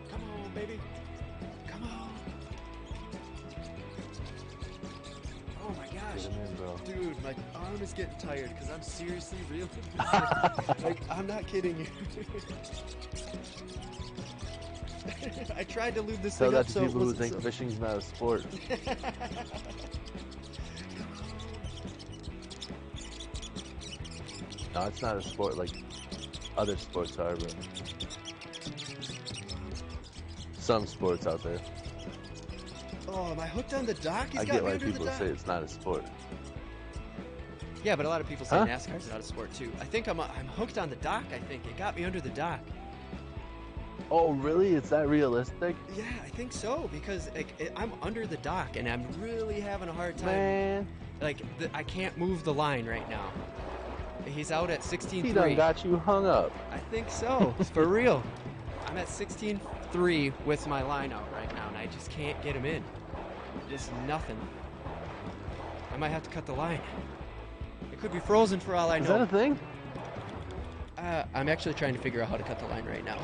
Come on, baby! Come on! Oh my gosh! Get him in, bro. Dude, my arm is getting tired because I'm seriously reeling. Like, I'm not kidding you. I tried to lube this Tell thing that up to so it people who wasn't think so... fishing's not a sport. No, it's not a sport like other sports are, but some sports out there. Oh, am I hooked on the dock? He's I got get me why under people the dock. say it's not a sport. Yeah, but a lot of people say Huh? NASCAR's not a sport too. I think I'm hooked on the dock. I think it got me under the dock. Oh, really? It's that realistic? Yeah, I think so because I'm under the dock and I'm really having a hard time. Man, Like I can't move the line right now. He's out at he done 16.3. got you hung up. I think so. It's for real. I'm at 16.3 with my line out right now, and I just can't get him in. Just nothing. I might have to cut the line. It could be frozen for all I Is that a know. thing? I'm actually trying to figure out how to cut the line right now.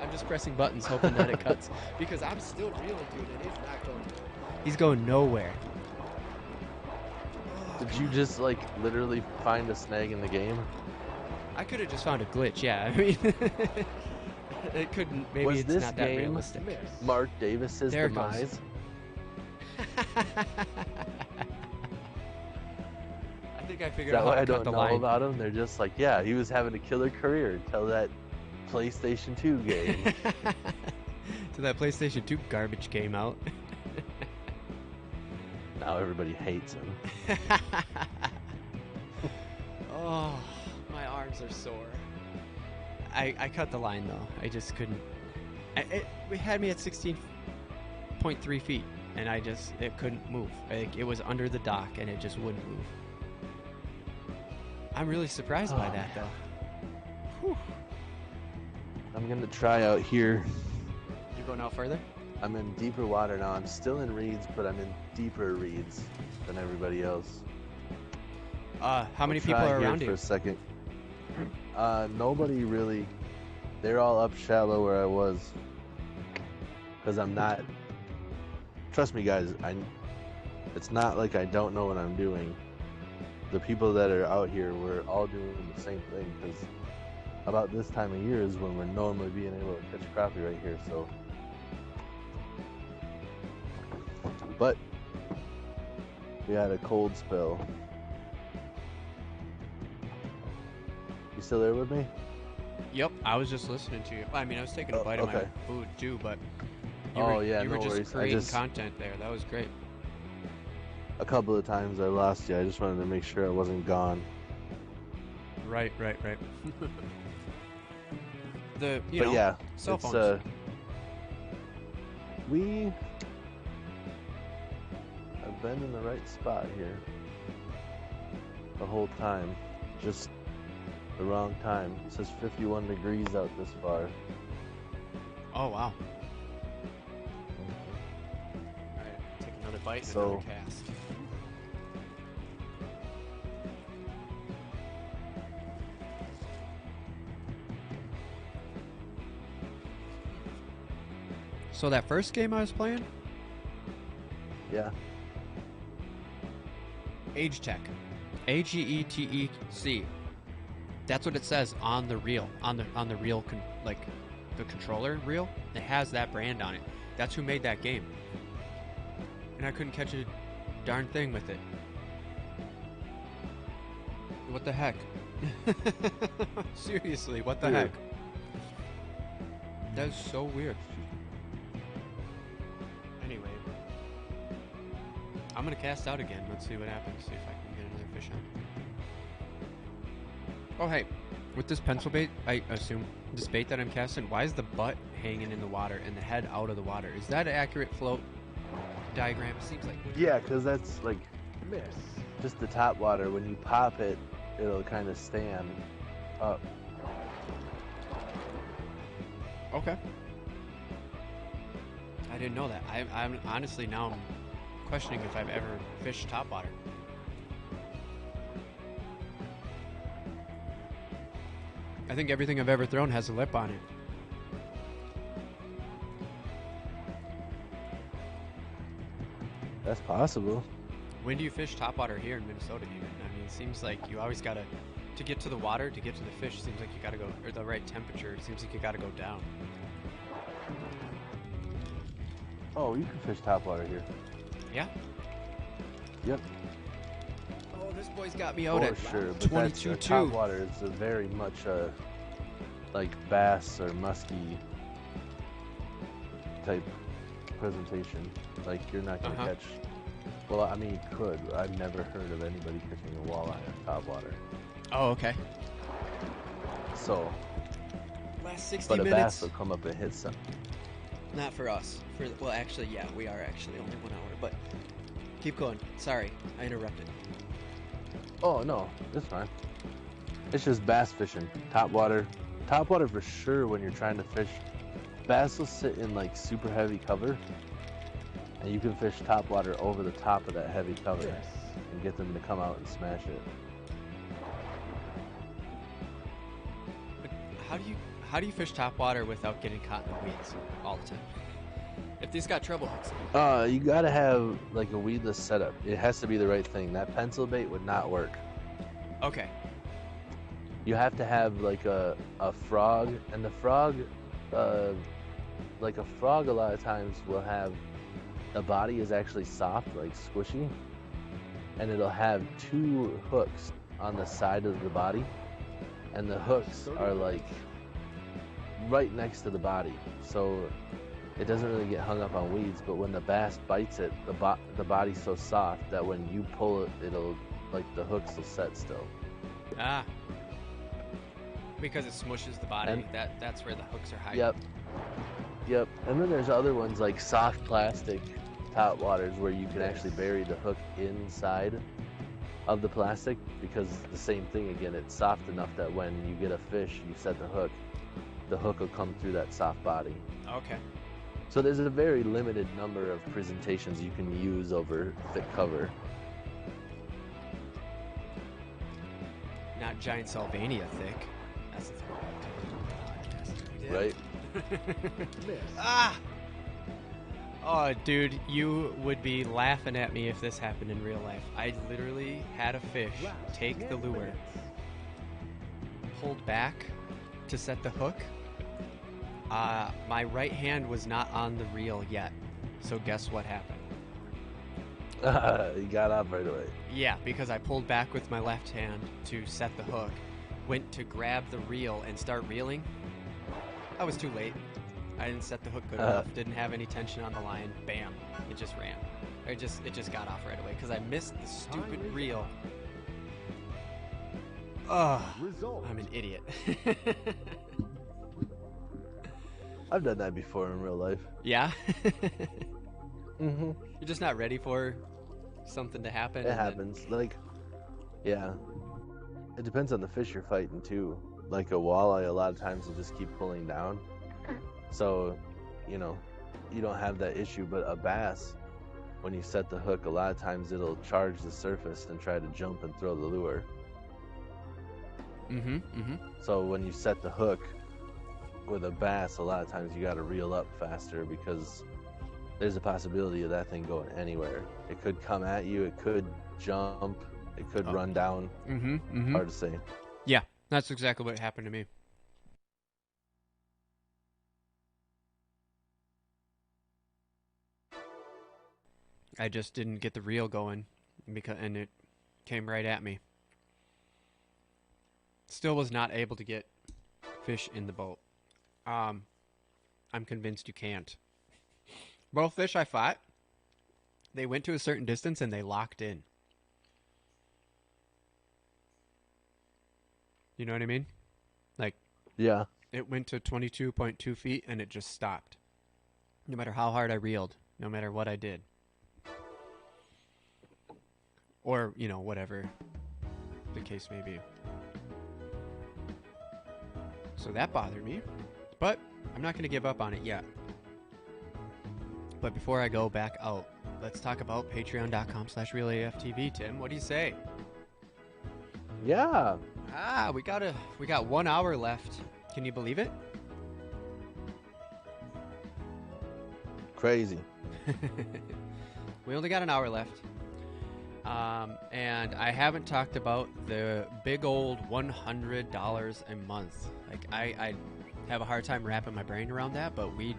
I'm just pressing buttons, hoping that it cuts. Because I'm still reeling, dude, and it's not going. He's going nowhere. Did you just like literally find a snag in the game? I could have just found a glitch, yeah. I mean, it couldn't. Maybe Was it's this not that game- realistic. Miss. Mark Davis's There it goes. demise? I think I Is figured that out how what to I cut don't the know line. about him? They're just like, yeah, he was having a killer career until that PlayStation 2 game. So that PlayStation 2 garbage came out. Now everybody hates him. Oh, my arms are sore. I cut the line though. I just couldn't. It had me at 16.3 feet, and it couldn't move. It was under the dock, and it just wouldn't move. I'm really surprised by Oh, that though. Whew. I'm gonna try out here. You going out further? I'm in deeper water now. I'm still in reeds, but I'm in deeper reeds than everybody else. How many I'll people try are here around for you? a second. Nobody really. They're all up shallow where I was. Because I'm not. Trust me, guys. It's not like I don't know what I'm doing. The people that are out here, we're all doing the same thing. Because about this time of year is when we're normally being able to catch crappie right here. So but we had a cold spell. You still there with me? Yep, I was just listening to you. I mean, I was taking a Oh, bite of my okay. food too, but you Oh, were, yeah, you were no just worries. creating content there. That was great. A couple of times I lost you. I just wanted to make sure I wasn't gone. Right. The you But know, yeah, cell it's phones. we have been in the right spot here the whole time. Just the wrong time. It says 51 degrees out this far. Oh wow. All right, take another bite and So- another cast. So that first game I was playing, Yeah. Age Tech, AGETEC. That's what it says on the reel, on the reel, like the controller reel. It has that brand on it. That's who made that game. And I couldn't catch a darn thing with it. What the heck? Seriously, what the Weird. heck? That's so weird. Anyway, I'm gonna cast out again. Let's see what happens. See if I can get another fish on. Oh hey, with this pencil bait, I assume this bait that I'm casting, why is the butt hanging in the water and the head out of the water? Is that an accurate float diagram? It seems like. Yeah, because that's like Miss. just the top water. When you pop it, it'll kind of stand up. Okay. I didn't know that. I'm honestly now I'm questioning if I've ever fished topwater. I think everything I've ever thrown has a lip on it. That's possible. When do you fish topwater here in Minnesota even? I mean, it seems like you always gotta, to get to the water, to get to the fish, seems like you gotta go, or the right temperature, it seems like you gotta go down. Oh, you can fish topwater here. Yeah? Yep, Oh, this boy's got me out for at sure. But that's 22-2. topwater is a very much like bass or musky type presentation. Like you're not gonna Uh-huh. catch. Well, I mean, you could. I've never heard of anybody catching a walleye on topwater. Oh, okay. So, Last 60 but a minutes. bass will come up and hit some. Not for us. Well, actually, yeah, we are actually only 1 hour. But keep going. Sorry, I interrupted. Oh no, it's fine. It's just bass fishing, topwater. Topwater for sure when you're trying to fish. Bass will sit in like super heavy cover, and you can fish topwater over the top of that heavy cover Miss. and get them to come out and smash it. How do you fish topwater without getting caught in the weeds all the time? If these got treble hooks. You gotta have like a weedless setup. It has to be the right thing. That pencil bait would not work. Okay. You have to have like a frog, and the frog, like a frog, a lot of times will have the body is actually soft, like squishy, and it'll have 2 hooks on the side of the body, and the hooks are like right next to the body, so it doesn't really get hung up on weeds. But when the bass bites it, the body's so soft that when you pull it, it'll like the hooks will set still. Ah. Because it smushes the body. And- That's where the hooks are hiding. Yep. And then there's other ones like soft plastic top waters where you can actually bury the hook inside of the plastic, because it's the same thing again. It's soft enough that when you get a fish, you set the hook will come through that soft body. Okay. So there's a very limited number of presentations you can use over thick cover. Not giant Sylvania thick. That's the thing. Right? Miss. Ah! Oh, dude, you would be laughing at me if this happened in real life. I literally had a fish Last take 10 the lure, minutes. pulled back to set the hook. My right hand was not on the reel yet. So guess what happened? You got up right away. Yeah, because I pulled back with my left hand to set the hook, went to grab the reel and start reeling. I was too late. I didn't set the hook good enough. Didn't have any tension on the line. Bam! It just ran. It just got off right away because I missed the stupid reel. Ugh, Result. I'm an idiot. I've done that before in real life. Yeah? Mm-hmm. You're just not ready for something to happen. It happens. Like, yeah. It depends on the fish you're fighting too. Like a walleye, a lot of times will just keep pulling down. So, you know, you don't have that issue. But a bass, when you set the hook, a lot of times it'll charge the surface and try to jump and throw the lure. So when you set the hook with a bass, a lot of times you got to reel up faster because there's a possibility of that thing going anywhere. It could come at you, it could jump, it could run down. Hard to say. Yeah, that's exactly what happened to me. I just didn't get the reel going and it came right at me. Still was not able to get fish in the boat. I'm convinced you can't. Both fish I fought, they went to a certain distance and they locked in. You know what I mean? Like, Yeah. it went to 22.2 feet and it just stopped. No matter how hard I reeled, no matter what I did. Or, you know, whatever the case may be. So that bothered me. But I'm not going to give up on it yet. But before I go back out, let's talk about patreon.com/realaftv. Tim, what do you say? Yeah. We got 1 hour left. Can you believe it? Crazy. We only got an hour left. And I haven't talked about the big old $100 a month. Like, I have a hard time wrapping my brain around that, but we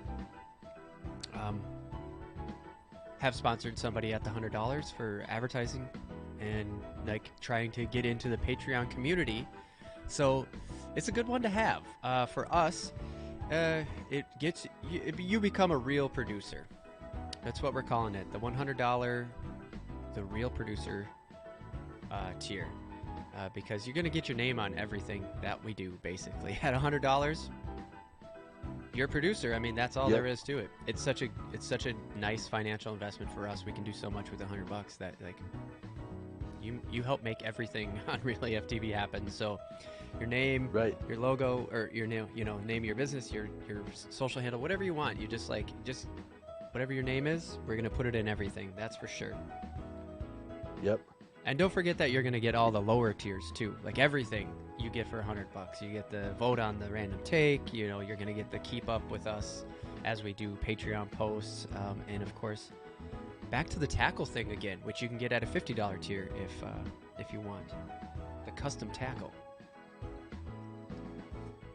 have sponsored somebody at the $100 for advertising and like trying to get into the Patreon community. So it's a good one to have. For us, it gets you become a real producer. That's what we're calling it. The $100, the real producer tier. Because you're gonna get your name on everything that we do, basically. At $100, you're a producer. I mean, that's all there is to it. It's such a nice financial investment for us. We can do so much with $100 that, like, you help make everything on Real AF TV happen. So your name, your logo, or your name of your business, your social handle, whatever you want. You just whatever your name is, we're gonna put it in everything. That's for sure. Yep. And don't forget that you're gonna get all the lower tiers too. Like, everything you get for $100. You get the vote on the random take. You know, you're gonna get the keep up with us as we do Patreon posts, and of course, back to the tackle thing again, which you can get at a $50 tier if you want the custom tackle.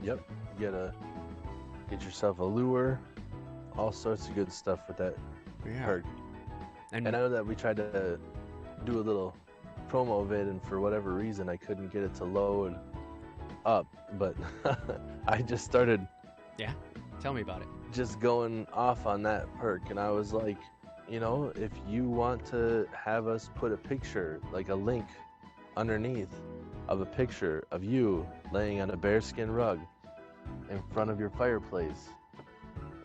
Yep. You gotta get yourself a lure. All sorts of good stuff with that perk. And I know that we tried to do a little promo vid, and for whatever reason I couldn't get it to load up, but I just started Tell me about it. just going off on that perk, and I was like, you know, if you want to have us put a picture, like a link underneath of a picture of you laying on a bearskin rug in front of your fireplace,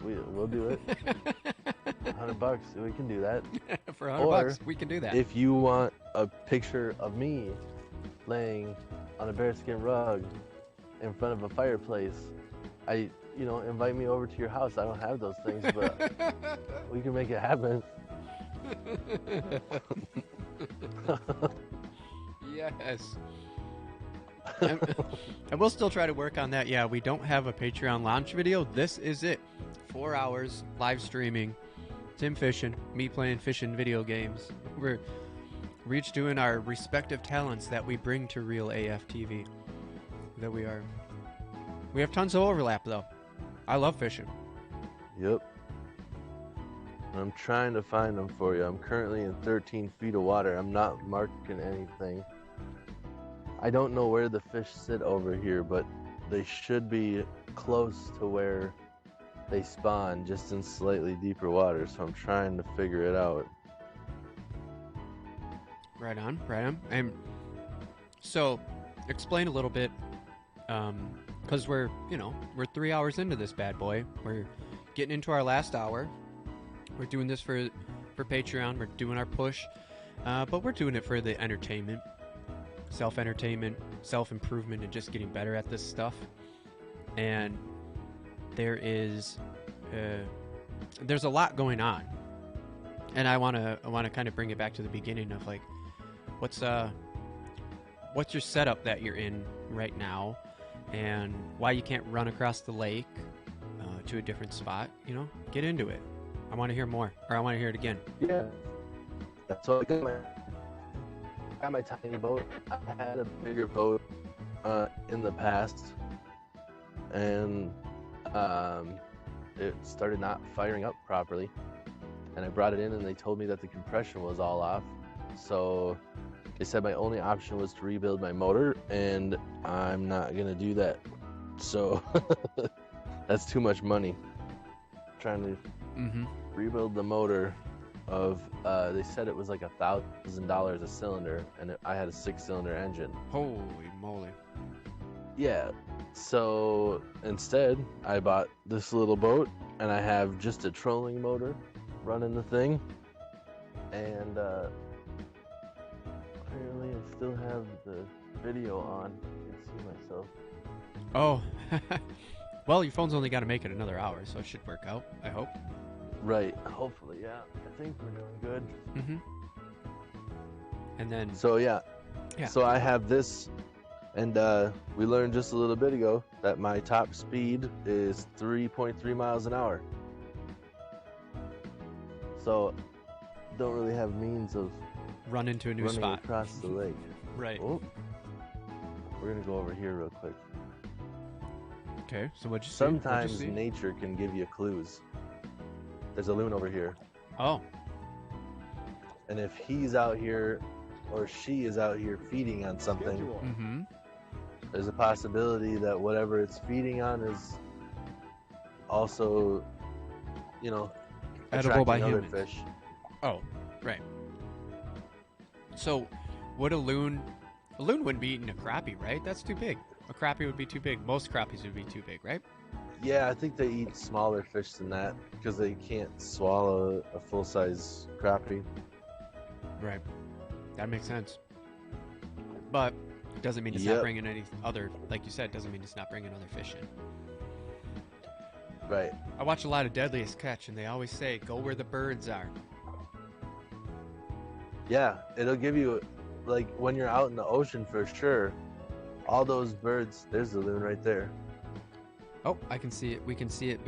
we'll do it. $100, we can do that. For $100, we can do that. If you want a picture of me laying on a bearskin rug in front of a fireplace, invite me over to your house. I don't have those things, but we can make it happen. Yes. And we'll still try to work on that. Yeah, we don't have a Patreon launch video. This is it. 4 hours live streaming. Tim fishing, me playing fishing video games. We're each doing our respective talents that we bring to Real AF TV. That we are. We have tons of overlap though. I love fishing. Yep. I'm trying to find them for you. I'm currently in 13 feet of water. I'm not marking anything. I don't know where the fish sit over here, but they should be close to where they spawn, just in slightly deeper water. So I'm trying to figure it out. Right on, right on. And so, explain a little bit, because we're 3 hours into this bad boy. We're getting into our last hour. We're doing this for Patreon. We're doing our push, but we're doing it for the entertainment, self-entertainment, self-improvement, and just getting better at this stuff. And there's a lot going on, and I wanna kind of bring it back to the beginning of like, what's your setup that you're in right now, and why you can't run across the lake to a different spot. Get into it. I want to hear more, or I want to hear it again. Yeah. So I got my tiny boat. I had a bigger boat in the past, and it started not firing up properly. And I brought it in, and they told me that the compression was all off. So they said my only option was to rebuild my motor, and I'm not gonna do that. So that's too much money. Trying to rebuild the motor of they said it was like $1,000 a cylinder, and I had a 6-cylinder engine. Holy moly. Yeah, so instead I bought this little boat, and I have just a trolling motor running the thing, and apparently I still have the video on. I can see myself. Oh. Well, your phone's only got to make it another hour, so it should work out, I hope. Right, hopefully, yeah. I think we're doing good. And then... So yeah. So I have this, and we learned just a little bit ago that my top speed is 3.3 miles an hour. So don't really have means of run into a new running spot across the lake. Right. Oh, we're gonna go over here real quick. Okay, so what'd you see? Sometimes nature can give you clues. There's a loon over here. Oh. And if he's out here, or she is out here feeding on something, there's a possibility that whatever it's feeding on is also, edible by attracting other humans. fish. Oh, right. So, would a loon wouldn't be eating a crappie, right? That's too big. A crappie would be too big. Most crappies would be too big, right? Yeah, I think they eat smaller fish than that because they can't swallow a full-size crappie. Right. That makes sense. But it doesn't mean it's not bringing any other, like you said, doesn't mean it's not bringing other fish in. Right. I watch a lot of Deadliest Catch, and they always say, go where the birds are. Yeah, it'll give you, like, when you're out in the ocean for sure, all those birds, there's the loon right there. Oh, I can see it. We can see it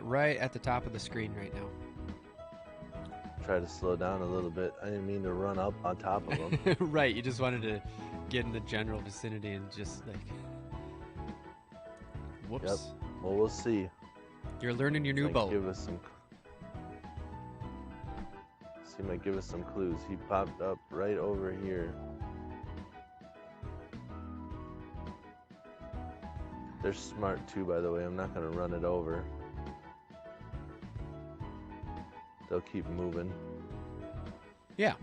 right at the top of the screen right now. Try to slow down a little bit. I didn't mean to run up on top of them. Right, you just wanted to get in the general vicinity and just, like... Whoops. Yep. Well, we'll see. You're learning your new boat. Give us some... He might give us some clues. He popped up right over here. They're smart too, by the way. I'm not going to run it over. They'll keep moving. Yeah.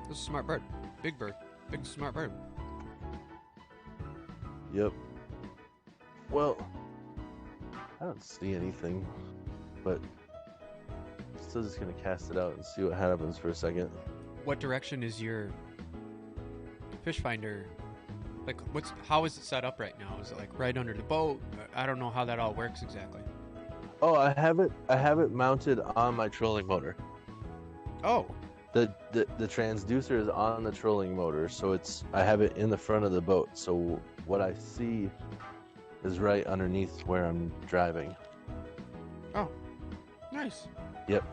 This is a smart bird. Big bird. Big smart bird. Yep. Well, I don't see anything, but I'm still just going to cast it out and see what happens for a second. What direction is your fish finder? Like, how is it set up right now? Is it like right under the boat? I don't know how that all works exactly. Oh, I have it mounted on my trolling motor. Oh. The transducer is on the trolling motor, so I have it in the front of the boat. So what I see is right underneath where I'm driving. Oh. Nice. Yep.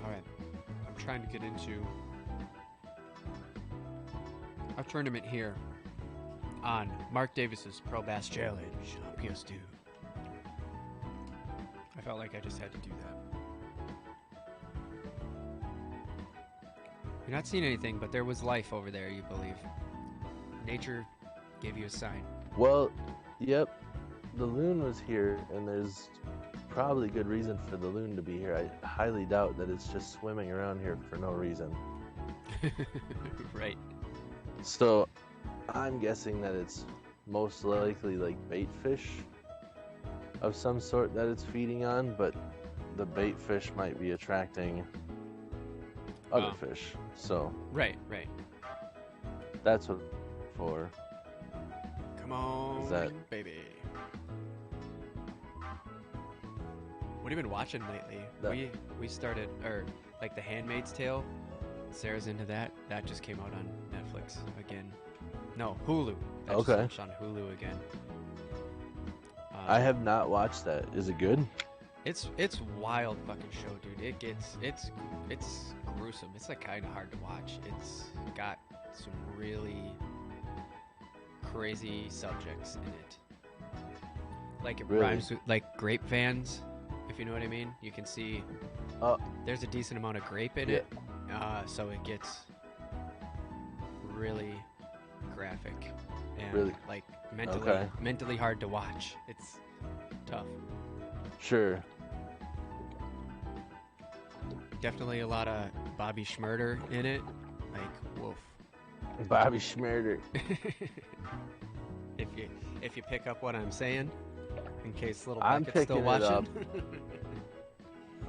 All right. I'm trying to get into a tournament here on Mark Davis's Pro Bass Challenge on PS2. I felt like I just had to do that. You're not seeing anything, but there was life over there, you believe. Nature gave you a sign. Well, yep. The loon was here, and there's probably good reason for the loon to be here. I highly doubt that it's just swimming around here for no reason. Right. So, I'm guessing that it's most likely like bait fish of some sort that it's feeding on, but the bait fish might be attracting other fish. So, Right. that's what for. Come on, that- baby. What have you been watching lately? That- We started, or like The Handmaid's Tale. Sarah's into that. That just came out on Netflix again. No, Hulu. That just Okay. launched on Hulu again. I have not watched that. Is it good? It's wild fucking show, dude. It's gruesome. It's like kind of hard to watch. It's got some really crazy subjects in it. Like it Really? rhymes with like grape fans, if you know what I mean. You can see there's a decent amount of grape in it, so it gets really graphic and Really? like mentally hard to watch. It's tough. Sure. Definitely a lot of Bobby Schmurder in it. Like, woof. Bobby Schmurder. if you pick up what I'm saying, in case little I'm Beckett's still picking it watching.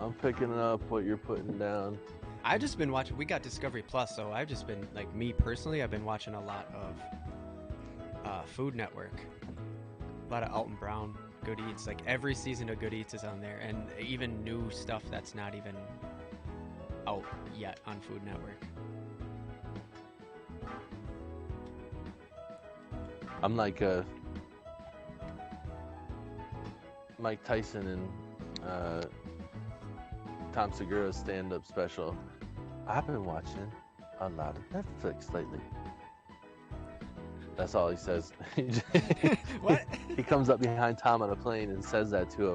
I'm picking up what you're putting down. I've just been watching. We got Discovery Plus, so I've just been like me personally. I've been watching a lot of Food Network, a lot of Alton Brown, Good Eats. Like every season of Good Eats is on there, and even new stuff that's not even out yet on Food Network. I'm like Mike Tyson and Tom Segura's stand-up special. I've been watching a lot of Netflix lately. That's all he says. What? He comes up behind Tom on a plane and says that to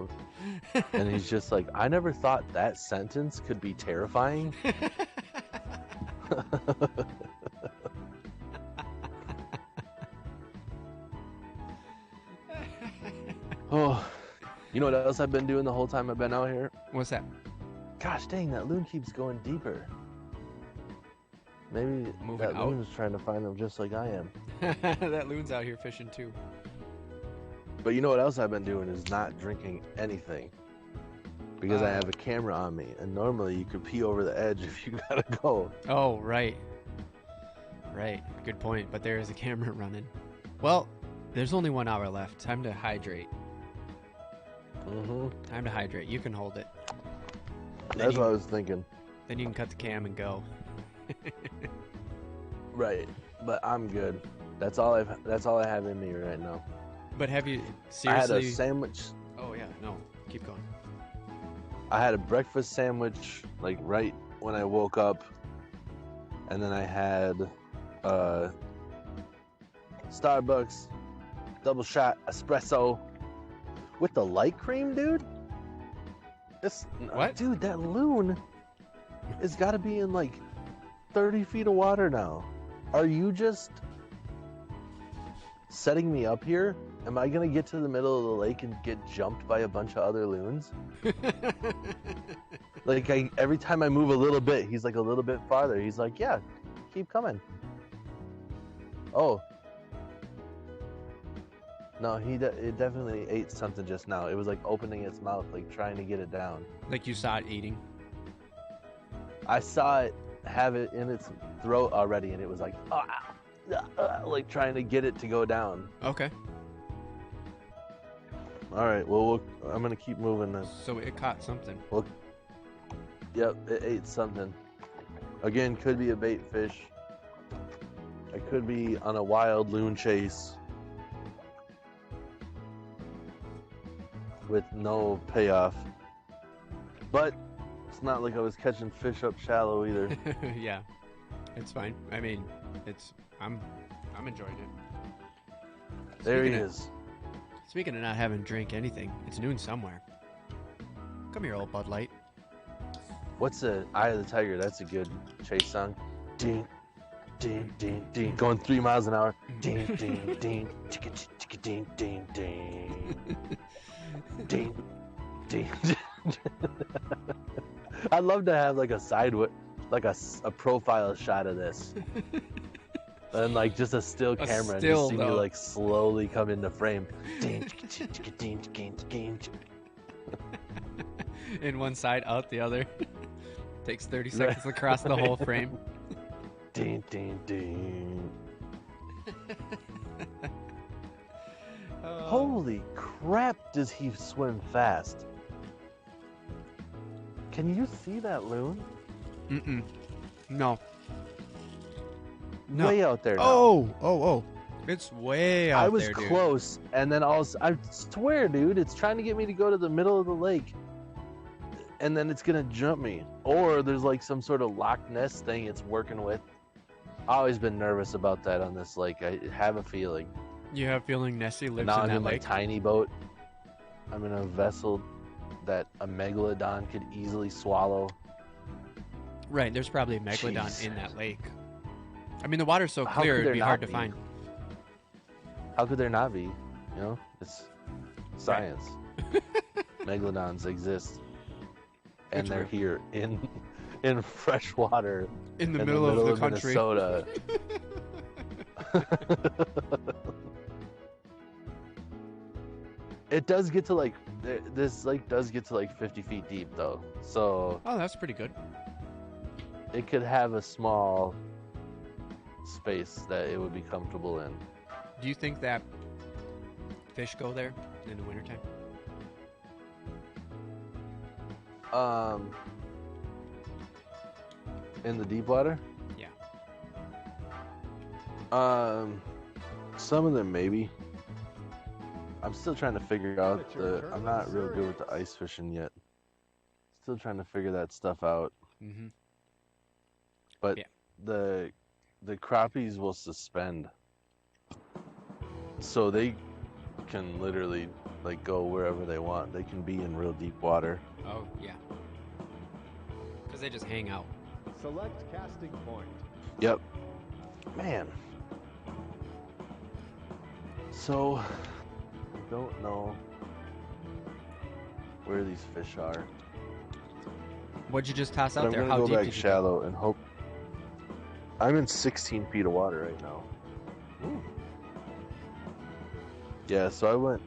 him. And he's just like, I never thought that sentence could be terrifying. Oh, you know what else I've been doing the whole time I've been out here? What's that? Gosh dang, that loon keeps going deeper. Maybe Moving that out? loon is trying to find them just like I am. That loon's out here fishing too. But you know what else I've been doing is not drinking anything. Because I have a camera on me. And normally you could pee over the edge if you gotta go. Oh, right. Right. Good point. But there is a camera running. Well, there's only 1 hour left. Time to hydrate. Mm-hmm. Time to hydrate. You can hold it. That's what I was thinking. Then you can cut the cam and go. Right. But I'm good. That's all I have in me right now. But have you I had seriously? a sandwich. Oh yeah. No. Keep going. I had a breakfast sandwich like right when I woke up. And then I had Starbucks double shot espresso with the light cream, dude. What? Dude, that loon has got to be in like 30 feet of water now. Are you just setting me up here? Am I gonna get to the middle of the lake and get jumped by a bunch of other loons? Like every time I move a little bit, he's like a little bit farther. He's like, yeah, keep coming. Oh. No, it definitely ate something just now. It was like opening its mouth, like trying to get it down. Like you saw it eating. I saw it have it in its throat already, and it was like, like trying to get it to go down. Okay. All right, well, I'm gonna keep moving then. So it caught something. Well, yep, it ate something. Again, could be a bait fish. I could be on a wild loon chase with no payoff. But it's not like I was catching fish up shallow either. Yeah. It's fine. I mean, I'm enjoying it. There he Speaking of- is. Speaking of not having to drink anything, it's noon somewhere. Come here, old Bud Light. What's the Eye of the Tiger? That's a good chase song. Ding, ding, ding, ding. Going 3 miles an hour. Ding, ding, ding. Chicka, chicka, ding, ding, ding. Ding, ding. I'd love to have like a like a profile shot of this. And like just a still camera and just see me like slowly come into frame. Ding, chicka, chicka, ding, ding, ding. In one side, out the other. Takes 30 seconds to cross the whole frame. Ding, ding, ding. Holy crap, does he swim fast? Can you see that loon? Mm-mm. No. No. Way out there now. Oh. It's way out I was there, dude. close, and then I swear, dude, it's trying to get me to go to the middle of the lake. And then it's gonna jump me. Or there's like some sort of Loch Ness thing it's working with. I've always been nervous about that on this lake. I have a feeling. You have a feeling Nessie lives Now in I'm that in my lake? tiny boat. I'm in a vessel that a megalodon could easily swallow. Right, there's probably a megalodon Jeez. in that lake. I mean, the water's so How clear, could it'd there be not hard to be? find. How could there not be? You know, it's science. Megalodons exist, and It's they're real. here in fresh water In the in middle of the country. Minnesota. It does get to like this lake does get to like 50 feet deep though, so Oh, that's pretty good. it could have a small space that it would be comfortable in. Do you think that fish go there in the wintertime? In the deep water? Yeah. Some of them maybe. I'm still trying to figure out It's your turn I'm in not real Missouri. good with the ice fishing yet. Still trying to figure that stuff out. Mm-hmm. But Yeah. the crappies will suspend. So they can literally like go wherever they want. They can be in real deep water. Oh, yeah. Because they just hang out. Select casting point. Yep. Man. So I don't know where these fish are. What'd you just toss But out I'm there? gonna How go deep back did you shallow and hope. I'm in 16 feet of water right now. Ooh. Yeah, so I went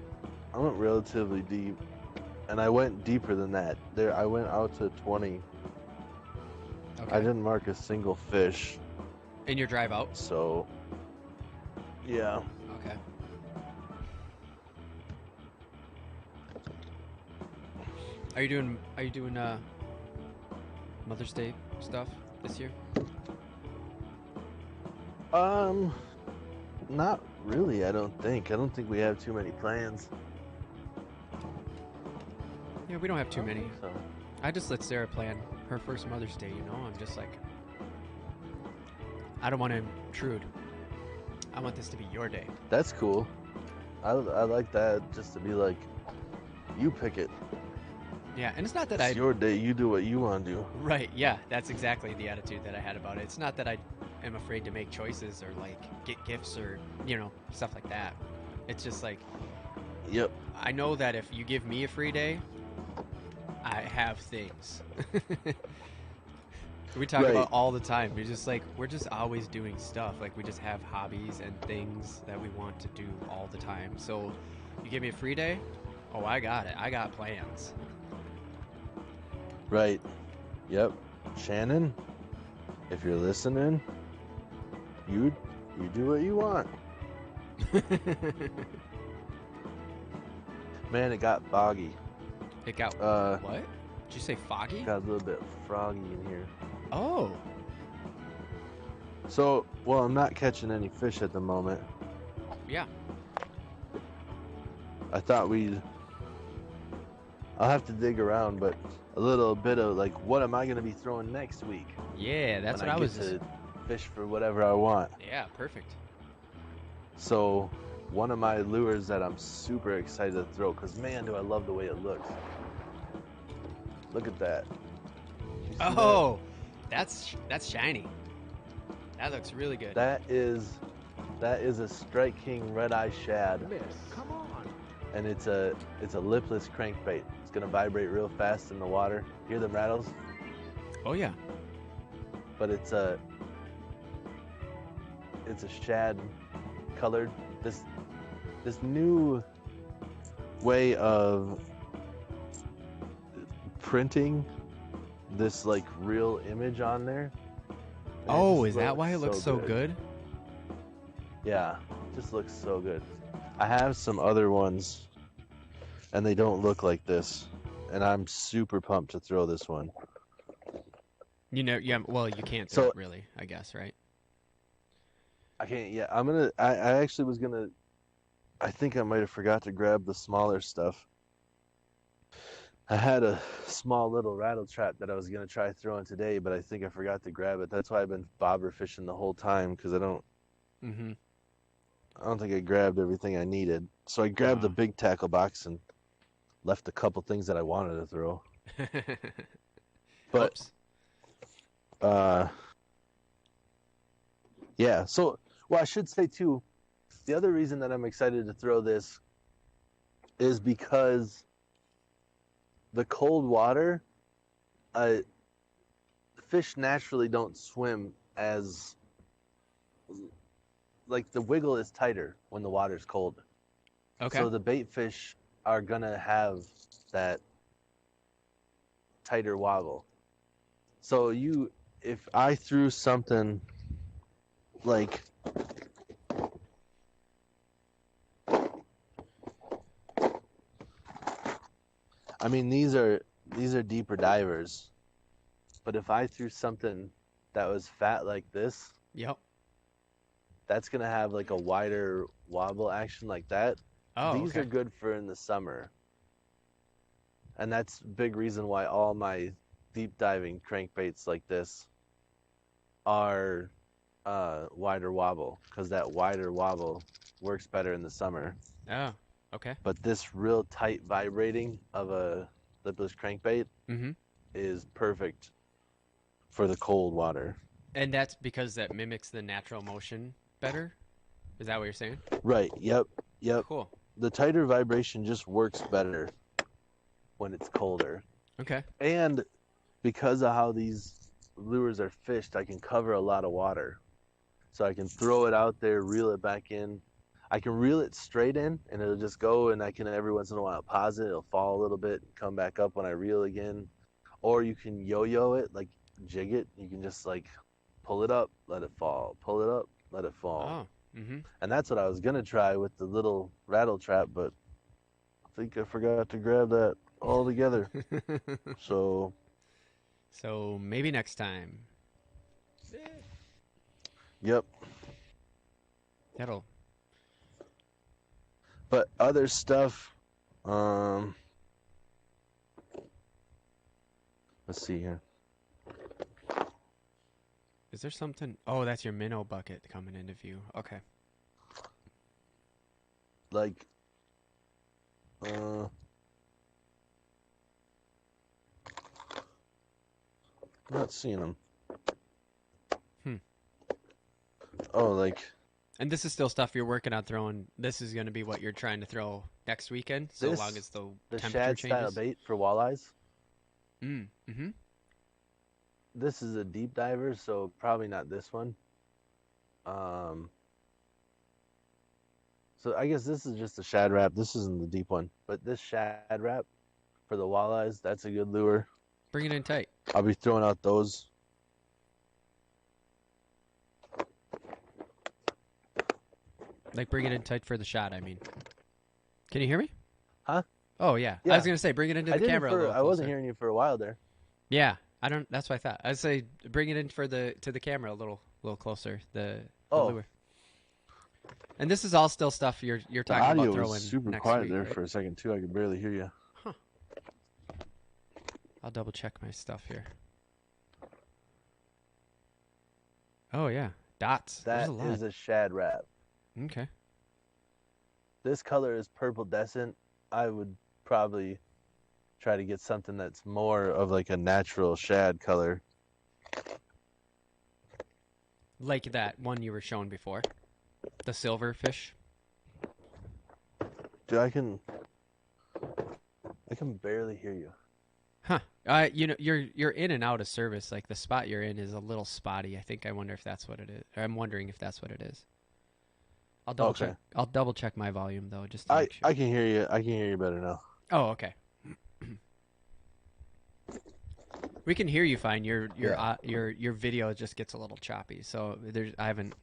relatively deep, and I went deeper than that. There, I went out to 20. go? I Okay. didn't mark a single fish, In your drive out? so yeah. Okay. Are you doing Mother's Day stuff this year? Not really. I don't think. I don't think we have too many plans. Yeah, we don't have too many. So I just let Sarah plan her first Mother's Day, you know? I'm just like, I don't want to intrude. I want this to be your day. that's cool. I like that. Just to be like, you pick it. Yeah, and it's not that It's your day. You do what you want to do. Right, yeah, that's exactly the attitude that I had about it. It's not that I am afraid to make choices or like get gifts or, you know, stuff like that. It's just like, Yep. I know that if you give me a free day, I have things. We talk Right. about all the time. We're just always doing stuff. Like we just have hobbies and things that we want to do all the time. So you give me a free day? Oh, I got it. I got plans. Right. Yep. Shannon, if you're listening, you do what you want. Man, it got foggy. It got Uh, what? Did you say foggy? got a little bit froggy in here. Oh. So, well, I'm not catching any fish at the moment. Yeah. I thought I'll have to dig around, but a little bit of like, what am I going to be throwing next week? Yeah, that's when what I get was. to fish for whatever I want. Yeah, perfect. So, one of my lures that I'm super excited to throw, because man, do I love the way it looks. Look at that. You see that? Oh, that's shiny. That looks really good. That is a Strike King Red Eye Shad, Miss, come on. and it's a lipless crankbait. It's gonna vibrate real fast in the water. Hear them rattles? Oh yeah. But it's a shad colored. This new way of printing this like real image on there. And it Oh, just is that why it looks so good? Yeah, it just looks so good. I have some other ones, and they don't look like this, and I'm super pumped to throw this one. You know, yeah. Well, you can't do So- it really, I guess, right? I can't. Yeah, I actually was gonna. I think I might have forgot to grab the smaller stuff. I had a small little rattle trap that I was gonna try throwing today, but I think I forgot to grab it. That's why I've been bobber fishing the whole time because I don't think I grabbed everything I needed. So I grabbed the big tackle box and left a couple things that I wanted to throw. But Whoops. yeah. So well, I should say too, the other reason that I'm excited to throw this is because the cold water, fish naturally don't swim as, like the wiggle is tighter when the water's cold. Okay. So the bait fish are gonna have that tighter wobble. So if I threw something like I mean, these are deeper divers, but if I threw something that was fat like this, Yep. that's gonna have like a wider wobble action like that. Oh, These okay. are good for in the summer, and that's a big reason why all my deep diving crankbaits like this are wider wobble, because that wider wobble works better in the summer. Oh, okay. But this real tight vibrating of a lipless crankbait Mm-hmm. is perfect for the cold water. And that's because that mimics the natural motion better? Is that what you're saying? Right. Yep. Cool. The tighter vibration just works better when it's colder. Okay. And because of how these lures are fished, I can cover a lot of water. So I can throw it out there, reel it back in. I can reel it straight in, and it'll just go, and I can every once in a while pause it. It'll fall a little bit, come back up when I reel again. Or you can yo-yo it, like jig it. You can just like pull it up, let it fall. Pull it up, let it fall. Oh. Mm-hmm. And that's what I was going to try with the little rattle trap, but I think I forgot to grab that altogether. So, So maybe next time. yep. That'll. But other stuff, let's see here. Is there something? Oh, that's your minnow bucket coming into view. Okay. Like, not seeing them. Oh, like. And this is still stuff you're working on throwing. This is going to be what you're trying to throw next weekend, so This- long as the The temperature shad style changes. bait for walleyes. Mm-hmm. This is a deep diver, so probably not this one. So I guess this is just a shad wrap. This isn't the deep one, but this shad wrap for the walleyes, that's a good lure. Bring it in tight. I'll be throwing out those. Like, bring it in tight for the shot, I mean. Can you hear me? Huh? Oh, yeah. I Yeah. was going to say, bring it into the camera a little I wasn't closer. hearing you for a while there. Yeah, I don't. That's what I thought. I'd say bring it in to the camera a little closer. The Oh. lure. And this is all still stuff you're The talking audio about throwing was super next quiet week, there right? for a second too. I could barely hear you. I'll double check my stuff here. Oh yeah, dots. That There's a lot. is a shad wrap. Okay. This color is purple descent. I would probably try to get something that's more of like a natural shad color. Like that one you were showing before, the silverfish. Dude, I can barely hear you. Huh. You know, you're in and out of service. Like the spot you're in is a little spotty. I wonder if that's what it is. Or I'm wondering if that's what it is. I'll double Okay. check. I'll double check my volume though, just to I make sure. I can hear you. I can hear you better now. Oh, okay. We can hear you fine. Your video just gets a little choppy. So I haven't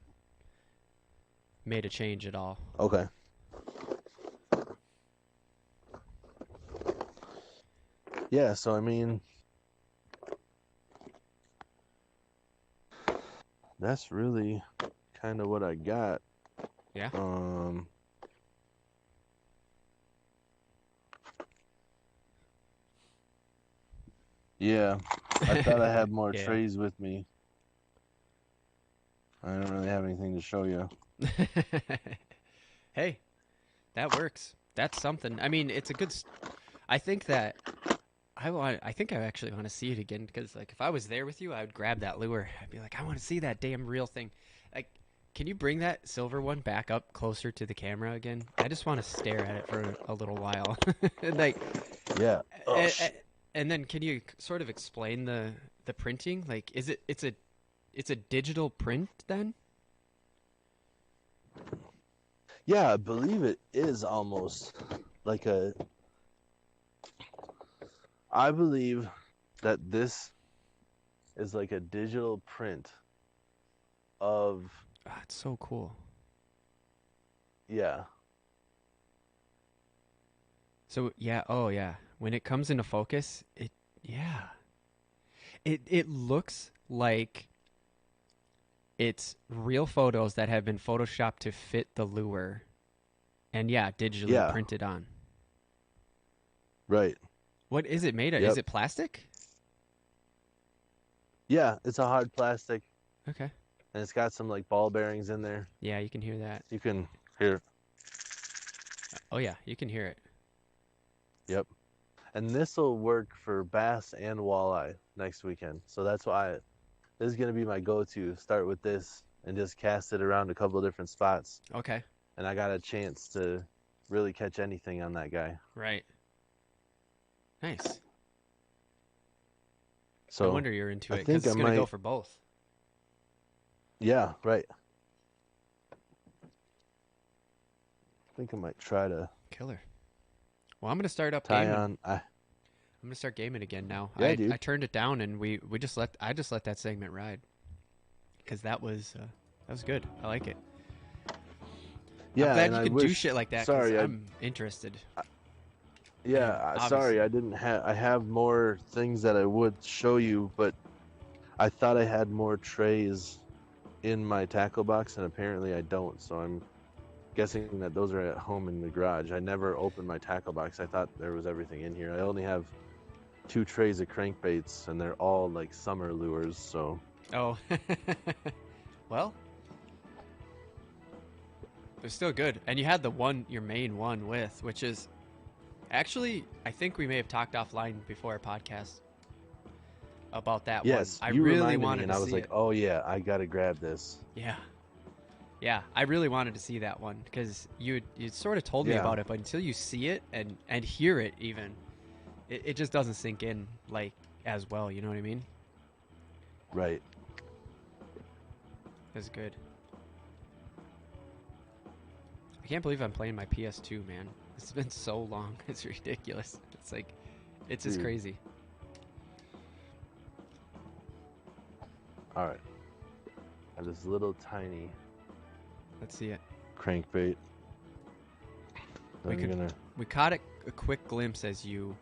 made a change at all. Okay. Yeah, so I mean, that's really kind of what I got. Yeah. Yeah, I thought I had more Yeah. trays with me. I don't really have anything to show you. Hey, that works. That's something. I mean, it's a good. I think that I think I actually want to see it again because, like, if I was there with you, I would grab that lure. I'd be like, I want to see that damn real thing. Like, can you bring that silver one back up closer to the camera again? I just want to stare at it for a little while. And, like, Yeah. Oh, and then can you sort of explain the printing? Like, it's a digital print then? yeah, I believe it is almost like a. I believe that this is like a digital print of. Ah, it's so cool. Yeah. So yeah, oh yeah. When it comes into focus, it looks like it's real photos that have been photoshopped to fit the lure, and digitally Yeah. printed on. Right. What is it made of? Yep. Is it plastic? Yeah, it's a hard plastic, Okay. and it's got some like ball bearings in there. Yeah, you can hear that. You can hear. Oh yeah, you can hear it. Yep. And this will work for bass and walleye next weekend. So that's why this is going to be my go-to. Start with this and just cast it around a couple of different spots. Okay. And I got a chance to really catch anything on that guy. Right. Nice. So No wonder you're into I it because think it's I gonna go might- for both. Yeah, right. I think I might try to Killer. Well, I'm gonna start up tie gaming. on. I'm gonna start gaming again now. Yeah, dude. I turned it down and I just let that segment ride because that was good. I like it. Yeah, I'm glad and you I can do wish- shit like that. sorry, 'Cause I- I'm interested. Yeah, obviously. sorry, I didn't have. I have more things that I would show you, but I thought I had more trays in my tackle box, and apparently I don't. So I'm guessing that those are at home in the garage. I never opened my tackle box. I thought there was everything in here. I only have 2 trays of crankbaits, and they're all like summer lures. So Oh, well, they're still good. And you had your main one with, which is actually, I think we may have talked offline before our podcast about that yes, one. I you really reminded me, wanted and to I was see like, it. oh yeah, I gotta grab this. Yeah, I really wanted to see that one because you sort of told me Yeah. about it, but until you see it and hear it even, it just doesn't sink in like as well. You know what I mean? Right. It's good. I can't believe I'm playing my PS2, man. It's been so long. It's ridiculous. It's like, it's just Dude. crazy. All right. I have this little tiny Let's see it. crankbait. We I'm could- gonna. We caught a quick glimpse as you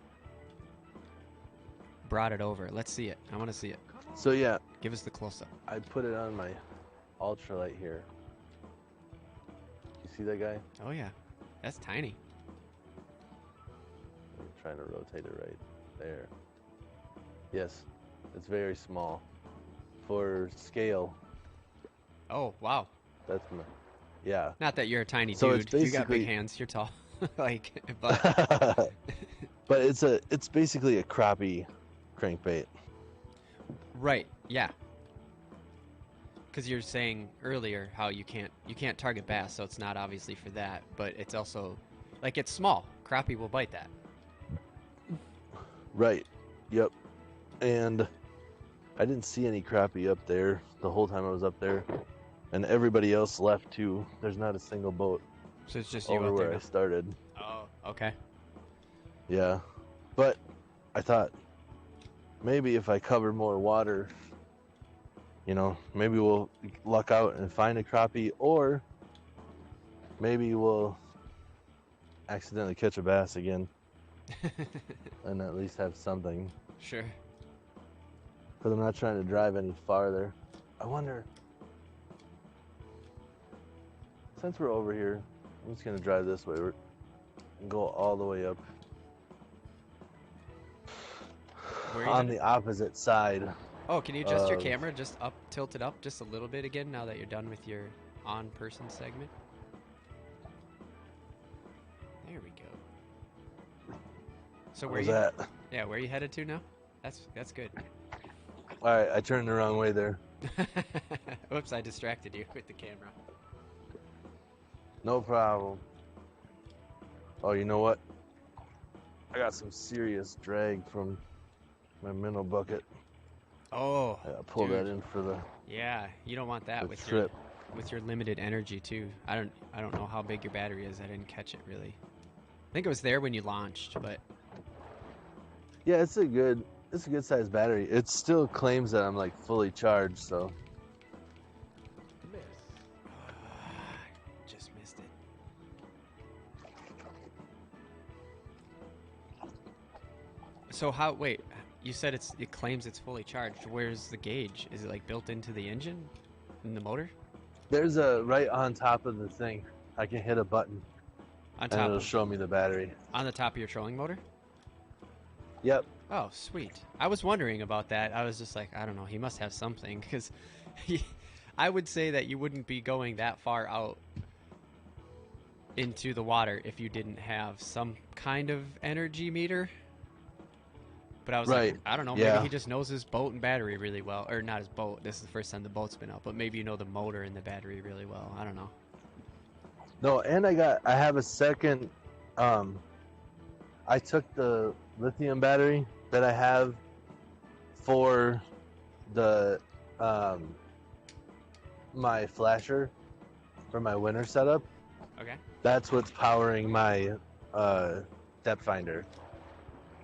brought it over. Let's see it. I want to see it. So yeah, Give us the close up. I put it on my ultralight here. You see that guy? Oh yeah, that's tiny. I'm trying to rotate it right there. Yes, it's very small. For scale, Oh wow. that's my. Yeah. Not that you're a tiny So it's dude. You got big basically- hands. You're tall. Like, but But it's basically a crappie crankbait. Right. Yeah. Because you're saying earlier how you can't target bass, so it's not obviously for that. But it's also like it's small. Crappie will bite that. Right. Yep. And I didn't see any crappie up there the whole time I was up there, and everybody else left too. There's not a single boat So it's just you over out there where I now. started. Oh, okay. Yeah, but I thought maybe if I cover more water, maybe we'll luck out and find a crappie, or maybe we'll accidentally catch a bass again and at least have something. Sure. Because I'm not trying to drive any farther. I wonder, since we're over here, I'm just going to drive this way and go all the way up Where are you on headed? the opposite side. Oh, can you adjust your of- camera just up, tilt it up just a little bit again now that you're done with your on-person segment? There we go. So What where was you? that? Yeah, where are you headed to now? That's good. All right, I turned the wrong way there. Whoops, I distracted you with the camera. No problem. Oh, you know what? I got some serious drag from my Minnow bucket. Oh, I gotta pull dude. that in for the Yeah, you don't want that the with trip. your limited energy too. I don't know how big your battery is. I didn't catch it really. I think it was there when you launched, but Yeah, it's a good sized battery. It still claims that I'm like fully charged, so Miss. just missed it. So how? Wait, you said it claims it's fully charged. Where's the gauge? Is it like built into the engine, in the motor? there's a right on top of the thing. I can hit a button On and top it'll of show me the battery. on the top of your trolling motor? Yep. Oh, sweet. I was wondering about that. I was just like, I don't know. He must have something because I would say that you wouldn't be going that far out into the water if you didn't have some kind of energy meter. But I was Right. like, I don't know. Yeah. Maybe he just knows his boat and battery really well. Or not his boat. This is the first time the boat's been out. But maybe you know the motor and the battery really well. I don't know. No, and I have a second. I took the lithium battery that I have for the my flasher for my winter setup. Okay. That's what's powering my depth finder.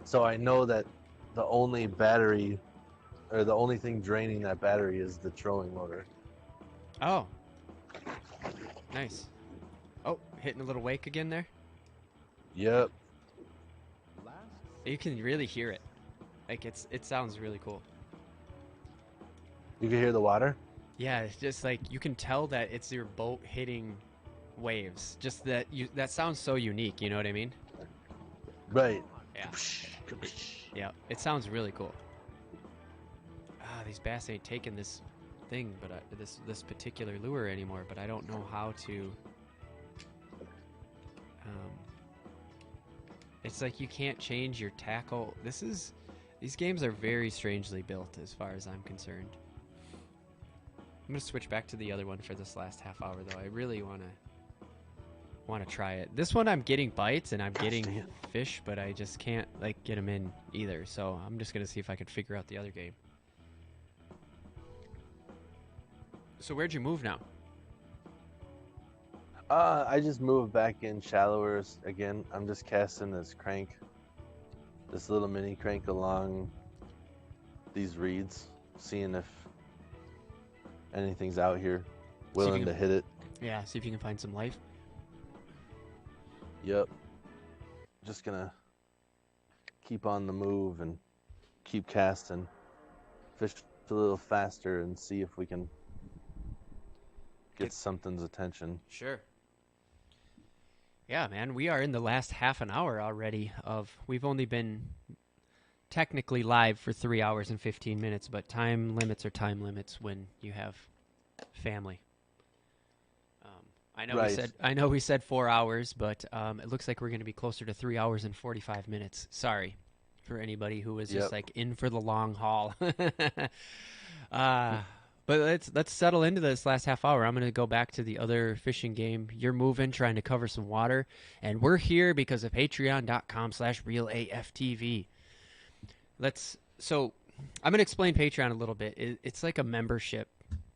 So I know that the only battery or the only thing draining that battery is the trolling motor. Oh. Nice. Oh, hitting a little wake again there. Yep. Last. You can really hear it. Like it sounds really cool. You can hear the water? Yeah, it's just like you can tell that it's your boat hitting waves. Just that sounds so unique, you know what I mean? Right. Yeah. Yeah, it sounds really cool. Ah, these bass ain't taking this thing, but this particular lure anymore, but I don't know how to it's like you can't change your tackle. These games are very strangely built as far as I'm concerned. I'm gonna switch back to the other one for this last half hour though. I really wanna try it. This one I'm getting bites and I'm getting fish, but I just can't like get them in either. So I'm just gonna see if I can figure out the other game. So where'd you move now? I just moved back in shallower again. I'm just casting this little mini crank along these reeds, seeing if anything's out here willing can- to hit it. Yeah, see if you can find some life. Yep. Just gonna keep on the move and keep casting, fish a little faster, and see if we can get something's attention. Sure. Yeah, man, we are in the last half an hour already we've only been technically live for 3 hours and 15 minutes, but time limits are time limits when you have family. I know Right. we said 4 hours, but it looks like we're going to be closer to 3 hours and 45 minutes. Sorry for anybody who was just Yep. like in for the long haul. But let's settle into this last half hour. I'm going to go back to the other fishing game. You're moving, trying to cover some water, and we're here because of patreon.com/realaftv. So I'm going to explain Patreon a little bit. It's like a membership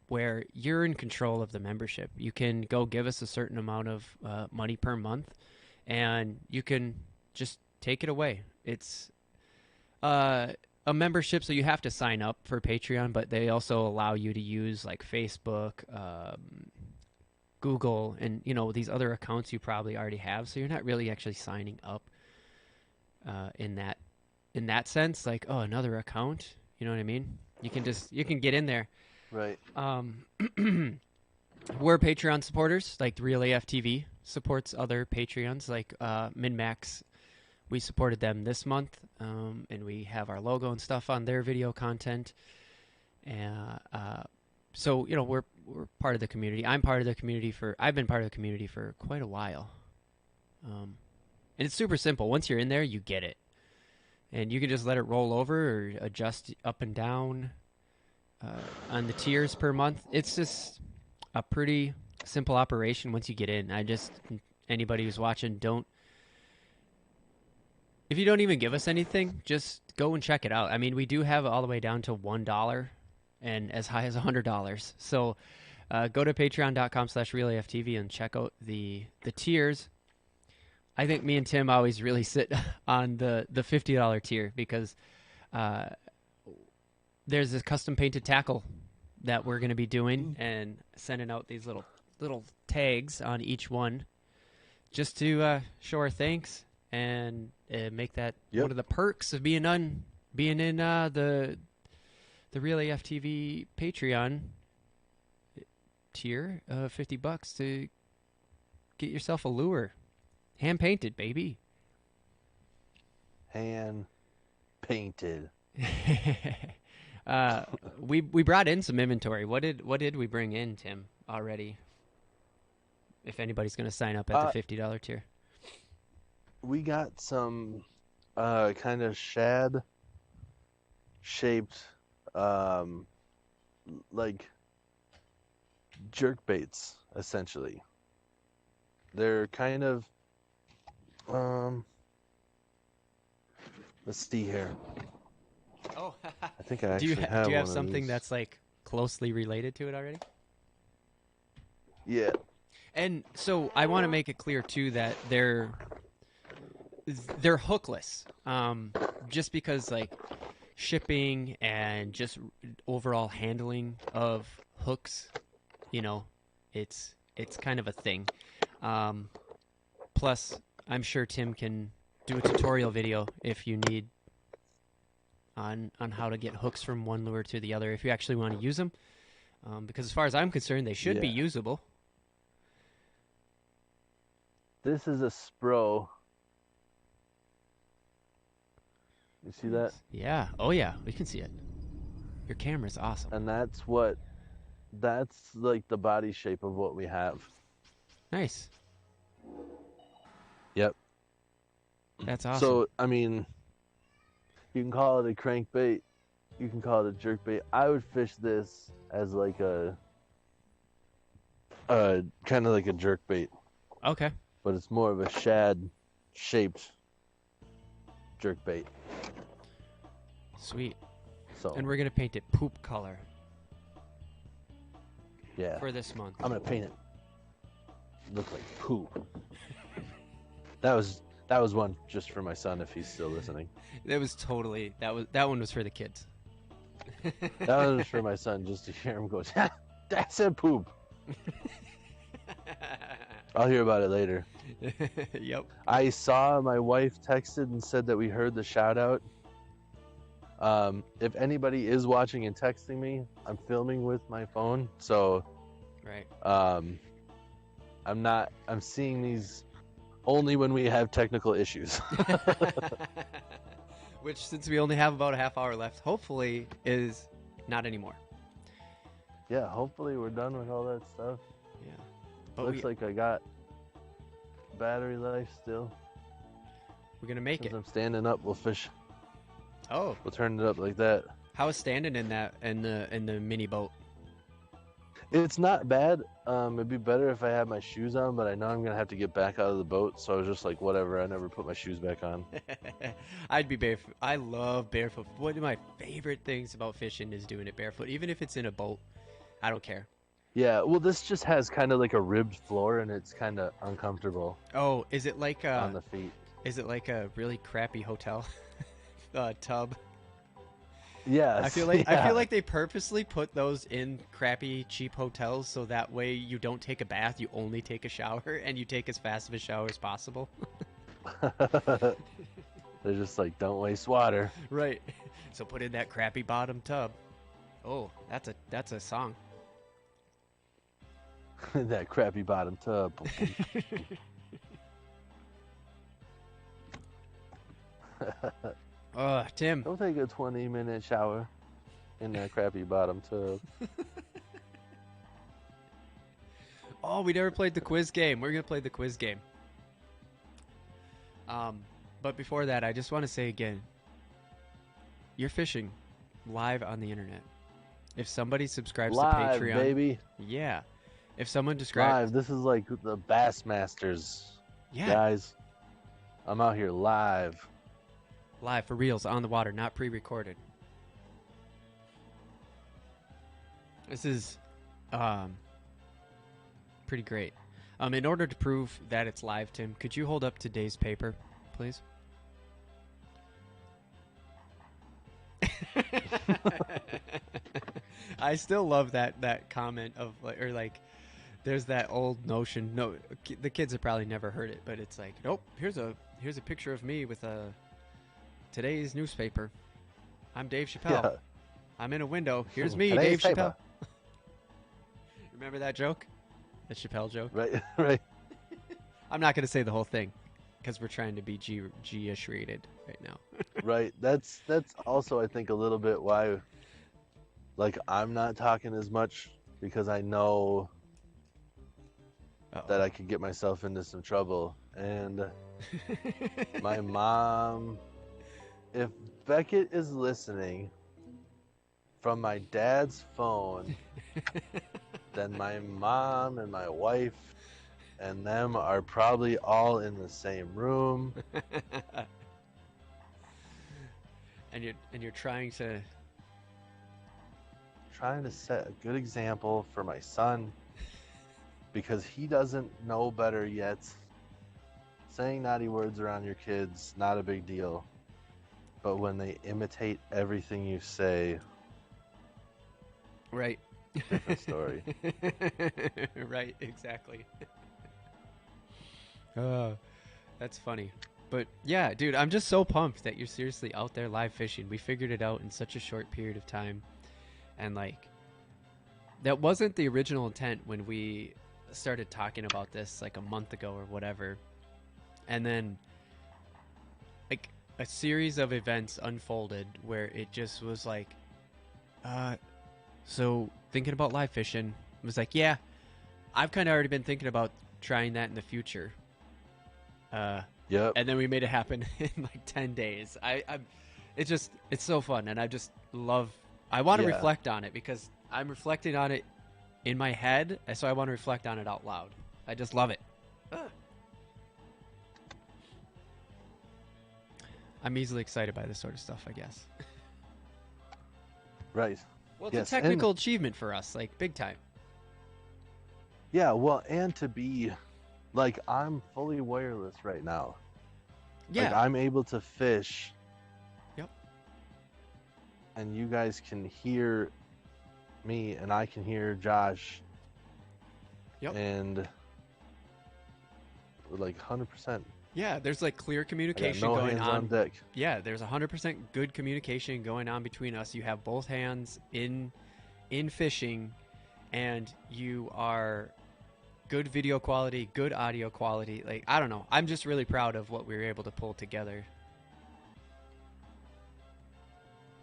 where you're in control of the membership. You can go give us a certain amount of money per month, and you can just take it away. It's a membership, so you have to sign up for Patreon, but they also allow you to use like Facebook, Google, and these other accounts you probably already have. So you're not really actually signing up in that sense. Like, oh, another account. You know what I mean? You can get in there. Right. We're Patreon supporters. Like the Real AF TV supports other Patreons, like MinMax. We supported them this month, and we have our logo and stuff on their video content. And so we're part of the community. I've been part of the community for quite a while. And it's super simple. Once you're in there, you get it, and you can just let it roll over or adjust up and down on the tiers per month. It's just a pretty simple operation once you get in. Anybody who's watching, if you don't even give us anything, just go and check it out. I mean, we do have it all the way down to $1 and as high as $100. So go to patreon.com/realaftv and check out the tiers. I think me and Tim always really sit on the $50 tier because there's this custom painted tackle that we're going to be doing and sending out these little tags on each one just to show our thanks and make that one of the perks of being in the Real AF TV Patreon tier of $50 to get yourself a lure. Hand painted, baby. Hand painted. We brought in some inventory. What did we bring in, Tim, already? If anybody's going to sign up at the $50 tier. We got some kind of shad shaped like jerk baits, essentially. They're kind of let's see here. Oh, I think I actually have do you have one of something these. that's like closely related to it already? Yeah. And so I want to make it clear too that they're hookless. Just because like shipping and just overall handling of hooks, it's kind of a thing. Plus, I'm sure Tim can do a tutorial video if you need on how to get hooks from one lure to the other if you actually want to use them. Because as far as I'm concerned, they should be usable. This is a Spro. You see that? Yeah. Oh, yeah. We can see it. Your camera's awesome. And that's like the body shape of what we have. Nice. Yep. That's awesome. So, I mean, you can call it a crankbait. You can call it a jerkbait. I would fish this as like a kind of like a jerkbait, Okay. but it's more of a shad-shaped jerkbait. Sweet. So, And we're going to paint it poop color yeah, for this month. I'm gonna paint it look like poop. That was one just for my son if he's still listening. That one was for the kids. That was for my son just to hear him go, that's a poop. I'll hear about it later. Yep. I saw my wife texted and said that we heard the shout out. If anybody is watching and texting me, I'm filming with my phone, so Right. I'm seeing these only when we have technical issues. Which, since we only have about a half hour left, hopefully is not anymore. Yeah, hopefully we're done with all that stuff. Yeah. But Looks like I got battery life still. we're gonna make Since it. I'm standing up, we'll fish. Oh, We'll turn it up like that. how is standing in the mini boat? It's not bad. It'd be better if I had my shoes on, but I know I'm gonna have to get back out of the boat, so I was just like, whatever. I never put my shoes back on. I'd be barefoot. I love barefoot. One of my favorite things about fishing is doing it barefoot, even if it's in a boat. I don't care. Yeah, well, this just has kind of like a ribbed floor, and it's kind of uncomfortable Oh, is it like on the feet. a really crappy hotel tub? Yeah, I feel like they purposely put those in crappy cheap hotels so that way you don't take a bath, you only take a shower and you take as fast of a shower as possible. They're just like, don't waste water. Right. So put in that crappy bottom tub. Oh, that's a song. That crappy bottom tub. Tim. Don't take a 20-minute shower in that crappy bottom tub. Oh, we never played the quiz game. We're gonna play the quiz game. But before that, I just want to say again, you're fishing live on the internet. If somebody subscribes Live, to Patreon, baby. yeah. If someone describes, Live. This is like the Bassmasters, yeah, guys. I'm out here live. live for reals on the water, not pre-recorded. This is, pretty great. In order to prove that it's live, Tim, could you hold up today's paper, please? I still love that comment of like there's that old notion. No, the kids have probably never heard it, but it's like, nope. Here's a picture of me with today's newspaper. I'm Dave Chappelle. Yeah. I'm in a window. Here's me, Today's Dave paper. Chappelle. Remember that joke? The Chappelle joke? Right, right. I'm not going to say the whole thing because we're trying to be G-ish rated right now. Right. That's also, I think, a little bit why, like, I'm not talking as much, because I know Uh-oh. that I could get myself into some trouble. And my mom, if Beckett is listening from my dad's phone, then my mom and my wife and them are probably all in the same room. and you're trying to Set a good example for my son, because he doesn't know better yet. Saying naughty words around your kids, not a big deal. But when they imitate everything you say, right. different story. Right, exactly. That's funny. But yeah, dude, I'm just so pumped that you're seriously out there live fishing. We figured it out in such a short period of time. And like, that wasn't the original intent when we started talking about this like a month ago or whatever. And then like a series of events unfolded where it just was like, so thinking about live fishing, it was like, yeah, I've kind of already been thinking about trying that in the future. Yep. And then we made it happen in like 10 days. It's so fun. And I want to Yeah. reflect on it because I'm reflecting on it in my head. So I want to reflect on it out loud. I just love it. I'm easily excited by this sort of stuff, I guess. Right. Well, it's Yes, a technical achievement for us, like big time. Yeah, well, and to be, like, I'm fully wireless right now. Yeah. Like, I'm able to fish. Yep. And you guys can hear me, and I can hear Josh. Yep. And we're like 100%. Yeah, there's like clear I got communication no going hands on. on deck. Yeah, there's 100% good communication going on between us. You have both hands in fishing, and you are good video quality, good audio quality. Like, I don't know. I'm just really proud of what we were able to pull together.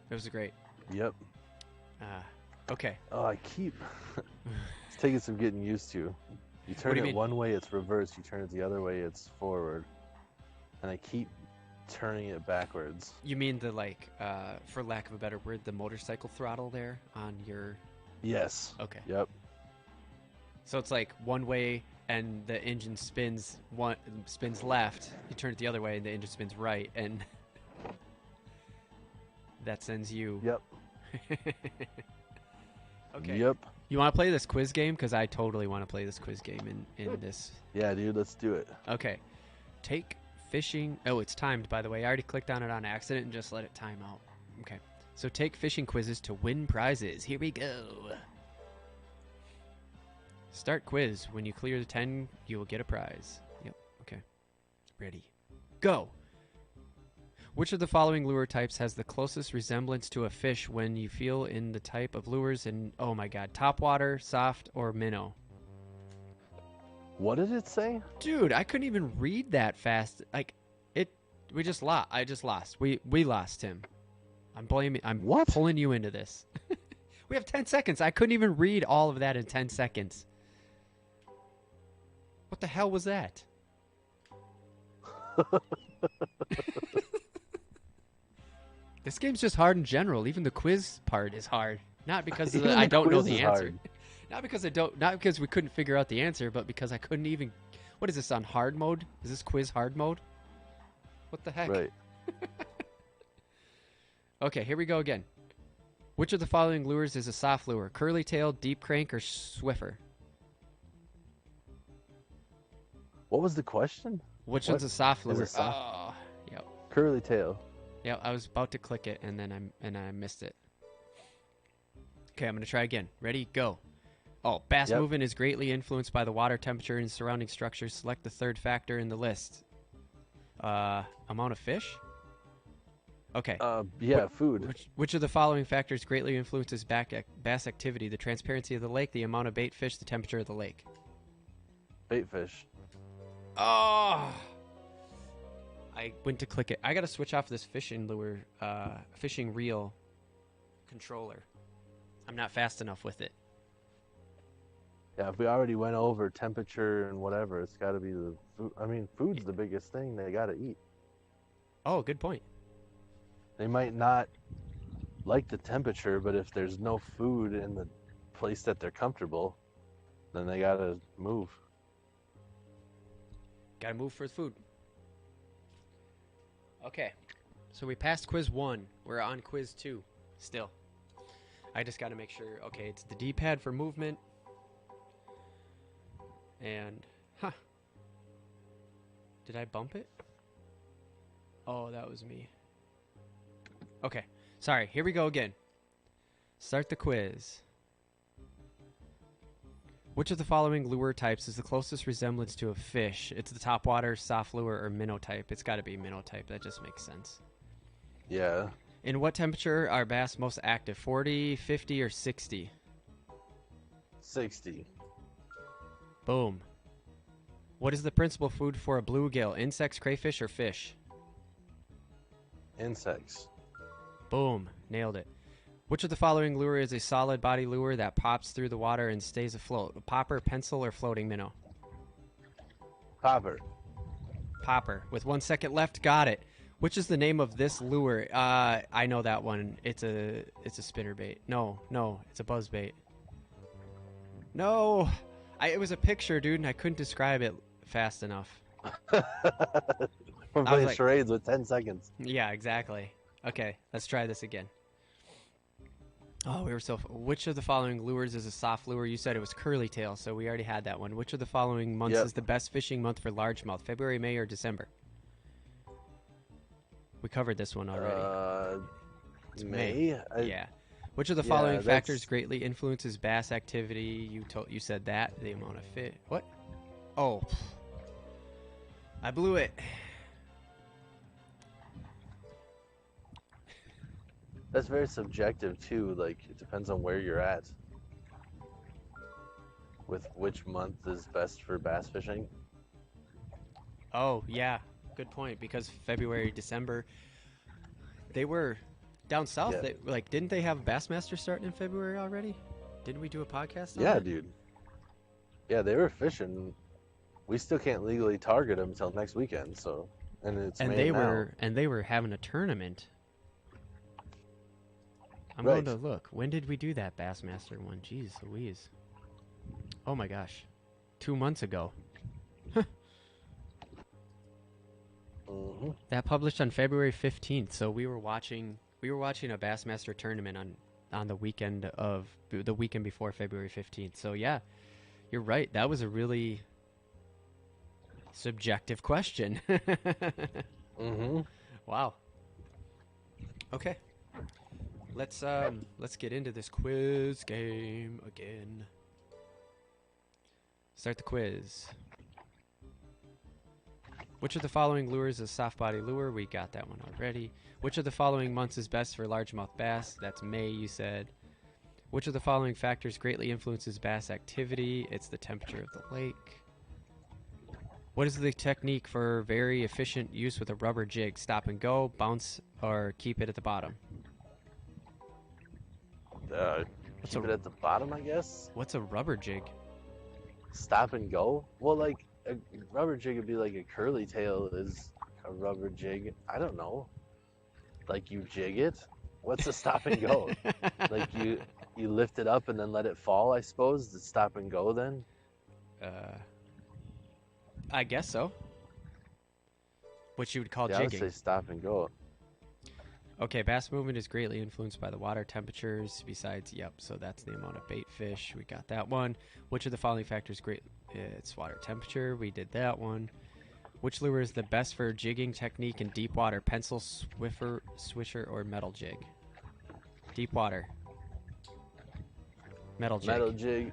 It was great. Yep. Okay. Oh, I keep. It's taking some getting used to. You What turn do you it mean? one way, it's reverse. You turn it the other way, it's forward. And I keep turning it backwards. You mean the like, for lack of a better word, the motorcycle throttle there on your? Yes. Okay. Yep. So it's like one way, and the engine spins left. You turn it the other way, and the engine spins right, and that sends you. Yep. Okay. Yep. You want to play this quiz game? Because I totally want to play this quiz game in this. Yeah, dude, let's do it. Okay. Take fishing. Oh, it's timed, by the way. I already clicked on it on accident and just let it time out. Okay. So take fishing quizzes to win prizes. Here we go. Start quiz. When you clear the 10, you will get a prize. Yep. Okay. Ready. Go. Which of the following lure types has the closest resemblance to a fish when you feel in the type of lures in, oh my god, topwater, soft, or minnow? What did it say? Dude, I couldn't even read that fast. Like, we just lost. I just lost. We lost him. I'm What? pulling you into this. We have 10 seconds. I couldn't even read all of that in 10 seconds. What the hell was that? This game's just hard in general. Even the quiz part is hard. Not because Even I the don't know quiz the is answer. hard. Not because we couldn't figure out the answer, but because I couldn't even. What is this on hard mode? Is this quiz hard mode? What the heck? Right. Okay, here we go again. Which of the following lures is a soft lure? Curly tail, deep crank, or Swiffer? What was the question? Which What one's a soft is lure? a soft- Oh, yep. Curly tail. Yep, I was about to click it and then I missed it. Okay, I'm going to try again. Ready? Go. Oh, bass Yep. movement is greatly influenced by the water temperature and surrounding structures. Select the third factor in the list. Amount of fish? Okay. Yeah, food. Which of the following factors greatly influences bass activity? The transparency of the lake, the amount of bait fish, the temperature of the lake. Bait fish. Oh! I went to click it. I gotta switch off this fishing lure, fishing reel controller. I'm not fast enough with it. Yeah, if we already went over temperature and whatever, it's got to be the food. I mean, food's the biggest thing they got to eat. Oh, good point. They might not like the temperature, but if there's no food in the place that they're comfortable, then they got to move. Gotta move for the food. Okay. So we passed quiz 1. We're on quiz 2 still. I just gotta make sure. Okay, it's the D-pad for movement. And, did I bump it? Oh, that was me. Okay. Sorry, here we go again. Start the quiz. Which of the following lure types is the closest resemblance to a fish? It's the topwater, soft lure, or minnow type. It's got to be minnow type. That just makes sense. Yeah. In what temperature are bass most active? 40, 50, or 60? 60. Boom. What is the principal food for a bluegill? Insects, crayfish, or fish? Insects. Boom. Nailed it. Which of the following lure is a solid body lure that pops through the water and stays afloat? A popper, pencil, or floating minnow? Popper. Popper. With 1 second left, got it. Which is the name of this lure? I know that one. It's a spinnerbait. No, it's a buzzbait. No, it was a picture, dude, and I couldn't describe it fast enough. We're I was playing like- charades with 10 seconds. Yeah, exactly. Okay, let's try this again. Oh, we were so. Which of the following lures is a soft lure? You said it was curly tail, so we already had that one. Which of the following months Yep. is the best fishing month for largemouth? February, May, or December? We covered this one already. May? Yeah. Which of the yeah, following factors that's- greatly influences bass activity? You said that. The amount of fit. What? Oh. I blew it. That's very subjective too. Like it depends on where you're at. With which month is best for bass fishing? Oh, yeah. Good point. Because February, December, they were down south. Yeah. Didn't they have Bassmaster starting in February already? Didn't we do a podcast on Yeah, that? dude. Yeah, they were fishing. We still can't legally target them until next weekend. So, and it's And May they now. were having a tournament. I'm Right. going to look. When did we do that Bassmaster one? Jeez Louise. Oh my gosh. 2 months ago. Mm-hmm. That published on February 15th. So we were watching a Bassmaster tournament on the weekend before February 15th. So yeah, you're right. That was a really subjective question. Mm-hmm. Wow. Okay. Let's get into this quiz game again. Start the quiz. Which of the following lures is a soft body lure? We got that one already. Which of the following months is best for largemouth bass? That's May, you said. Which of the following factors greatly influences bass activity? It's the temperature of the lake. What is the technique for very efficient use with a rubber jig? Stop and go, bounce, or keep it at the bottom? Keep it at the bottom, I guess. What's a rubber jig? Stop and go. Well, like a rubber jig would be like a curly tail is a rubber jig. I don't know. Like you jig it. What's a stop and go? Like you lift it up and then let it fall. I suppose the stop and go then. I guess so. What you would call Yeah, I would jigging. say stop and go. Okay, bass movement is greatly influenced by the water temperatures. Besides, yep, so that's the amount of bait fish. We got that one. Which of the following factors it's water temperature. We did that one. Which lure is the best for jigging technique in deep water? Pencil, swisher, or metal jig? Deep water. Metal jig. Metal jig.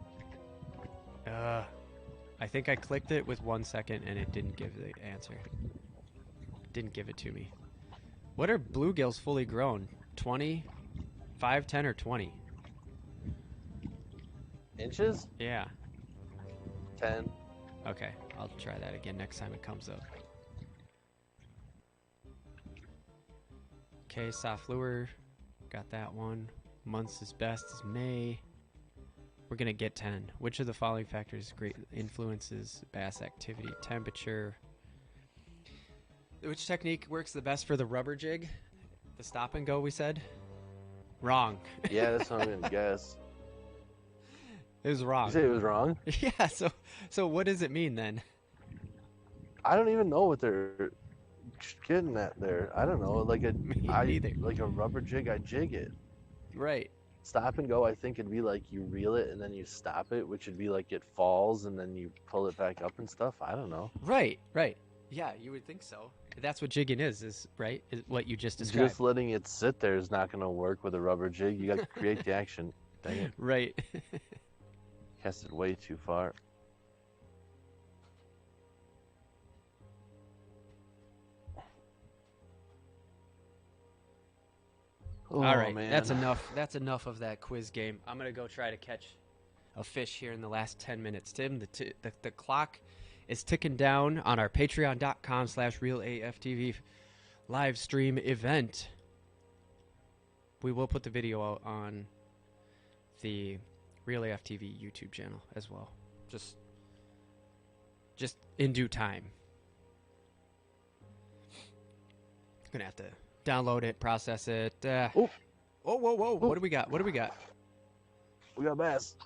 I think I clicked it with 1 second and it didn't give the answer. Didn't give it to me. What are bluegills fully grown? 20, 5, 10, or 20? Inches? Yeah. 10. Okay, I'll try that again next time it comes up. Okay, soft lure. Got that one. Months is best is May. We're going to get 10. Which of the following factors great influences bass activity? Temperature. Which technique works the best for the rubber jig? The stop and go, we said? Wrong. Yeah, that's what I'm gonna guess. It was wrong. You say it was wrong? Yeah, so what does it mean then? I don't even know what they're getting at there. I don't know. Like Me neither. like a rubber jig, I jig it. Right. Stop and go, I think it'd be like you reel it and then you stop it, which would be like it falls and then you pull it back up and stuff. I don't know. Right. Yeah, you would think so. That's what jigging is right? Is what you just described. Just letting it sit there is not going to work with a rubber jig. You got to create the action. Dang it. Right. Cast it way too far. Oh, All right, man. that's enough. That's enough of that quiz game. I'm gonna go try to catch a fish here in the last 10 minutes. Tim, the clock is ticking down on our Patreon.com/RealAFTV live stream event. We will put the video out on the Real AFTV YouTube channel as well. Just in due time. Gonna have to download it, process it. Oh. Whoa. Oh. What do we got? We got bass.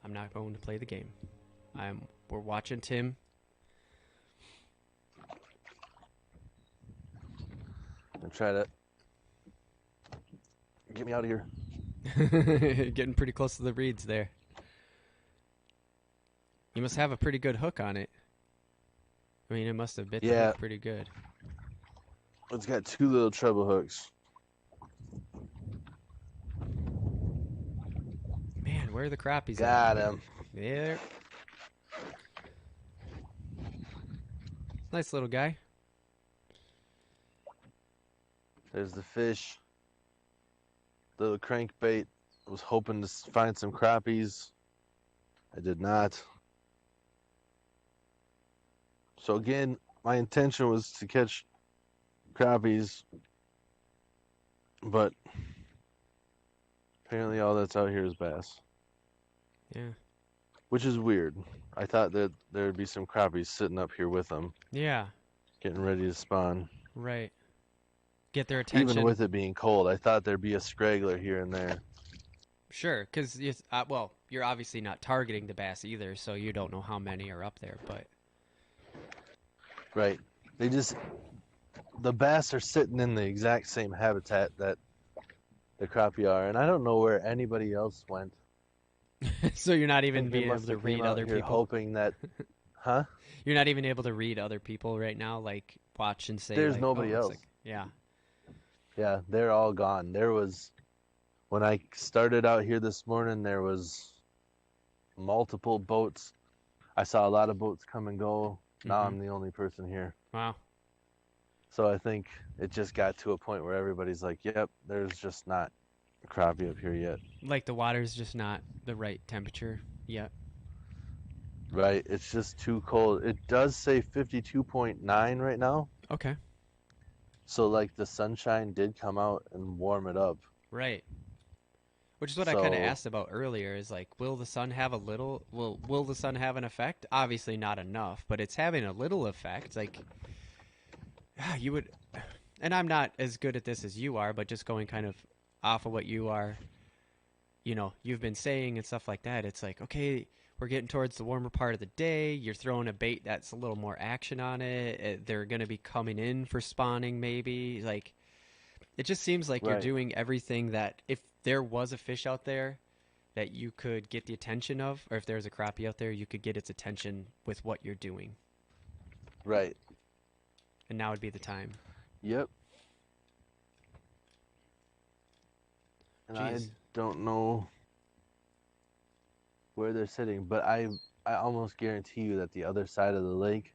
I'm not going to play the game. We're watching Tim. And try to get me out of here. Getting pretty close to the reeds there. You must have a pretty good hook on it. I mean, it must have bit the hook pretty good. It's got two little treble hooks. Man, where are the crappies Got at? him. There. Nice little guy. There's the fish. Little crankbait. I was hoping to find some crappies. I did not. So again, my intention was to catch crappies, but apparently all that's out here is bass. Yeah. which is weird. I thought that there'd be some crappies sitting up here with them, Yeah, getting ready to spawn. right. Get their Even attention. with it being cold, I thought there'd be a straggler here and there. Sure, because well, you're obviously not targeting the bass either, so you don't know how many are up there. But Right. The bass are sitting in the exact same habitat that the crappie are, and I don't know where anybody else went. so you're not I even think they being able must to have came read out other here people. hoping that, huh? You're not even able to read other people right now, like watch and say, There's like, nobody oh, looks else. like, yeah, Yeah, they're all gone. When I started out here this morning, there was multiple boats. I saw a lot of boats come and go. Now Mhm. I'm the only person here. Wow. So I think it just got to a point where everybody's like, yep, there's just not a crappie up here yet. Like the water's just not the right temperature yet. Right? It's just too cold. It does say 52.9 right now. Okay. So like the sunshine did come out and warm it up. Right. Which is what I kind of So asked about earlier is like, will the sun have a little, will the sun have an effect? Obviously not enough, but it's having a little effect. Like, you would, and I'm not as good at this as you are, but just going kind of off of what you are, you've been saying and stuff like that. It's like, okay, we're getting towards the warmer part of the day. You're throwing a bait that's a little more action on it. They're going to be coming in for spawning, maybe. Like, it just seems like you're right, doing everything that if there was a fish out there that you could get the attention of, or if there's a crappie out there, you could get its attention with what you're doing. right. And now would be the time. Yep. And I Jeez. don't know where they're sitting, but I almost guarantee you that the other side of the lake,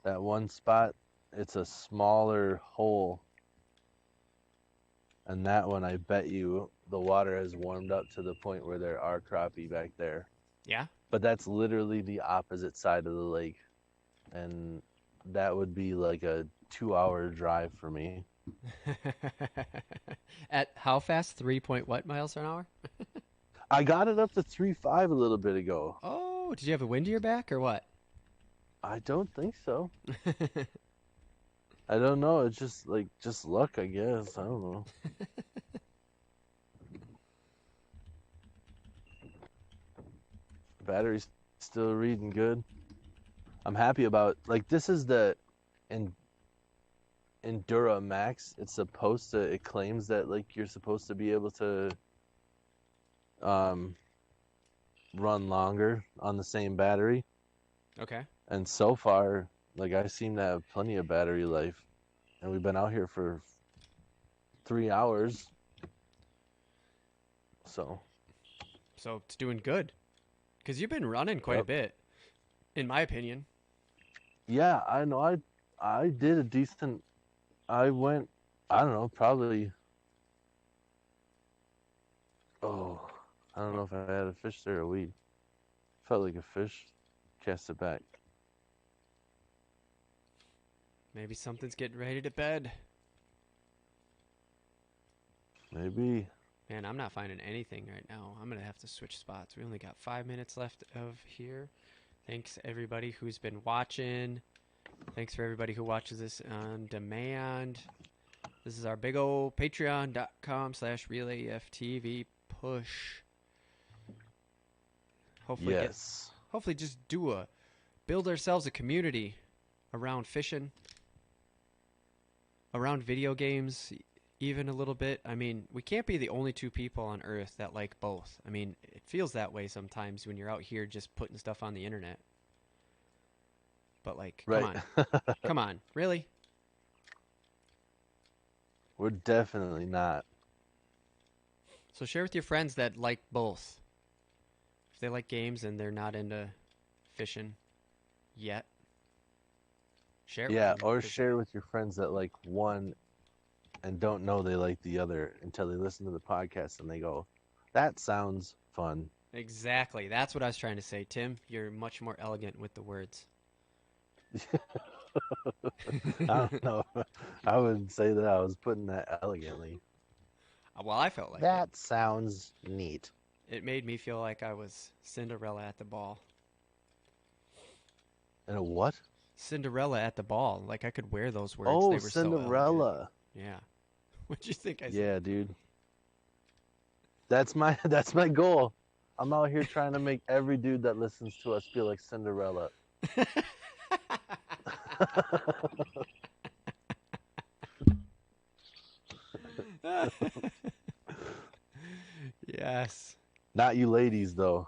that one spot, it's a smaller hole. And that one, I bet you the water has warmed up to the point where there are crappie back there. Yeah? But that's literally the opposite side of the lake. And that would be like a 2-hour drive for me. At how fast? 3 point what miles an hour? I got it up to 3.5 a little bit ago. Oh, did you have a wind to your back or what? I don't think so. I don't know. It's just luck, I guess. I don't know. Battery's still reading good. I'm happy about this is the Endura Max. It claims that you're supposed to be able to um run longer on the same battery. Okay. And so far, I seem to have plenty of battery life. And we've been out here for 3 hours. So it's doing good. Because you've been running quite a Yep. bit, in my opinion. yeah, I know I did a decent I went I don't know, probably I don't know if I had a fish there or a weed. Felt like a fish. Cast it back. Maybe something's getting ready to bed. Maybe. Man, I'm not finding anything right now. I'm going to have to switch spots. We only got 5 minutes left of here. Thanks, everybody who's been watching. Thanks for everybody who watches this on demand. This is our big old patreon.com/reelaftv push. Hopefully Yes. hopefully just build ourselves a community around fishing, around video games, even a little bit. I mean, we can't be the only two people on Earth that like both. I mean, it feels that way sometimes when you're out here just putting stuff on the internet. But Right. come on, really? We're definitely not. So share with your friends that like both. If they like games and they're not into fishing yet, share it with Yeah, them, or 'cause- share with your friends that like one and don't know they like the other until they listen to the podcast and they go, that sounds fun. Exactly. That's what I was trying to say, Tim. You're much more elegant with the words. I don't know. I wouldn't say that I was putting that elegantly. Well, I felt like it. That sounds neat. It made me feel like I was Cinderella at the ball. And a what? Cinderella at the ball. Like I could wear those words. Oh, They were so elegant. Cinderella. Yeah. What'd you think I said? Yeah, dude. That's my goal. I'm out here trying to make every dude that listens to us feel like Cinderella. Yes. Not you ladies, though.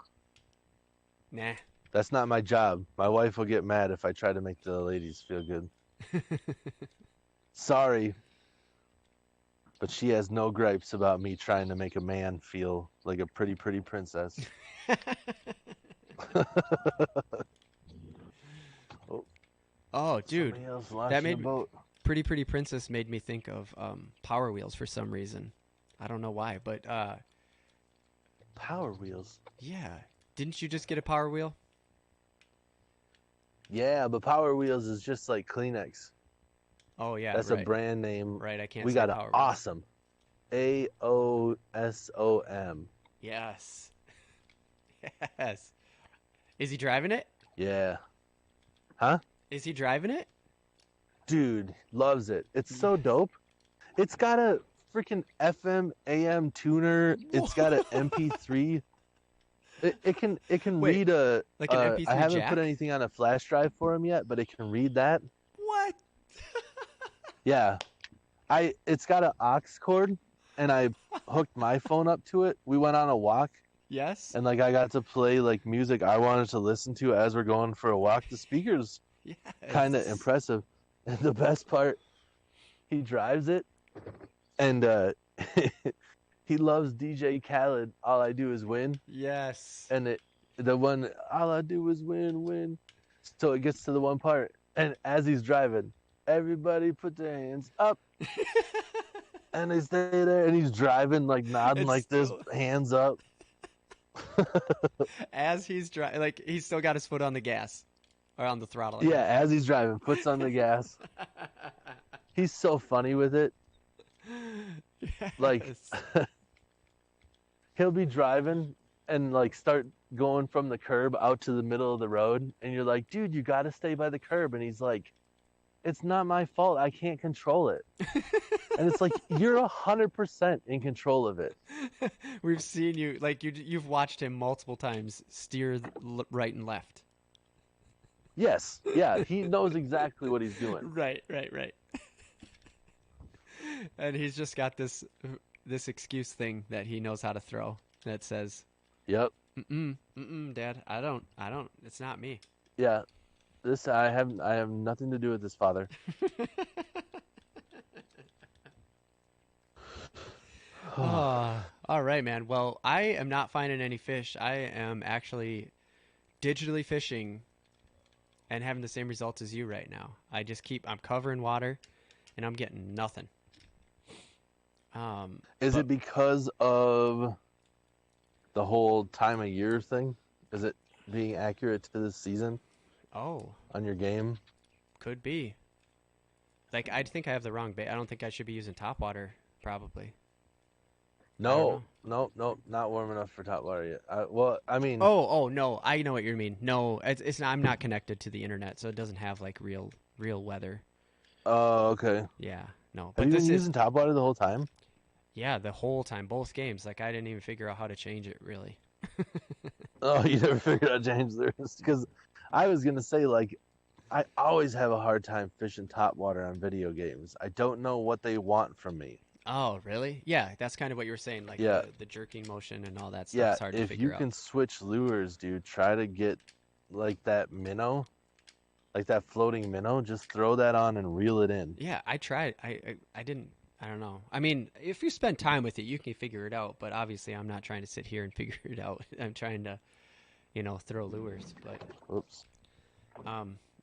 Nah. That's not my job. My wife will get mad if I try to make the ladies feel good. Sorry, but she has no gripes about me trying to make a man feel like a pretty, pretty princess. Oh, dude. Somebody else That launching made a boat. Pretty Pretty Princess made me think of Power Wheels for some reason. I don't know why, but Power Wheels. yeah. Didn't you just get a Power Wheel? Yeah, but Power Wheels is just like Kleenex. Oh yeah, That's right. a brand name. Right, I can't We say got an Power Wheel. awesome AOSOM. Yes. Yes. Is he driving it? Yeah. Huh? Is he driving it? Dude, loves it. It's so dope. It's got a freaking FM AM tuner. It's got an MP3. It can Wait, read a like an MP3 I haven't jack? put anything on a flash drive for him yet, but it can read that. What? Yeah. It's got an aux cord, and I hooked my phone up to it. We went on a walk, Yes. and like I got to play like music I wanted to listen to as we're going for a walk. The speakers Yes. kind of impressive. And the best part, he drives it, and he loves DJ Khaled. All I do is win, Yes. and the one all I do is win, win. So it gets to the one part, and as he's driving, everybody put their hands up, and they stay there, and he's driving like nodding It's like this, still- hands up. As he's driving, like he's still got his foot on the gas or on the throttle. I Yeah, guess. as he's driving, puts on the gas. He's so funny with it. Like, Yes. he'll be driving and like start going from the curb out to the middle of the road, and you're like, dude, you got to stay by the curb, and he's like, it's not my fault, I can't control it. And it's like, you're 100% in control of it. We've seen you, like you've watched him multiple times steer right and left. Yes, yeah, he knows exactly what he's doing. Right. And he's just got this excuse thing that he knows how to throw that says, Yep. Dad, I don't. It's not me. Yeah, this I have nothing to do with this, father. Oh, all right, man. Well, I am not finding any fish. I am actually digitally fishing and having the same results as you right now. I'm covering water and I'm getting nothing. Is but- it because of the whole time of year thing? Is it being accurate to the season Oh, on your game? could be. Like, I think I have the wrong bait. I don't think I should be using top water, probably. No, not warm enough for top water yet. Well, I mean, Oh, no. I know what you mean. No, it's not, I'm not connected to the internet, so it doesn't have, like, real weather. oh, okay. Yeah, no. Have But you this been is, using top water the whole time? yeah, the whole time, both games. Like, I didn't even figure out how to change it, really. Oh, you never figured out change this? Because I was gonna say, like, I always have a hard time fishing top water on video games. I don't know what they want from me. Oh, really? Yeah, that's kind of what you were saying, like Yeah. the jerking motion and all that stuff. Yeah, It's hard to if figure you out. can switch lures, dude, try to get like that minnow, like that floating minnow. Just throw that on and reel it in. Yeah, I tried. I didn't. I don't know. I mean, if you spend time with it, you can figure it out. But obviously, I'm not trying to sit here and figure it out. I'm trying to, throw lures. But Oops.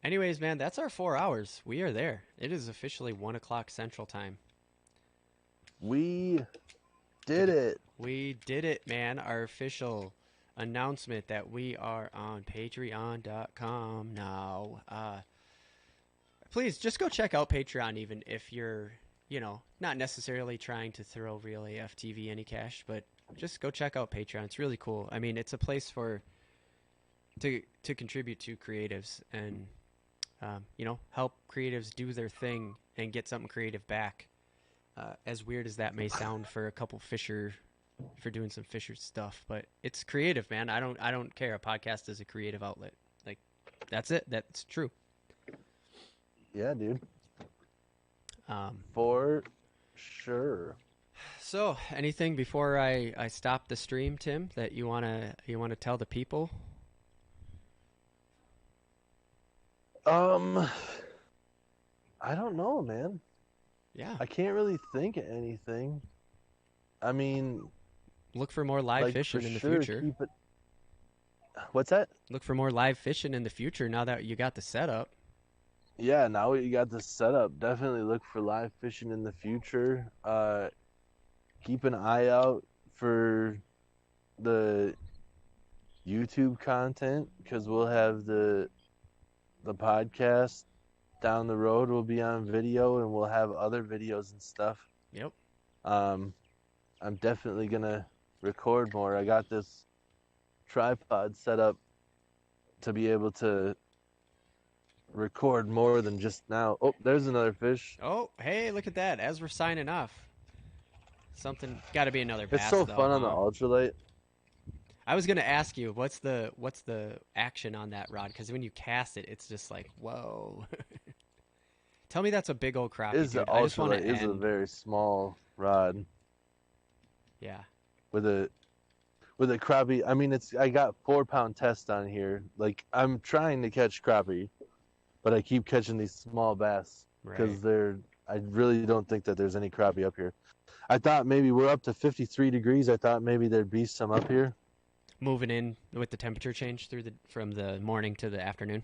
anyways, man, that's our 4 hours. We are there. It is officially 1 o'clock Central Time. We did it. We did it, man. Our official announcement that we are on Patreon.com now. Please just go check out Patreon, even if you're, not necessarily trying to throw real AFTV any cash, but just go check out Patreon. It's really cool. I mean, it's a place for to contribute to creatives and help creatives do their thing and get something creative back. As weird as that may sound for a couple Fisher, for doing some Fisher stuff, but it's creative, man. I don't care. A podcast is a creative outlet. Like, that's it. That's true. Yeah, dude. Um, For sure. so anything before I stop the stream, Tim, that you wanna tell the people? I don't know, man. Yeah. I can't really think of anything. I mean, Look for more live like, fishing for in the sure, future. keep it. What's that? Look for more live fishing in the future now that you got the setup. Yeah, now you got this set up. Definitely look for live fishing in the future. Keep an eye out for the YouTube content because we'll have the podcast down the road will be on video and we'll have other videos and stuff. Yep. I'm definitely gonna record more. I got this tripod set up to be able to record more than just now. Oh, there's another fish. Oh, hey, look at that. As we're signing off. Something got to be another bass. It's so though, fun on the huh? ultralight. I was gonna ask you what's the action on that rod, because when you cast it, it's just like whoa. Tell me that's a big old crappie, Is the dude. I just want ultralight to is a end. very small rod Yeah. with a crappie. I mean, I got 4 pound test on here. Like I'm trying to catch crappie, but I keep catching these small bass because Right. I really don't think that there's any crappie up here. I thought maybe we're up to 53 degrees. I thought maybe there'd be some up here. Moving in with the temperature change from the morning to the afternoon.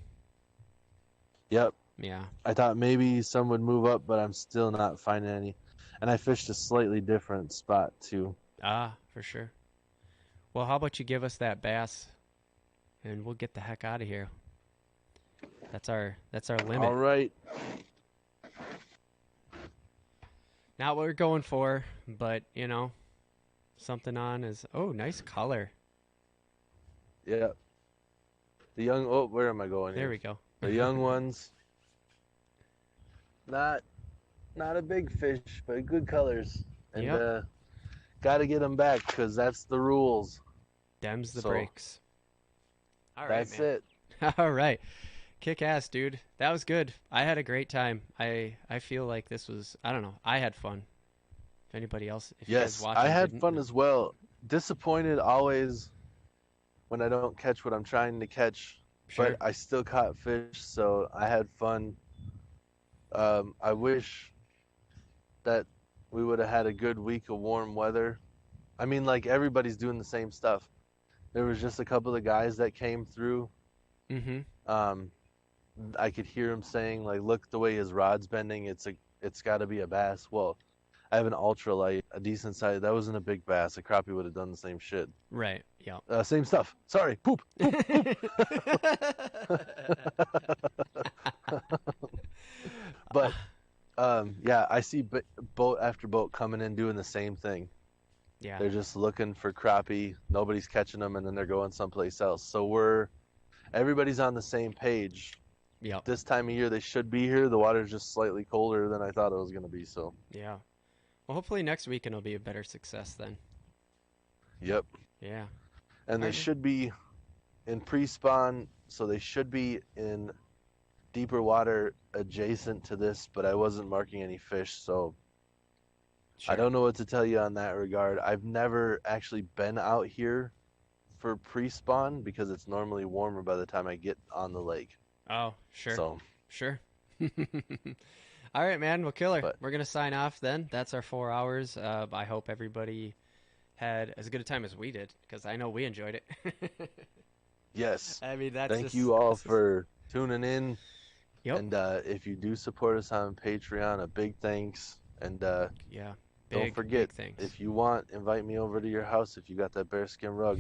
Yep. Yeah. I thought maybe some would move up, but I'm still not finding any. And I fished a slightly different spot too. Ah, for sure. Well, how about you give us that bass, and we'll get the heck out of here. That's our limit. All right. Not what we're going for, but something on is nice color. Yeah. Where am I going There here? we go. The young ones. Not a big fish, but good colors. And Yep. got to get them back because that's the rules. Dems the So, brakes. All right, That's man. it. All right. Kick ass, dude. That was good. I had a great time. I feel like this was, I don't know, I had fun. If anybody else, if you guys Yes, watching I had didn't, fun as well. Disappointed always when I don't catch what I'm trying to catch, sure. but I still caught fish, so I had fun. I wish that we would have had a good week of warm weather. I mean, like everybody's doing the same stuff. There was just a couple of guys that came through. Mm-hmm. I could hear him saying, like, look the way his rod's bending. It's got to be a bass. Well, I have an ultralight, a decent size. That wasn't a big bass. A crappie would have done the same shit. Right. Yeah. Same stuff. Sorry. Poop. But yeah, I see boat after boat coming in doing the same thing. Yeah. They're just looking for crappie. Nobody's catching them, and then they're going someplace else. So everybody's on the same page. Yep. This time of year, they should be here. The water's just slightly colder than I thought it was going to be. So, Yeah. Well, hopefully next weekend will be a better success then. yep. Yeah. And they Alright. should be in pre-spawn, so they should be in deeper water adjacent to this, but I wasn't marking any fish, so Sure. I don't know what to tell you on that regard. I've never actually been out here for pre-spawn because it's normally warmer by the time I get on the lake. Oh, sure. So, Sure. All right, man. Well, killer. But- We're going to sign off then. That's our 4 hours. I hope everybody had as good a time as we did, because I know we enjoyed it. yes. I mean, that's Thank just, you all this is- for tuning in. Yep. And if you do support us on Patreon, a big thanks. And Yeah. don't Big, forget, big thanks. if you want, invite me over to your house if you got that bearskin rug.